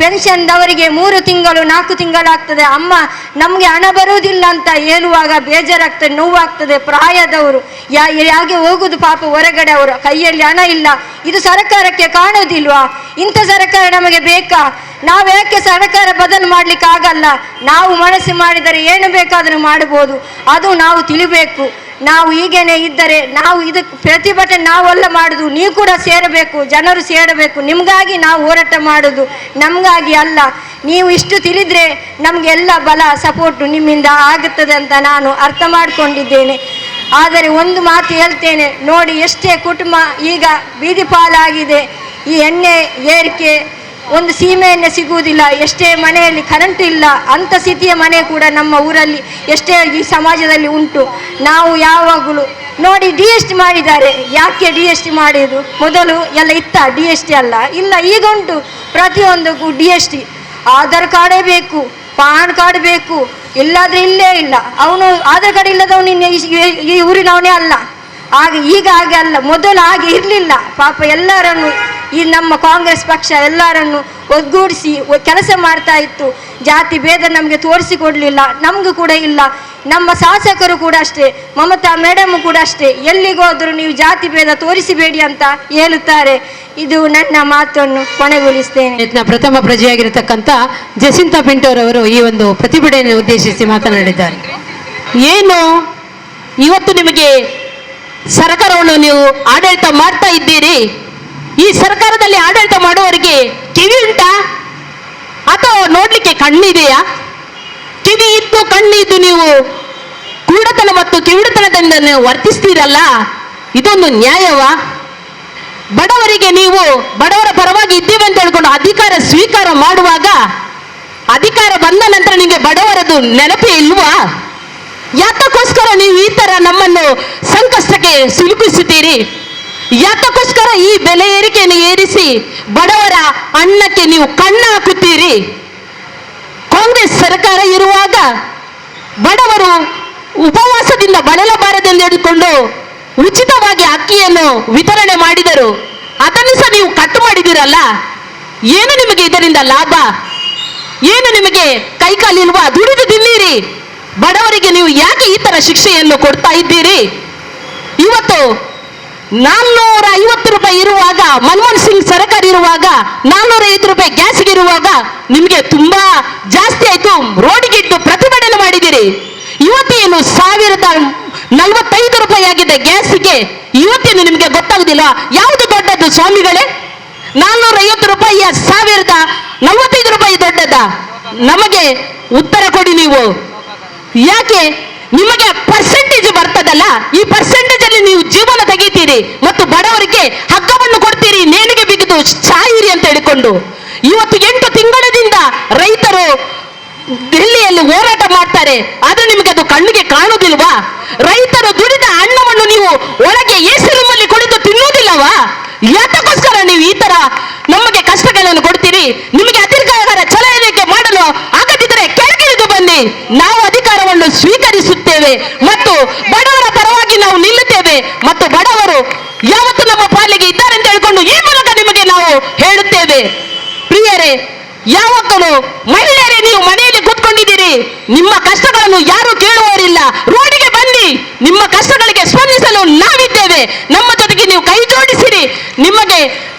ಪೆನ್ಷನ್ದವರಿಗೆ 3 ತಿಂಗಳು 4 ತಿಂಗಳಾಗ್ತದೆ. ಅಮ್ಮ ನಮಗೆ ಹಣ ಬರುವುದಿಲ್ಲ ಅಂತ ಹೇಳುವಾಗ ಬೇಜಾರಾಗ್ತದೆ, ನೋವಾಗ್ತದೆ. ಪ್ರಾಯದವರು ಯಾಕೆ ಹೋಗುದು ಪಾಪ ಹೊರಗಡೆ, ಅವರ ಕೈಯಲ್ಲಿ ಹಣ ಇಲ್ಲ. ಇದು ಸರ್ಕಾರಕ್ಕೆ ಕಾಣುವುದಿಲ್ವಾ? ಇಂಥ ಸರ್ಕಾರ ನಮಗೆ ಬೇಕಾ? ನಾವು ಯಾಕೆ ಸರ್ಕಾರ ಬದಲು ಮಾಡ್ಲಿಕ್ಕೆ ಆಗಲ್ಲ? ನಾವು ಮನಸ್ಸು ಮಾಡಿದರೆ ಏನು ಬೇಕಾದರೂ ಮಾಡಬಹುದು. ಅದು ನಾವು ತಿಳಿಬೇಕು. ನಾವು ಹೀಗೇನೆ ಇದ್ದರೆ ನಾವು ಇದಕ್ಕೆ ಪ್ರತಿಭಟನೆ ನಾವೆಲ್ಲ ಮಾಡುದು, ನೀವು ಕೂಡ ಸೇರಬೇಕು, ಜನರು ಸೇರಬೇಕು. ನಿಮಗಾಗಿ ನಾವು ಹೋರಾಟ ಮಾಡುದು, ನಮಗಾಗಿ ಅಲ್ಲ. ನೀವು ಇಷ್ಟು ತಿಳಿದ್ರೆ ನಮಗೆಲ್ಲ ಬಲ ಸಪೋರ್ಟು ನಿಮ್ಮಿಂದ ಆಗುತ್ತದೆ ಅಂತ ನಾನು ಅರ್ಥ ಮಾಡಿಕೊಂಡಿದ್ದೇನೆ. ಆದರೆ ಒಂದು ಮಾತು ಹೇಳ್ತೇನೆ ನೋಡಿ, ಎಷ್ಟೇ ಕುಟುಂಬ ಈಗ ಬೀದಿ ಪಾಲಾಗಿದೆ. ಈ ಎಣ್ಣೆ ಏರಿಕೆ, ಒಂದು ಸೀಮೆ ಎಣ್ಣೆ ಸಿಗುವುದಿಲ್ಲ, ಎಷ್ಟೇ ಮನೆಯಲ್ಲಿ ಕರೆಂಟ್ ಇಲ್ಲ, ಅಂಥ ಸ್ಥಿತಿಯ ಮನೆ ಕೂಡ ನಮ್ಮ ಊರಲ್ಲಿ ಎಷ್ಟೇ ಈ ಸಮಾಜದಲ್ಲಿ ಉಂಟು. ನಾವು ಯಾವಾಗಲೂ ನೋಡಿ DST ಮಾಡಿದ್ದಾರೆ. ಯಾಕೆ DST ಮಾಡಿದ್ದು? ಮೊದಲು ಎಲ್ಲ ಇತ್ತ DST ಅಲ್ಲ, ಇಲ್ಲ ಈಗ ಉಂಟು. ಪ್ರತಿಯೊಂದಕ್ಕೂ DST, ಆಧಾರ್ ಕಾರ್ಡೇ ಬೇಕು, ಪಾನ್ ಕಾರ್ಡ್ ಬೇಕು, ಇಲ್ಲಾದ್ರೆ ಇಲ್ಲೇ ಇಲ್ಲ. ಅವನು ಆಧಾರ್ ಕಾರ್ಡ್ ಇಲ್ಲದವನು ಈ ಊರಿನವನೇ ಅಲ್ಲ. ಈಗ ಹಾಗೆ ಅಲ್ಲ, ಮೊದಲು ಹಾಗೆ ಇರಲಿಲ್ಲ. ಪಾಪ ಎಲ್ಲರನ್ನು ಈ ನಮ್ಮ ಕಾಂಗ್ರೆಸ್ ಪಕ್ಷ ಎಲ್ಲರನ್ನು ಒಗ್ಗೂಡಿಸಿ ಕೆಲಸ ಮಾಡ್ತಾ ಇತ್ತು. ಜಾತಿ ಭೇದ ನಮಗೆ ತೋರಿಸಿಕೊಡ್ಲಿಲ್ಲ, ನಮಗೂ ಕೂಡ ಇಲ್ಲ. ನಮ್ಮ ಶಾಸಕರು ಕೂಡ ಅಷ್ಟೇ, ಮಮತಾ ಮೇಡಮ್ ಕೂಡ ಅಷ್ಟೇ, ಎಲ್ಲಿಗೋದ್ರು ನೀವು ಜಾತಿ ಭೇದ ತೋರಿಸಬೇಡಿ ಅಂತ ಹೇಳುತ್ತಾರೆ. ಇದು ನನ್ನ ಮಾತನ್ನು ಕೊನೆಗೊಳಿಸ್ತೇನೆ.
ಪ್ರಥಮ ಪ್ರಜೆಯಾಗಿರತಕ್ಕಂಥ ಜಸಿಂತಾ ಪಿಂಟೋರವರು ಈ ಒಂದು ಪ್ರತಿಭಟನೆ ಉದ್ದೇಶಿಸಿ ಮಾತನಾಡಿದ್ದಾರೆ. ಏನು ಇವತ್ತು ನಿಮಗೆ ಸರ್ಕಾರವನ್ನು ನೀವು ಆಡಳಿತ ಮಾಡ್ತಾ ಇದ್ದೀರಿ, ಈ ಸರ್ಕಾರದಲ್ಲಿ ಆಡಳಿತ ಮಾಡುವವರಿಗೆ ಕಿವಿ ಉಂಟಾ ಅಥವಾ ನೋಡ್ಲಿಕ್ಕೆ ಕಣ್ಣಿದೆಯಾ? ಕಿವಿ ಇದ್ದು ಕಣ್ಣಿದ್ದು ನೀವು ಕುರುಡತನ ಮತ್ತು ಕಿವಿಡತನದಿಂದ ನೀವು ವರ್ತಿಸ್ತೀರಲ್ಲ, ಇದೊಂದು ನ್ಯಾಯವಾ? ಬಡವರಿಗೆ ನೀವು ಬಡವರ ಪರವಾಗಿ ಇದ್ದೀವಿ ಅಂತ ಹೇಳ್ಕೊಂಡು ಅಧಿಕಾರ ಸ್ವೀಕಾರ ಮಾಡುವಾಗ, ಅಧಿಕಾರ ಬಂದ ನಂತರ ನಿಮಗೆ ಬಡವರದು ನೆನಪೇ ಇಲ್ವಾ? ಯಾತಕ್ಕೋಸ್ಕರ ನೀವು ಈ ತರ ನಮ್ಮನ್ನು ಸಂಕಷ್ಟಕ್ಕೆ ಸಿಲುಕಿಸುತ್ತೀರಿ? ಯಾತಕ್ಕೋಸ್ಕರ ಈ ಬೆಲೆ ಏರಿಕೆಯನ್ನು ಏರಿಸಿ ಬಡವರ ಅನ್ನಕ್ಕೆ ನೀವು ಕಣ್ಣು ಹಾಕುತ್ತೀರಿ? ಕಾಂಗ್ರೆಸ್ ಸರ್ಕಾರ ಇರುವಾಗ ಬಡವರು ಉಪವಾಸದಿಂದ ಬಳಲಬಾರದೆಂದು ಹೇಳಿಕೊಂಡು ಉಚಿತವಾಗಿ ಅಕ್ಕಿಯನ್ನು ವಿತರಣೆ ಮಾಡಿದರು. ಅದನ್ನು ಸಹ ನೀವು ಕಟ್ಟು ಮಾಡಿದಿರಲ್ಲ. ಏನು ನಿಮಗೆ ಇದರಿಂದ ಲಾಭ? ಏನು ನಿಮಗೆ ಕೈಕಾಲಿಲ್ವಾ? ದುಡಿದು ತಿನ್ನೀರಿ. ಬಡವರಿಗೆ ನೀವು ಯಾಕೆ ಈ ತರ ಶಿಕ್ಷೆಯನ್ನು ಕೊಡ್ತಾ ಇದ್ದೀರಿ? ಇವತ್ತು 450 ರೂಪಾಯಿ ಇರುವಾಗ, ಮನಮೋಹನ್ ಸಿಂಗ್ ಸರ್ಕಾರ ಇರುವಾಗ 450 ರೂಪಾಯಿ ಗ್ಯಾಸ್ಗೆ ಇರುವಾಗ ನಿಮಗೆ ತುಂಬಾ ಜಾಸ್ತಿ ಆಯ್ತು, ರೋಡಿಗೆ ಇಟ್ಟು ಪ್ರತಿಭಟನೆ ಮಾಡಿದಿರಿ. ಇವತ್ತೇನು 45 ರೂಪಾಯಿ ಆಗಿದೆ ಗ್ಯಾಸ್ಗೆ. ಇವತ್ತಿನ ನಿಮಗೆ ಗೊತ್ತಾಗುದಿಲ್ಲ ಯಾವುದು ದೊಡ್ಡದು ಸ್ವಾಮಿಗಳೇ? 450 ರೂಪಾಯಿಯ 1045 ರೂಪಾಯಿ ದೊಡ್ಡದ? ನಮಗೆ ಉತ್ತರ ಕೊಡಿ ನೀವು. ಯಾಕೆ ನಿಮಗೆ ಪರ್ಸೆಂಟೇಜ್ ಬರ್ತದಲ್ಲ, ಈ ಪರ್ಸೆಂಟೇಜ್ ಅಲ್ಲಿ ನೀವು ಜೀವನ ತೆಗಿತೀರಿ ಮತ್ತು ಬಡವರಿಗೆ ಹಗ್ಗವನ್ನು ಕೊಡ್ತೀರಿ, ನೇಣಿಗೆ ಬಿಗಿದು ಸಾಯಿರಿ ಅಂತ ಹೇಳಿಕೊಂಡು. ಇವತ್ತು 8 ತಿಂಗಳಿಂದ ರೈತರು ಡೆಲ್ಲಿಯಲ್ಲಿ ಹೋರಾಟ ಮಾಡ್ತಾರೆ, ಆದ್ರೆ ನಿಮಗೆ ಅದು ಕಣ್ಣಿಗೆ ಕಾಣುವುದಿಲ್ವಾ? ರೈತರು ದುಡಿದ ಅನ್ನವನ್ನು ನೀವು ಒಳಗೆ ಎಸಿ ರೂಮಲ್ಲಿ ಕುಳಿತು ತಿನ್ನುವುದಿಲ್ಲವಾ? ಯಾತಕ್ಕೋಸ್ಕರ ನೀವು ಈ ತರ ನಮಗೆ ಕಷ್ಟಗಳನ್ನು ಕೊಡ್ತೀರಿ? ನಿಮಗೆ ಅಧಿಕಾರ ಚಲಾವಣೆ ಮಾಡಲು ಆಗದಿದ್ದರೆ ಕೆಳಗಿಳಿದು ಬನ್ನಿ, ನಾವು ಅಧಿಕಾರವನ್ನು ಸ್ವೀಕರಿಸುತ್ತೇವೆ ಮತ್ತು ಬಡವರ ಪರವಾಗಿ ನಾವು ನಿಲ್ಲುತ್ತೇವೆ ಮತ್ತು ಬಡವರು ಯಾವತ್ತು ನಮ್ಮ ಪಾಲಿಗೆ ಇದ್ದಾರೆ ಅಂತ ಹೇಳಿಕೊಂಡು ಈ ಮೂಲಕ ನಿಮಗೆ ನಾವು ಹೇಳುತ್ತೇವೆ. ಪ್ರಿಯರೇ, ಯಾವತ್ತೂ ಮಹಿಳೆಯರೇ ನೀವು ಮನೆಯಲ್ಲಿ ಕೂತ್ಕೊಂಡಿದ್ದೀರಿ, ನಿಮ್ಮ ಕಷ್ಟಗಳನ್ನು ಯಾರು ಕೇಳುವವರಿಲ್ಲ. ರೋಡಿಗೆ ಬನ್ನಿ, ನಿಮ್ಮ ಕಷ್ಟಗಳಿಗೆ ಸ್ಪಂದಿಸಲು ನಾವಿದ್ದೇವೆ. ನಮ್ಮ ಜೊತೆಗೆ ನೀವು ಕೈ ಜೋಡಿಸಿರಿ, ನಿಮಗೆ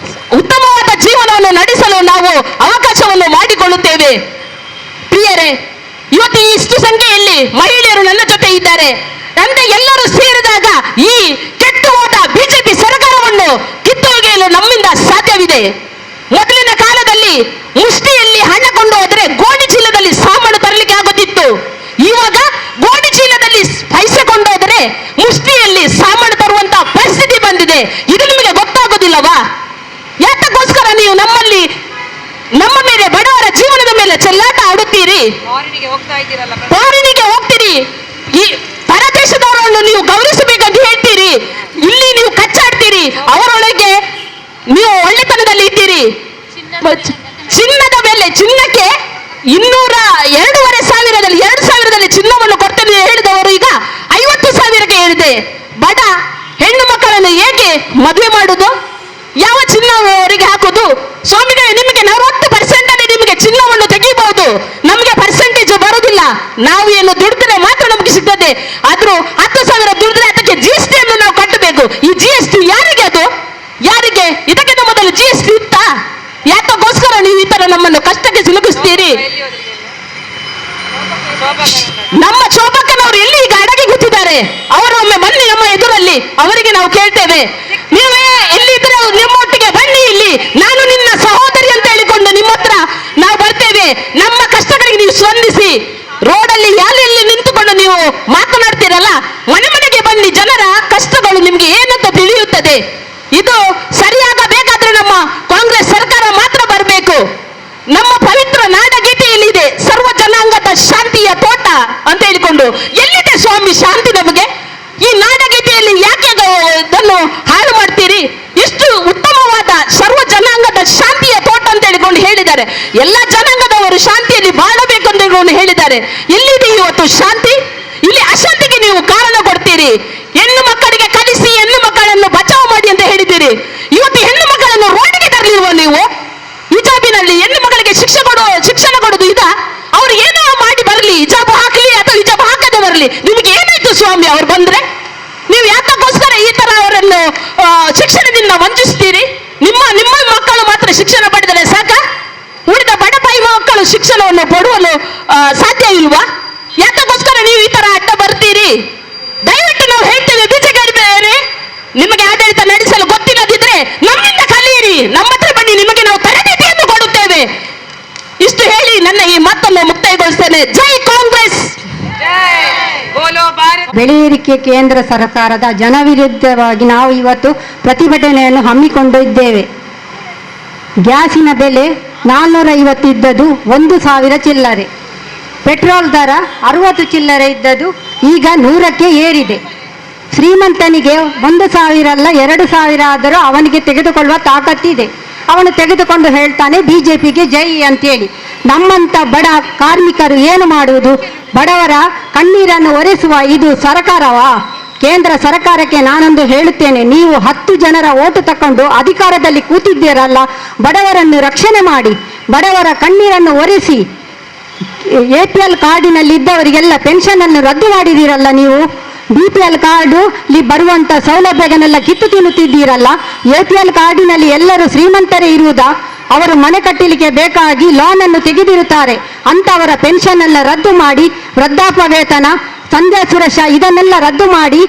ಉತ್ತಮವಾದ ಜೀವನವನ್ನು ನಡೆಸಲು ನಾವು ಅವಕಾಶವನ್ನು ಮಾಡಿಕೊಳ್ಳುತ್ತೇವೆ. ಪ್ರಿಯರೇ, ಇವತ್ತು ಇಷ್ಟು ಸಂಖ್ಯೆಯಲ್ಲಿ ಮಹಿಳೆಯರು ನನ್ನ ಜೊತೆ ಇದ್ದಾರೆ. ಅಂದ್ರೆ ಎಲ್ಲರೂ ಸೇರಿದಾಗ ಈ ಕೆಟ್ಟು ಹೋದ ಬಿಜೆಪಿ ಸರ್ಕಾರವನ್ನು ಕಿತ್ತೊಗೆಯಲು ನಮ್ಮಿಂದ ಸಾಧ್ಯವಿದೆ. ಮೊದಲಿನ ಕಾಲದಲ್ಲಿ ಮುಷ್ಟಿಯಲ್ಲಿ ಹಣ ಕೊಂಡು ಹೋದರೆ ಗೋಣಿ ಚೀಲದಲ್ಲಿ ಸಾಮಾನು ತರಲಿಕ್ಕೆ ಆಗುತ್ತಿತ್ತು. ಇವಾಗ ಗೋಣಿ ಚೀಲದಲ್ಲಿ ಪೈಸೆ ಕೊಂಡೋದರೆ ಮುಷ್ಟಿಯಲ್ಲಿ ಸಾಮಾನು ತರುವಂತ ಪರಿಸ್ಥಿತಿ ಬಂದಿದೆ. ಇದು ನಿಮಗೆ ಗೊತ್ತಾಗೋದಿಲ್ಲವಾ? ಯಾತಕ್ಕೋಸ್ಕರ ನೀವು ನಮ್ಮ ಮೇಲೆ ಬಡವರ ಜೀವನದ ಮೇಲೆ ಚೆಲ್ಲಾಟ ಆಡುತ್ತೀರಿ? ಫಾರಿನಿಗೆ ಹೋಗ್ತೀರಿ, ಈ ಪರದೇಶದವರನ್ನು ನೀವು ಗೌರವಿಸಬೇಕಂತ ಹೇಳ್ತೀರಿ, ಇಲ್ಲಿ ನೀವು ಕಚ್ಚಾಡ್ತೀರಿ, ಅವರೊಳಗೆ ನೀವು ಒಳ್ಳೆತನದಲ್ಲಿ ಇದ್ದೀರಿ. ಚಿನ್ನದ ಬೆಲೆ, ಚಿನ್ನಕ್ಕೆ 2,500ದಲ್ಲಿ ಚಿನ್ನವನ್ನು ಕೊಡ್ತೇನೆ ಹೇಳಿದವರು ಈಗ 50,000ಕ್ಕೆ ಹೇಳಿದೆ. ಬಡ ಹೆಣ್ಣು ಮಕ್ಕಳನ್ನು ಏಕೆ ಮದುವೆ ಮಾಡುದು? ಯಾವ ಚಿನ್ನ ಅವರಿಗೆ ಹಾಕುದು? ಸ್ವಾಮಿಗಳೇ, ನಿಮಗೆ 40% ಅಲ್ಲಿ ನಿಮಗೆ ಚಿನ್ನವನ್ನು ತೆಗಿಬಹುದು, ನಮಗೆ ಪರ್ಸೆಂಟೇಜ್ ಬರುವುದಿಲ್ಲ. ನಾವು ಏನು ದುಡಿದ್ರೆ ಮಾತ್ರ ನಮಗೆ ಸಿಗ್ತದೆ. ಆದ್ರೂ 10,000 ದುಡಿದ್ರೆ ಅದಕ್ಕೆ GST ಅನ್ನು ನಾವು ಕಟ್ಟಬೇಕು. ಈ GST ಯಾರಿಗೆ? ಅದು ಯಾರಿಗೆ? ಇದಕ್ಕಿಂತ ಮೊದಲು GST ಇತ್ತಾ? ಯಾತಕ್ಕೋಸ್ಕರ ನೀವು ಈ ತರ ನಮ್ಮನ್ನು ಕಷ್ಟಕ್ಕೆ ಸಿಲುಕಿಸ್ತೀರಿ? ನಮ್ಮ ಶೋಭಕ್ಕನವರು ಎಲ್ಲಿ ಈಗ ಅಡಗಿ ಕೂತಿದ್ದಾರೆ, ಅವರೊಮ್ಮೆ ಬನ್ನಿ ನಮ್ಮ ಎದುರಲ್ಲಿ, ಅವರಿಗೆ ನಾವು ಕೇಳ್ತೇವೆ. ನೀವೇ ಎಲ್ಲಿದ್ರೆ ನಿಮ್ಮೊಟ್ಟಿಗೆ ಬನ್ನಿ, ಇಲ್ಲಿ ನಾನು ನಿನ್ನ ಸಹೋದರಿ ಅಂತ ಹೇಳಿಕೊಂಡು ನಿಮ್ಮ ಹತ್ರ ನಾವು ಬರ್ತೇವೆ. ನಮ್ಮ ಕಷ್ಟಗಳಿಗೆ ನೀವು ಸ್ಪಂದಿಸಿ. ರೋಡಲ್ಲಿ ಯಾಲೆಲ್ಲಿ ನಿಂತುಕೊಂಡು ನೀವು ಮಾತನಾಡ್ತೀರಲ್ಲ, ಮನೆಗೆ ಬನ್ನಿ, ಜನರ ಕಷ್ಟಗಳು ನಿಮ್ಗೆ ಏನಂತ ತಿಳಿಯುತ್ತದೆ. ಇದು ಸರಿಯಾಗಬೇಕಾದ್ರೆ ನಮ್ಮ ಕಾಂಗ್ರೆಸ್ ಸರ್ಕಾರ ಮಾತ್ರ ಬರಬೇಕು. ನಮ್ಮ ಪವಿತ್ರ ನಾಡಗೀತೆಯಲ್ಲಿದೆ, ಸರ್ವ ಜನಾಂಗದ ಶಾಂತಿಯ ತೋಟ ಅಂತ ಹೇಳಿಕೊಂಡು. ಎಲ್ಲಿದೆ ಸ್ವಾಮಿ ಶಾಂತಿ ನಮಗೆ? ಈ ನಾಡಗೀತೆಯಲ್ಲಿ ಯಾಕೆ ಇದನ್ನು ಹಾಳು ಮಾಡ್ತೀರಿ? ಎಷ್ಟು ಉತ್ತಮವಾದ ಸರ್ವ ಜನಾಂಗದ ಶಾಂತಿಯ ತೋಟ ಅಂತ ಹೇಳಿಕೊಂಡು ಹೇಳಿದ್ದಾರೆ. ಎಲ್ಲ ಜನಾಂಗದವರು ಶಾಂತಿಯಲ್ಲಿ ಬಾಳಬೇಕು ಅಂತ ಹೇಳಿಕೊಂಡು ಹೇಳಿದ್ದಾರೆ. ಎಲ್ಲಿದೆ ಇವತ್ತು ಶಾಂತಿ? ಇಲ್ಲಿ ಅಶಾಂತಿಗೆ ನೀವು ಕಾರಣ ಕೊಡ್ತೀರಿ. ಹೆಣ್ಣು ಮಕ್ಕಳಿಗೆ ಕಲಿಸಿ, ಹೆಣ್ಣು ಮಕ್ಕಳನ್ನು ಬಚಾವ್ ಮಾಡಿ ಅಂತ ಹೇಳಿದ್ದೀರಿ. ಇವತ್ತು ಹೆಣ್ಣು ಮಕ್ಕಳನ್ನು ರೋಡಿಗೆ ತರಲಿರುವ ನೀವು? ಹಿಜಾಬಿನಲ್ಲಿ ಹೆಣ್ಣು ಮಕ್ಕಳಿಗೆ ಶಿಕ್ಷಣ ಕೊಡುದು ಇದ? ಅವ್ರು ಏನೋ ಮಾಡಿ ಬರಲಿ, ಹಿಜಾಬ್ ಹಾಕಲಿ ಅಥವಾ ಹಿಜಾಬ್ ಹಾಕದೆ ಬರಲಿ, ನಿಮಗೆ ಏನಾಯ್ತು ಸ್ವಾಮಿ? ಅವ್ರು ಬಂದ್ರೆ ನೀವು ಯಾತಕ್ಕೋಸ್ಕರ ಈ ತರ ಅವರನ್ನು ಶಿಕ್ಷಣದಿಂದ ವಂಚಿಸ್ತೀರಿ? ನಿಮ್ಮ ಮಕ್ಕಳು ಮಾತ್ರ ಶಿಕ್ಷಣ ಪಡೆದರೆ ಸಾಕ? ಉಳಿದ ಬಡಪಾಯಿ ಮಕ್ಕಳು ಶಿಕ್ಷಣವನ್ನು ಪಡೆಯಲು ಸಾಧ್ಯ ಇಲ್ವಾ? ಯಾತಕ್ಕೋಸ್ಕರ ನೀವು ಈ ತರ ಅಡ್ಡ ಬರ್ತೀರಿ? ದಯವಿಟ್ಟು ನಾವು ಹೇಳ್ತೇವೆ, ಬಿಜೆಪಿ ನಿಮಗೆ ಆಡಳಿತ ನಡೆಸಲು ಗೊತ್ತಿಲ್ಲದಿದ್ರೆ ನಮ್ಮಿಂದ ಕಲಿಯಿರಿ, ನಮ್ಮ ಹತ್ರ ಬನ್ನಿ, ನಿಮಗೆ ನಾವು ತರಬೇತಿಯನ್ನು ಕೊಡುತ್ತೇವೆ. ಇಷ್ಟು ಹೇಳಿ ನನ್ನ ಈ ಮಾತನ್ನು ಮುಕ್ತಾಯಗೊಳಿಸ್ತೇನೆ. ಜೈ ಕಾಂಗ್ರೆಸ್!
ಬೆಲೆ ಏರಿಕೆ ಕೇಂದ್ರ ಸರ್ಕಾರದ ಜನವಿರುದ್ಧವಾಗಿ ನಾವು ಇವತ್ತು ಪ್ರತಿಭಟನೆಯನ್ನು ಹಮ್ಮಿಕೊಂಡಿದ್ದೇವೆ. ಗ್ಯಾಸಿನ ಬೆಲೆ 450 ಇದ್ದದ್ದು 1,000 ಚಿಲ್ಲರೆ, ಪೆಟ್ರೋಲ್ ದರ 60 ಚಿಲ್ಲರೆ ಇದ್ದದ್ದು ಈಗ 100ಕ್ಕೆ ಏರಿದೆ. ಶ್ರೀಮಂತನಿಗೆ 1,000 ಅಲ್ಲ 2,000 ಆದರೂ ಅವನಿಗೆ ತೆಗೆದುಕೊಳ್ಳುವ ತಾಕತ್ತಿದೆ. ಅವನು ತೆಗೆದುಕೊಂಡು ಹೇಳ್ತಾನೆ ಬಿಜೆಪಿಗೆ ಜೈ ಅಂತೇಳಿ. ನಮ್ಮಂಥ ಬಡ ಕಾರ್ಮಿಕರು ಏನು ಮಾಡುವುದು? ಬಡವರ ಕಣ್ಣೀರನ್ನು ಒರೆಸುವ ಇದು ಸರ್ಕಾರವಾ? ಕೇಂದ್ರ ಸರ್ಕಾರಕ್ಕೆ ನಾನೊಂದು ಹೇಳುತ್ತೇನೆ, ನೀವು 10 ಜನರ ಓಟು ತಕೊಂಡು ಅಧಿಕಾರದಲ್ಲಿ ಕೂತಿದ್ದೀರಲ್ಲ, ಬಡವರನ್ನು ರಕ್ಷಣೆ ಮಾಡಿ, ಬಡವರ ಕಣ್ಣೀರನ್ನು ಒರೆಸಿ. APL ಕಾರ್ಡಿನಲ್ಲಿ ಇದ್ದವರಿಗೆಲ್ಲ ಪೆನ್ಷನ್ ಅನ್ನು ರದ್ದು ಮಾಡಿದ್ದೀರಲ್ಲ ನೀವು. BPL ಕಾರ್ಡ್ಲಿ ಬರುವಂತ ಸೌಲಭ್ಯಗಳನ್ನೆಲ್ಲ ಕಿತ್ತು ತಿನ್ನುತ್ತಿದ್ದೀರಲ್ಲ. APL ಕಾರ್ಡಿನಲ್ಲಿ ಎಲ್ಲರೂ ಶ್ರೀಮಂತರೇ ಇರುವುದಾ? ಅವರು ಮನೆ ಕಟ್ಟಲಿಕ್ಕೆ ಬೇಕಾಗಿ ಲೋನ್ ಅನ್ನು ತೆಗೆದಿರುತ್ತಾರೆ. ಅಂತವರ ಪೆನ್ಷನ್ ಎಲ್ಲ ರದ್ದು ಮಾಡಿ, ವೃದ್ಧಾಪ್ಯ ವೇತನ ಸಂಧ್ಯಾ ಸುರೇಶ ಇದನ್ನೆಲ್ಲ ರದ್ದು ಮಾಡಿ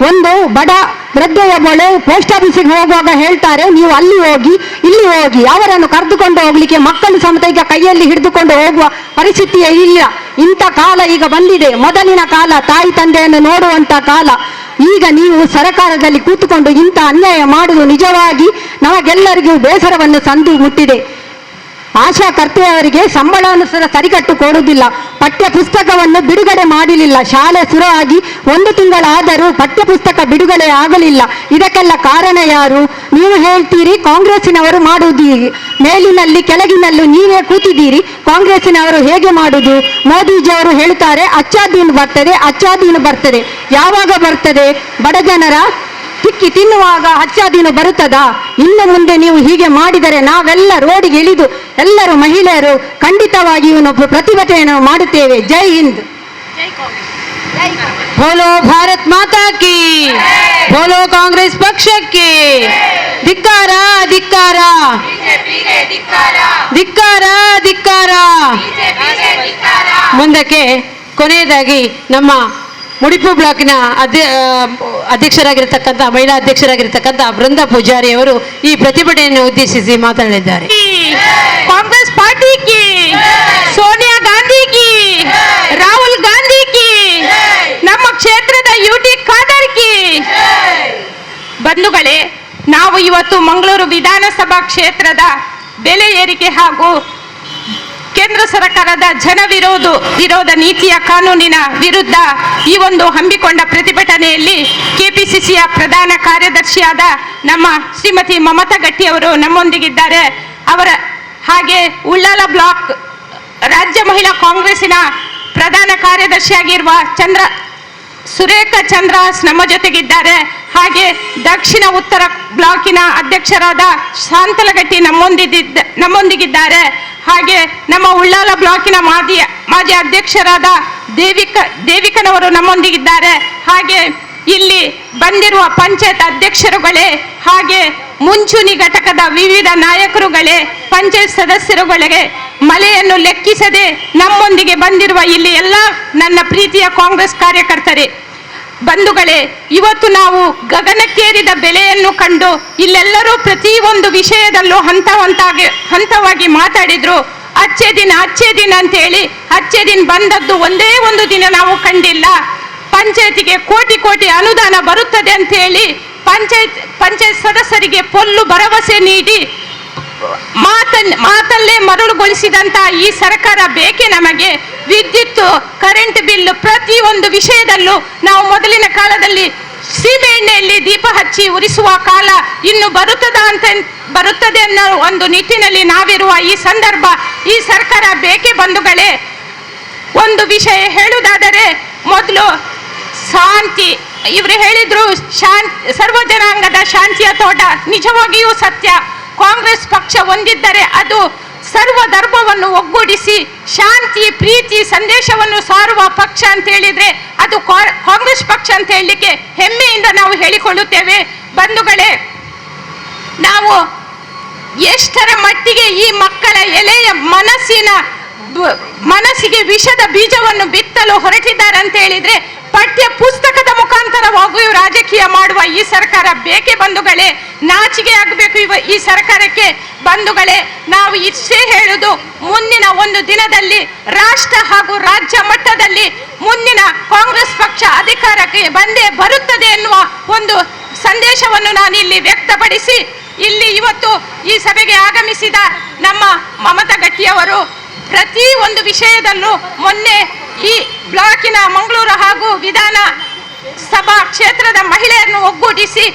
ಒಂದು ಬಡ ವೃದ್ಧೆಯ ಮೊಳೆ ಪೋಸ್ಟ್ ಆಫೀಸಿಗೆ ಹೋಗುವಾಗ ಹೇಳ್ತಾರೆ ನೀವು ಅಲ್ಲಿ ಹೋಗಿ ಇಲ್ಲಿ ಹೋಗಿ, ಅವರನ್ನು ಕರೆದುಕೊಂಡು ಹೋಗ್ಲಿಕ್ಕೆ ಮಕ್ಕಳು ಸಮೇತ ಈಗ ಕೈಯಲ್ಲಿ ಹಿಡಿದುಕೊಂಡು ಹೋಗುವ ಪರಿಸ್ಥಿತಿಯೇ ಇಲ್ಲ. ಇಂಥ ಕಾಲ ಈಗ ಬಂದಿದೆ. ಮೊದಲಿನ ಕಾಲ ತಾಯಿ ತಂದೆಯನ್ನು ನೋಡುವಂತ ಕಾಲ. ಈಗ ನೀವು ಸರ್ಕಾರದಲ್ಲಿ ಕೂತುಕೊಂಡು ಇಂಥ ಅನ್ಯಾಯ ಮಾಡುವುದು ನಿಜವಾಗಿ ನಮಗೆಲ್ಲರಿಗೂ ಬೇಸರವನ್ನು ತಂದು ಮುಟ್ಟಿದೆ. ಆಶಾ ಕರ್ತೆಯವರಿಗೆ ಸಂಬಳವನ್ನು ಸಹ ಸರಿಕಟ್ಟು ಕೊಡುವುದಿಲ್ಲ. ಪಠ್ಯ ಪುಸ್ತಕವನ್ನು ಬಿಡುಗಡೆ ಮಾಡಲಿಲ್ಲ. ಶಾಲೆ ಶುರುವಾಗಿ 1 ತಿಂಗಳಾದರೂ ಪಠ್ಯ ಪುಸ್ತಕ ಬಿಡುಗಡೆ ಆಗಲಿಲ್ಲ. ಇದಕ್ಕೆಲ್ಲ ಕಾರಣ ಯಾರು? ನೀವು ಹೇಳ್ತೀರಿ ಕಾಂಗ್ರೆಸ್ಸಿನವರು ಮಾಡುವುದೀರಿ, ಮೇಲಿನಲ್ಲಿ ಕೆಳಗಿನಲ್ಲೂ ನೀವೇ ಕೂತಿದ್ದೀರಿ. ಕಾಂಗ್ರೆಸ್ಸಿನವರು ಹೇಗೆ ಮಾಡುವುದು? ಮೋದಿಜಿಯವರು ಹೇಳ್ತಾರೆ ಅಚ್ಚಾದೀನು ಬರ್ತದೆ, ಅಚ್ಚಾದೀನು ಬರ್ತದೆ. ಯಾವಾಗ ಬರ್ತದೆ? ಬಡ ಜನರ ತಿಕ್ಕಿ ತಿನ್ನುವಾಗ ಅಚ್ಚಾದೀನು ಬರುತ್ತದಾ? ಇನ್ನು ಮುಂದೆ ನೀವು ಹೀಗೆ ಮಾಡಿದರೆ ನಾವೆಲ್ಲ ರೋಡಿಗೆ ಇಳಿದು ಎಲ್ಲರೂ ಮಹಿಳೆಯರು ಖಂಡಿತವಾಗಿಯೂ ನಾವು ಪ್ರತಿಭಟನೆಯನ್ನು ಮಾಡುತ್ತೇವೆ. ಜೈ ಹಿಂದ್.
ಬೋಲೋ ಭಾರತ್ ಮಾತಾ ಕಿ, ಬೋಲೋ ಕಾಂಗ್ರೆಸ್ ಪಕ್ಷಕ್ಕೆ ಧಿಕ್ಕಾರ ಧಿಕ್ಕಾರ ಧಿಕ್ಕಾರ ಧಿಕ್ಕಾರ. ಮುಂದಕ್ಕೆ ಕೊನೆಯದಾಗಿ ನಮ್ಮ ಮುಡಿಪು ಬ್ಲಾಕಿನ ಅಧ್ಯಕ್ಷರಾಗಿರ್ತಕ್ಕಂಥ ಮಹಿಳಾ ಅಧ್ಯಕ್ಷರಾಗಿರ್ತಕ್ಕಂಥ ಬೃಂದಾ ಪೂಜಾರಿ ಅವರು ಈ ಪ್ರತಿಭಟನೆಯನ್ನು ಉದ್ದೇಶಿಸಿ ಮಾತನಾಡಿದ್ದಾರೆ.
ಕಾಂಗ್ರೆಸ್ ಪಾರ್ಟಿ ಕಿ, ಸೋನಿಯಾ ಗಾಂಧಿ ಕಿ, ರಾಹುಲ್ ಗಾಂಧಿ ಕಿ, ನಮ್ಮ ಕ್ಷೇತ್ರದ ಯುಟಿ ಖಾದರ್ ಕಿ. ಬಂಧುಗಳೇ, ನಾವು ಇವತ್ತು ಮಂಗಳೂರು ವಿಧಾನಸಭಾ ಕ್ಷೇತ್ರದ ಬೆಲೆ ಏರಿಕೆ ಹಾಗೂ ಕೇಂದ್ರ ಸರ್ಕಾರದ ವಿರೋಧ ನೀತಿಯ ಕಾನೂನಿನ ವಿರುದ್ಧ ಈ ಒಂದು ಹಮ್ಮಿಕೊಂಡ ಪ್ರತಿಭಟನೆಯಲ್ಲಿ ಕೆಪಿಸಿಸಿಯ ಪ್ರಧಾನ ಕಾರ್ಯದರ್ಶಿಯಾದ ನಮ್ಮ ಶ್ರೀಮತಿ ಮಮತಾ ಗಟ್ಟಿ ಅವರು ನಮ್ಮೊಂದಿಗಿದ್ದಾರೆ. ಅವರ ಹಾಗೆ ಉಳ್ಳಾಲ ಬ್ಲಾಕ್ ರಾಜ್ಯ ಮಹಿಳಾ ಕಾಂಗ್ರೆಸ್ಸಿನ ಪ್ರಧಾನ ಕಾರ್ಯದರ್ಶಿಯಾಗಿರುವ ಸುರೇಖಾ ಚಂದ್ರಾಸ್ ನಮ್ಮ ಜೊತೆಗಿದ್ದಾರೆ. ಹಾಗೆ ದಕ್ಷಿಣ ಉತ್ತರ ಬ್ಲಾಕಿನ ಅಧ್ಯಕ್ಷರಾದ ಶಾಂತಲಗಟ್ಟಿ ನಮ್ಮೊಂದಿಗಿದ್ದಾರೆ. ಹಾಗೆ ನಮ್ಮ ಉಳ್ಳಾಲ ಬ್ಲಾಕಿನ ಮಾಜಿ ಅಧ್ಯಕ್ಷರಾದ ದೇವಿಕನವರು ನಮ್ಮೊಂದಿಗಿದ್ದಾರೆ. ಹಾಗೆ ಇಲ್ಲಿ ಬಂದಿರುವ ಪಂಚಾಯತ್ ಅಧ್ಯಕ್ಷರುಗಳೇ, ಹಾಗೆ ಮುಂಚೂಣಿ ಘಟಕದ ವಿವಿಧ ನಾಯಕರುಗಳೇ, ಪಂಚಾಯತ್ ಸದಸ್ಯರುಗಳಿಗೆ, ಮಳೆಯನ್ನು ಲೆಕ್ಕಿಸದೆ ನಮ್ಮೊಂದಿಗೆ ಬಂದಿರುವ ಇಲ್ಲಿ ಎಲ್ಲ ನನ್ನ ಪ್ರೀತಿಯ ಕಾಂಗ್ರೆಸ್ ಕಾರ್ಯಕರ್ತರೇ, ಬಂಧುಗಳೇ, ಇವತ್ತು ನಾವು ಗಗನಕ್ಕೇರಿದ ಬೆಲೆಯನ್ನು ಕಂಡು ಇಲ್ಲೆಲ್ಲರೂ ಪ್ರತಿಯೊಂದು ವಿಷಯದಲ್ಲೂ ಹಂತವಾಗಿ ಮಾತಾಡಿದ್ರು. ಅಚ್ಚೇ ದಿನ ಅಂತ ಹೇಳಿ ಅಚ್ಚೇ ದಿನ ಬಂದದ್ದು ಒಂದೇ ಒಂದು ದಿನ ನಾವು ಕಂಡಿಲ್ಲ. ಪಂಚಾಯತಿಗೆ ಕೋಟಿ ಅನುದಾನ ಬರುತ್ತದೆ ಅಂತ ಹೇಳಿ ಪಂಚಾಯತ್ ಸದಸ್ಯರಿಗೆ ಪೊಲ್ಲು ಭರವಸೆ ನೀಡಿ ಮಾತಲ್ಲೇ ಮರಳುಗೊಳಿಸಿದಂತ ಈ ಸರ್ಕಾರ ಬೇಕೇ ನಮಗೆ? ವಿದ್ಯುತ್, ಕರೆಂಟ್ ಬಿಲ್ ಪ್ರತಿಯೊಂದು ವಿಷಯದಲ್ಲೂ ನಾವು ಮೊದಲಿನ ಕಾಲದಲ್ಲಿ ಸೀಮೆ ಎಣ್ಣೆಯಲ್ಲಿ ದೀಪ ಹಚ್ಚಿ ಉರಿಸುವ ಕಾಲ ಇನ್ನು ಬರುತ್ತದೆ ಅನ್ನೋ ಒಂದು ನಿಟ್ಟಿನಲ್ಲಿ ನಾವಿರುವ ಈ ಸಂದರ್ಭ, ಈ ಸರ್ಕಾರ ಬೇಕೇ ಬಂಧುಗಳೇ. ಒಂದು ವಿಷಯ ಹೇಳುವುದಾದರೆ, ಮೊದಲು ಶಾಂತಿ, ಇವರು ಹೇಳಿದ್ರು ಸರ್ವ ಜನಾಂಗದ ಶಾಂತಿಯ ತೋಟ. ನಿಜವಾಗಿಯೂ ಸತ್ಯ. ಕಾಂಗ್ರೆಸ್ ಪಕ್ಷ ಹೊಂದಿದ್ದರೆ ಅದು ಸರ್ವ ಧರ್ಮವನ್ನು ಒಗ್ಗೂಡಿಸಿ ಶಾಂತಿ ಪ್ರೀತಿ ಸಂದೇಶವನ್ನು ಸಾರುವ ಪಕ್ಷ ಅಂತ ಹೇಳಿದ್ರೆ ಅದು ಕಾಂಗ್ರೆಸ್ ಪಕ್ಷ ಅಂತ ಹೇಳಲಿಕ್ಕೆ ಹೆಮ್ಮೆಯಿಂದ ನಾವು ಹೇಳಿಕೊಳ್ಳುತ್ತೇವೆ. ಬಂಧುಗಳೇ, ನಾವು ಎಷ್ಟರ ಮಟ್ಟಿಗೆ ಈ ಮಕ್ಕಳ ಎಲೆಯ ಮನಸ್ಸಿಗೆ ವಿಷದ ಬೀಜವನ್ನು ಬಿತ್ತಲು ಹೊರಟಿದ್ದಾರೆ ಅಂತ ಹೇಳಿದ್ರೆ, ಪಠ್ಯ ಪುಸ್ತಕದ ಮುಖಾಂತರವಾಗಿಯೂ ರಾಜಕೀಯ ಮಾಡುವ ಈ ಸರ್ಕಾರ ಬೇಕೇ ಬಂಧುಗಳೇ. ನಾಚಿಕೆ ಆಗಬೇಕು ಈ ಸರ್ಕಾರಕ್ಕೆ. ಬಂಧುಗಳೇ, ನಾವು ಇಷ್ಟೇ ಹೇಳುವುದು, ಮುಂದಿನ ಒಂದು ದಿನದಲ್ಲಿ ರಾಷ್ಟ್ರ ಹಾಗೂ ರಾಜ್ಯ ಮಟ್ಟದಲ್ಲಿ ಮುಂದಿನ ಕಾಂಗ್ರೆಸ್ ಪಕ್ಷ ಅಧಿಕಾರಕ್ಕೆ ಬಂದೇ ಬರುತ್ತದೆ ಎನ್ನುವ ಒಂದು ಸಂದೇಶವನ್ನು ನಾನು ಇಲ್ಲಿ ವ್ಯಕ್ತಪಡಿಸಿ, ಇಲ್ಲಿ ಇವತ್ತು ಈ ಸಭೆಗೆ ಆಗಮಿಸಿದ ನಮ್ಮ ಮಮತಾ ಗಟ್ಟಿಯವರು ಪ್ರತಿ ಒಂದು ವಿಷಯದಲ್ಲೂ ಮೊನ್ನೆ ಈ ಬ್ಲಾಕಿನ ಮಂಗಳೂರು ಹಾಗೂ ವಿಧಾನ ಸಭಾ ಕ್ಷೇತ್ರದ ಮಹಿಳೆಯರನ್ನು ಒಗ್ಗೂಡಿಸಿ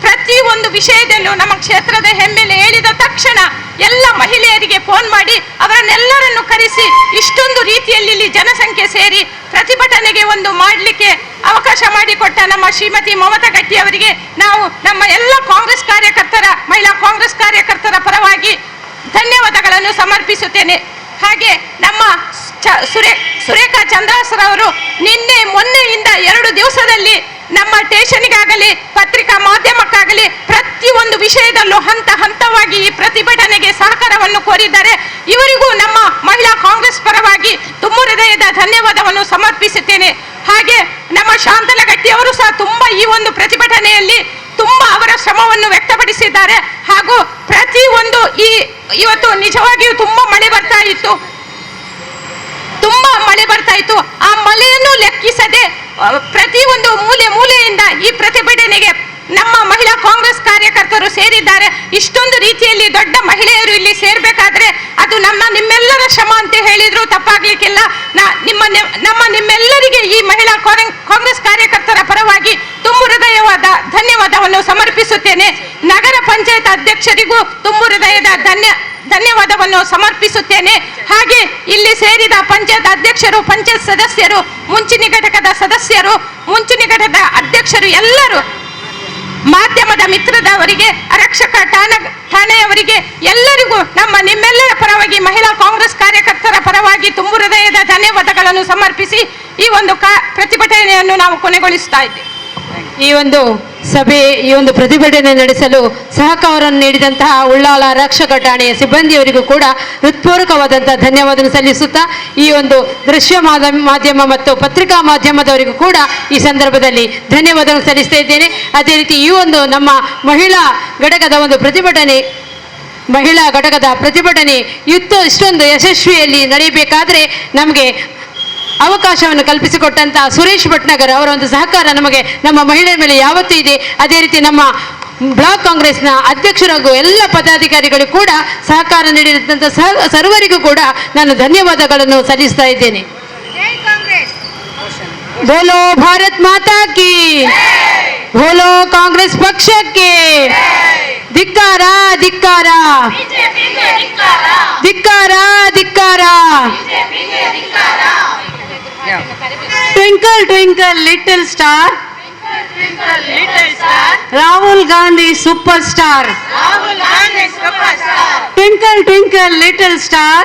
ಪ್ರತಿ ಒಂದು ವಿಷಯದಲ್ಲೂ ನಮ್ಮ ಕ್ಷೇತ್ರದ ಹೆಮ್ಮೆಲೆ ಹೇಳಿದ ತಕ್ಷಣ ಎಲ್ಲ ಮಹಿಳೆಯರಿಗೆ ಫೋನ್ ಮಾಡಿ ಅವರನ್ನೆಲ್ಲರನ್ನು ಕರೆಸಿ ಇಷ್ಟೊಂದು ರೀತಿಯಲ್ಲಿ ಇಲ್ಲಿ ಜನಸಂಖ್ಯೆ ಸೇರಿ ಪ್ರತಿಭಟನೆಗೆ ಒಂದು ಮಾಡಲಿಕ್ಕೆ ಅವಕಾಶ ಮಾಡಿಕೊಟ್ಟ ನಮ್ಮ ಶ್ರೀಮತಿ ಮಮತಾ ಗಟ್ಟಿ ಅವರಿಗೆ ನಾವು ನಮ್ಮ ಎಲ್ಲ ಕಾಂಗ್ರೆಸ್ ಕಾರ್ಯಕರ್ತರ, ಮಹಿಳಾ ಕಾಂಗ್ರೆಸ್ ಕಾರ್ಯಕರ್ತರ ಪರವಾಗಿ ಧನ್ಯವಾದಗಳನ್ನು ಸಮರ್ಪಿಸುತ್ತೇನೆ. ಹಾಗೆ ನಮ್ಮ ಸುರೇಖಾ ಚಂದ್ರಾಸರವರು ಮೊನ್ನೆಯಿಂದ 2 ದಿವಸದಲ್ಲಿ ನಮ್ಮ ಸ್ಟೇಷನ್ಗಾಗಲಿ ಪತ್ರಿಕಾ ಮಾಧ್ಯಮಕ್ಕಾಗಲಿ ಪ್ರತಿಯೊಂದು ವಿಷಯದಲ್ಲೂ ಹಂತವಾಗಿ ಈ ಪ್ರತಿಭಟನೆಗೆ ಸಹಕಾರವನ್ನು ಕೋರಿದ್ದಾರೆ. ಇವರಿಗೂ ನಮ್ಮ ಮಹಿಳಾ ಕಾಂಗ್ರೆಸ್ ಪರವಾಗಿ ತುಂಬ ಹೃದಯದ ಧನ್ಯವಾದವನ್ನು ಸಮರ್ಪಿಸುತ್ತೇನೆ. ಹಾಗೆ
ಶಾಂತಲಗಟ್ಟಿ ಅವರು ಸಹ ತುಂಬಾ ಈ ಒಂದು ಪ್ರತಿಭಟನೆಯಲ್ಲಿ ತುಂಬಾ ಅವರ ಶ್ರಮವನ್ನು ವ್ಯಕ್ತಪಡಿಸಿದ್ದಾರೆ. ಹಾಗೂ ಪ್ರತಿಯೊಂದು ಇವತ್ತು ನಿಜವಾಗಿಯೂ ತುಂಬಾ ಮಳೆ ಬರ್ತಾ ಇತ್ತು, ಆ ಮಳೆಯನ್ನು ಲೆಕ್ಕಿಸದೆ ಪ್ರತಿಯೊಂದು ಮೂಲೆಯಿಂದ ಈ ಪ್ರತಿಭಟನೆಗೆ ನಮ್ಮ ಮಹಿಳಾ ಕಾಂಗ್ರೆಸ್ ಕಾರ್ಯಕರ್ತರು ಸೇರಿದ್ದಾರೆ. ಇಷ್ಟೊಂದು ರೀತಿಯಲ್ಲಿ ದೊಡ್ಡ ಮಹಿಳೆಯರು ಇಲ್ಲಿ ಸೇರ್ಬೇಕಾದ್ರೆ ಅದು ನಿಮ್ಮೆಲ್ಲರ ಶ್ರಮ ಅಂತ ಹೇಳಿದ್ರು ತಪ್ಪಾಗ್ಲಿಕ್ಕಿಲ್ಲ. ನಿಮ್ಮೆಲ್ಲರಿಗೆ ಈ ಮಹಿಳಾ ಕಾಂಗ್ರೆಸ್ ಕಾರ್ಯಕರ್ತರ ಪರವಾಗಿ ತುಂಬು ಹೃದಯವಾದ ಧನ್ಯವಾದವನ್ನು ಸಮರ್ಪಿಸುತ್ತೇನೆ. ನಗರ ಪಂಚಾಯತ್ ಅಧ್ಯಕ್ಷರಿಗೂ ತುಂಬು ಹೃದಯದ ಧನ್ಯವಾದವನ್ನು ಸಮರ್ಪಿಸುತ್ತೇನೆ. ಹಾಗೆ ಇಲ್ಲಿ ಸೇರಿದ ಪಂಚಾಯತ್ ಅಧ್ಯಕ್ಷರು, ಪಂಚಾಯತ್ ಸದಸ್ಯರು, ಮುಂಚೂಣಿ ಘಟಕದ ಸದಸ್ಯರು, ಮುಂಚೂಣಿ ಘಟಕದ ಅಧ್ಯಕ್ಷರು, ಎಲ್ಲರೂ, ಮಾಧ್ಯಮದ ಮಿತ್ರದವರಿಗೆ, ಆರಕ್ಷಕ ಠಾಣೆಯವರಿಗೆ ಎಲ್ಲರಿಗೂ ನಿಮ್ಮೆಲ್ಲರ ಪರವಾಗಿ ಮಹಿಳಾ ಕಾಂಗ್ರೆಸ್ ಕಾರ್ಯಕರ್ತರ ಪರವಾಗಿ ತುಂಬು ಹೃದಯದ ಧನ್ಯವಾದಗಳನ್ನು ಸಮರ್ಪಿಸಿ ಈ ಒಂದು ಪ್ರತಿಭಟನೆಯನ್ನು ನಾವು ಕೊನೆಗೊಳಿಸ್ತಾ ಇದ್ದೇವೆ.
ಈ ಒಂದು ಸಭೆ, ಈ ಒಂದು ಪ್ರತಿಭಟನೆ ನಡೆಸಲು ಸಹಕಾರವನ್ನು ನೀಡಿದಂತಹ ಉಳ್ಳಾಲ ಆರಕ್ಷಕ ಠಾಣೆಯ ಸಿಬ್ಬಂದಿಯವರಿಗೂ ಕೂಡ ಹೃತ್ಪೂರ್ವಕವಾದಂತಹ ಧನ್ಯವಾದ ಸಲ್ಲಿಸುತ್ತಾ ಈ ಒಂದು ದೃಶ್ಯ ಮಾಧ್ಯಮ ಮತ್ತು ಪತ್ರಿಕಾ ಮಾಧ್ಯಮದವರಿಗೂ ಕೂಡ ಈ ಸಂದರ್ಭದಲ್ಲಿ ಧನ್ಯವಾದವನ್ನು ಸಲ್ಲಿಸ್ತಾ ಇದ್ದೇನೆ. ಅದೇ ರೀತಿ ಈ ಒಂದು ನಮ್ಮ ಮಹಿಳಾ ಘಟಕದ ಪ್ರತಿಭಟನೆ ಇಷ್ಟೊಂದು ಯಶಸ್ವಿಯಲ್ಲಿ ನಡೆಯಬೇಕಾದ್ರೆ ನಮಗೆ ಅವಕಾಶವನ್ನು ಕಲ್ಪಿಸಿಕೊಟ್ಟಂತಹ ಸುರೇಶ್ ಭಟ್ನಗರ್ ಅವರ ಒಂದು ಸಹಕಾರ ನಮ್ಮ ಮಹಿಳೆಯರ ಮೇಲೆ ಯಾವತ್ತೂ ಇದೆ. ಅದೇ ರೀತಿ ನಮ್ಮ ಬ್ಲಾಕ್ ಕಾಂಗ್ರೆಸ್ನ ಅಧ್ಯಕ್ಷರಿಗೂ ಎಲ್ಲ ಪದಾಧಿಕಾರಿಗಳು ಕೂಡ ಸಹಕಾರ ನೀಡಿದಂಥ ಸರ್ವರಿಗೂ ಕೂಡ ನಾನು ಧನ್ಯವಾದಗಳನ್ನು ಸಲ್ಲಿಸ್ತಾ ಇದ್ದೇನೆ. ಬೋಲೋ ಭಾರತ್ ಮಾತಾ ಕಿ, ಬೋಲೋ ಕಾಂಗ್ರೆಸ್ ಪಕ್ಷಕ್ಕೆ ಧಿಕ್ಕಾರ, ಧಿಕ್ಕಾರ, ಧಿಕ್ಕಾರ, ಧಿಕ್ಕಾರ. Twinkle, twinkle, little star. Rahul Gandhi, superstar. Twinkle, twinkle, little star.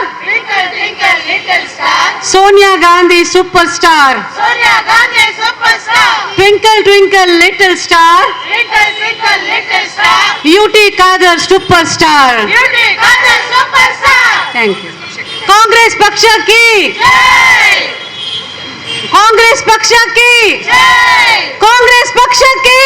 Sonia Gandhi, superstar. Twinkle, twinkle, little star. Beauty Kader, superstar. Thank you. Congress Paksha ki. Congress पक्ष की, कांग्रेस पक्ष की।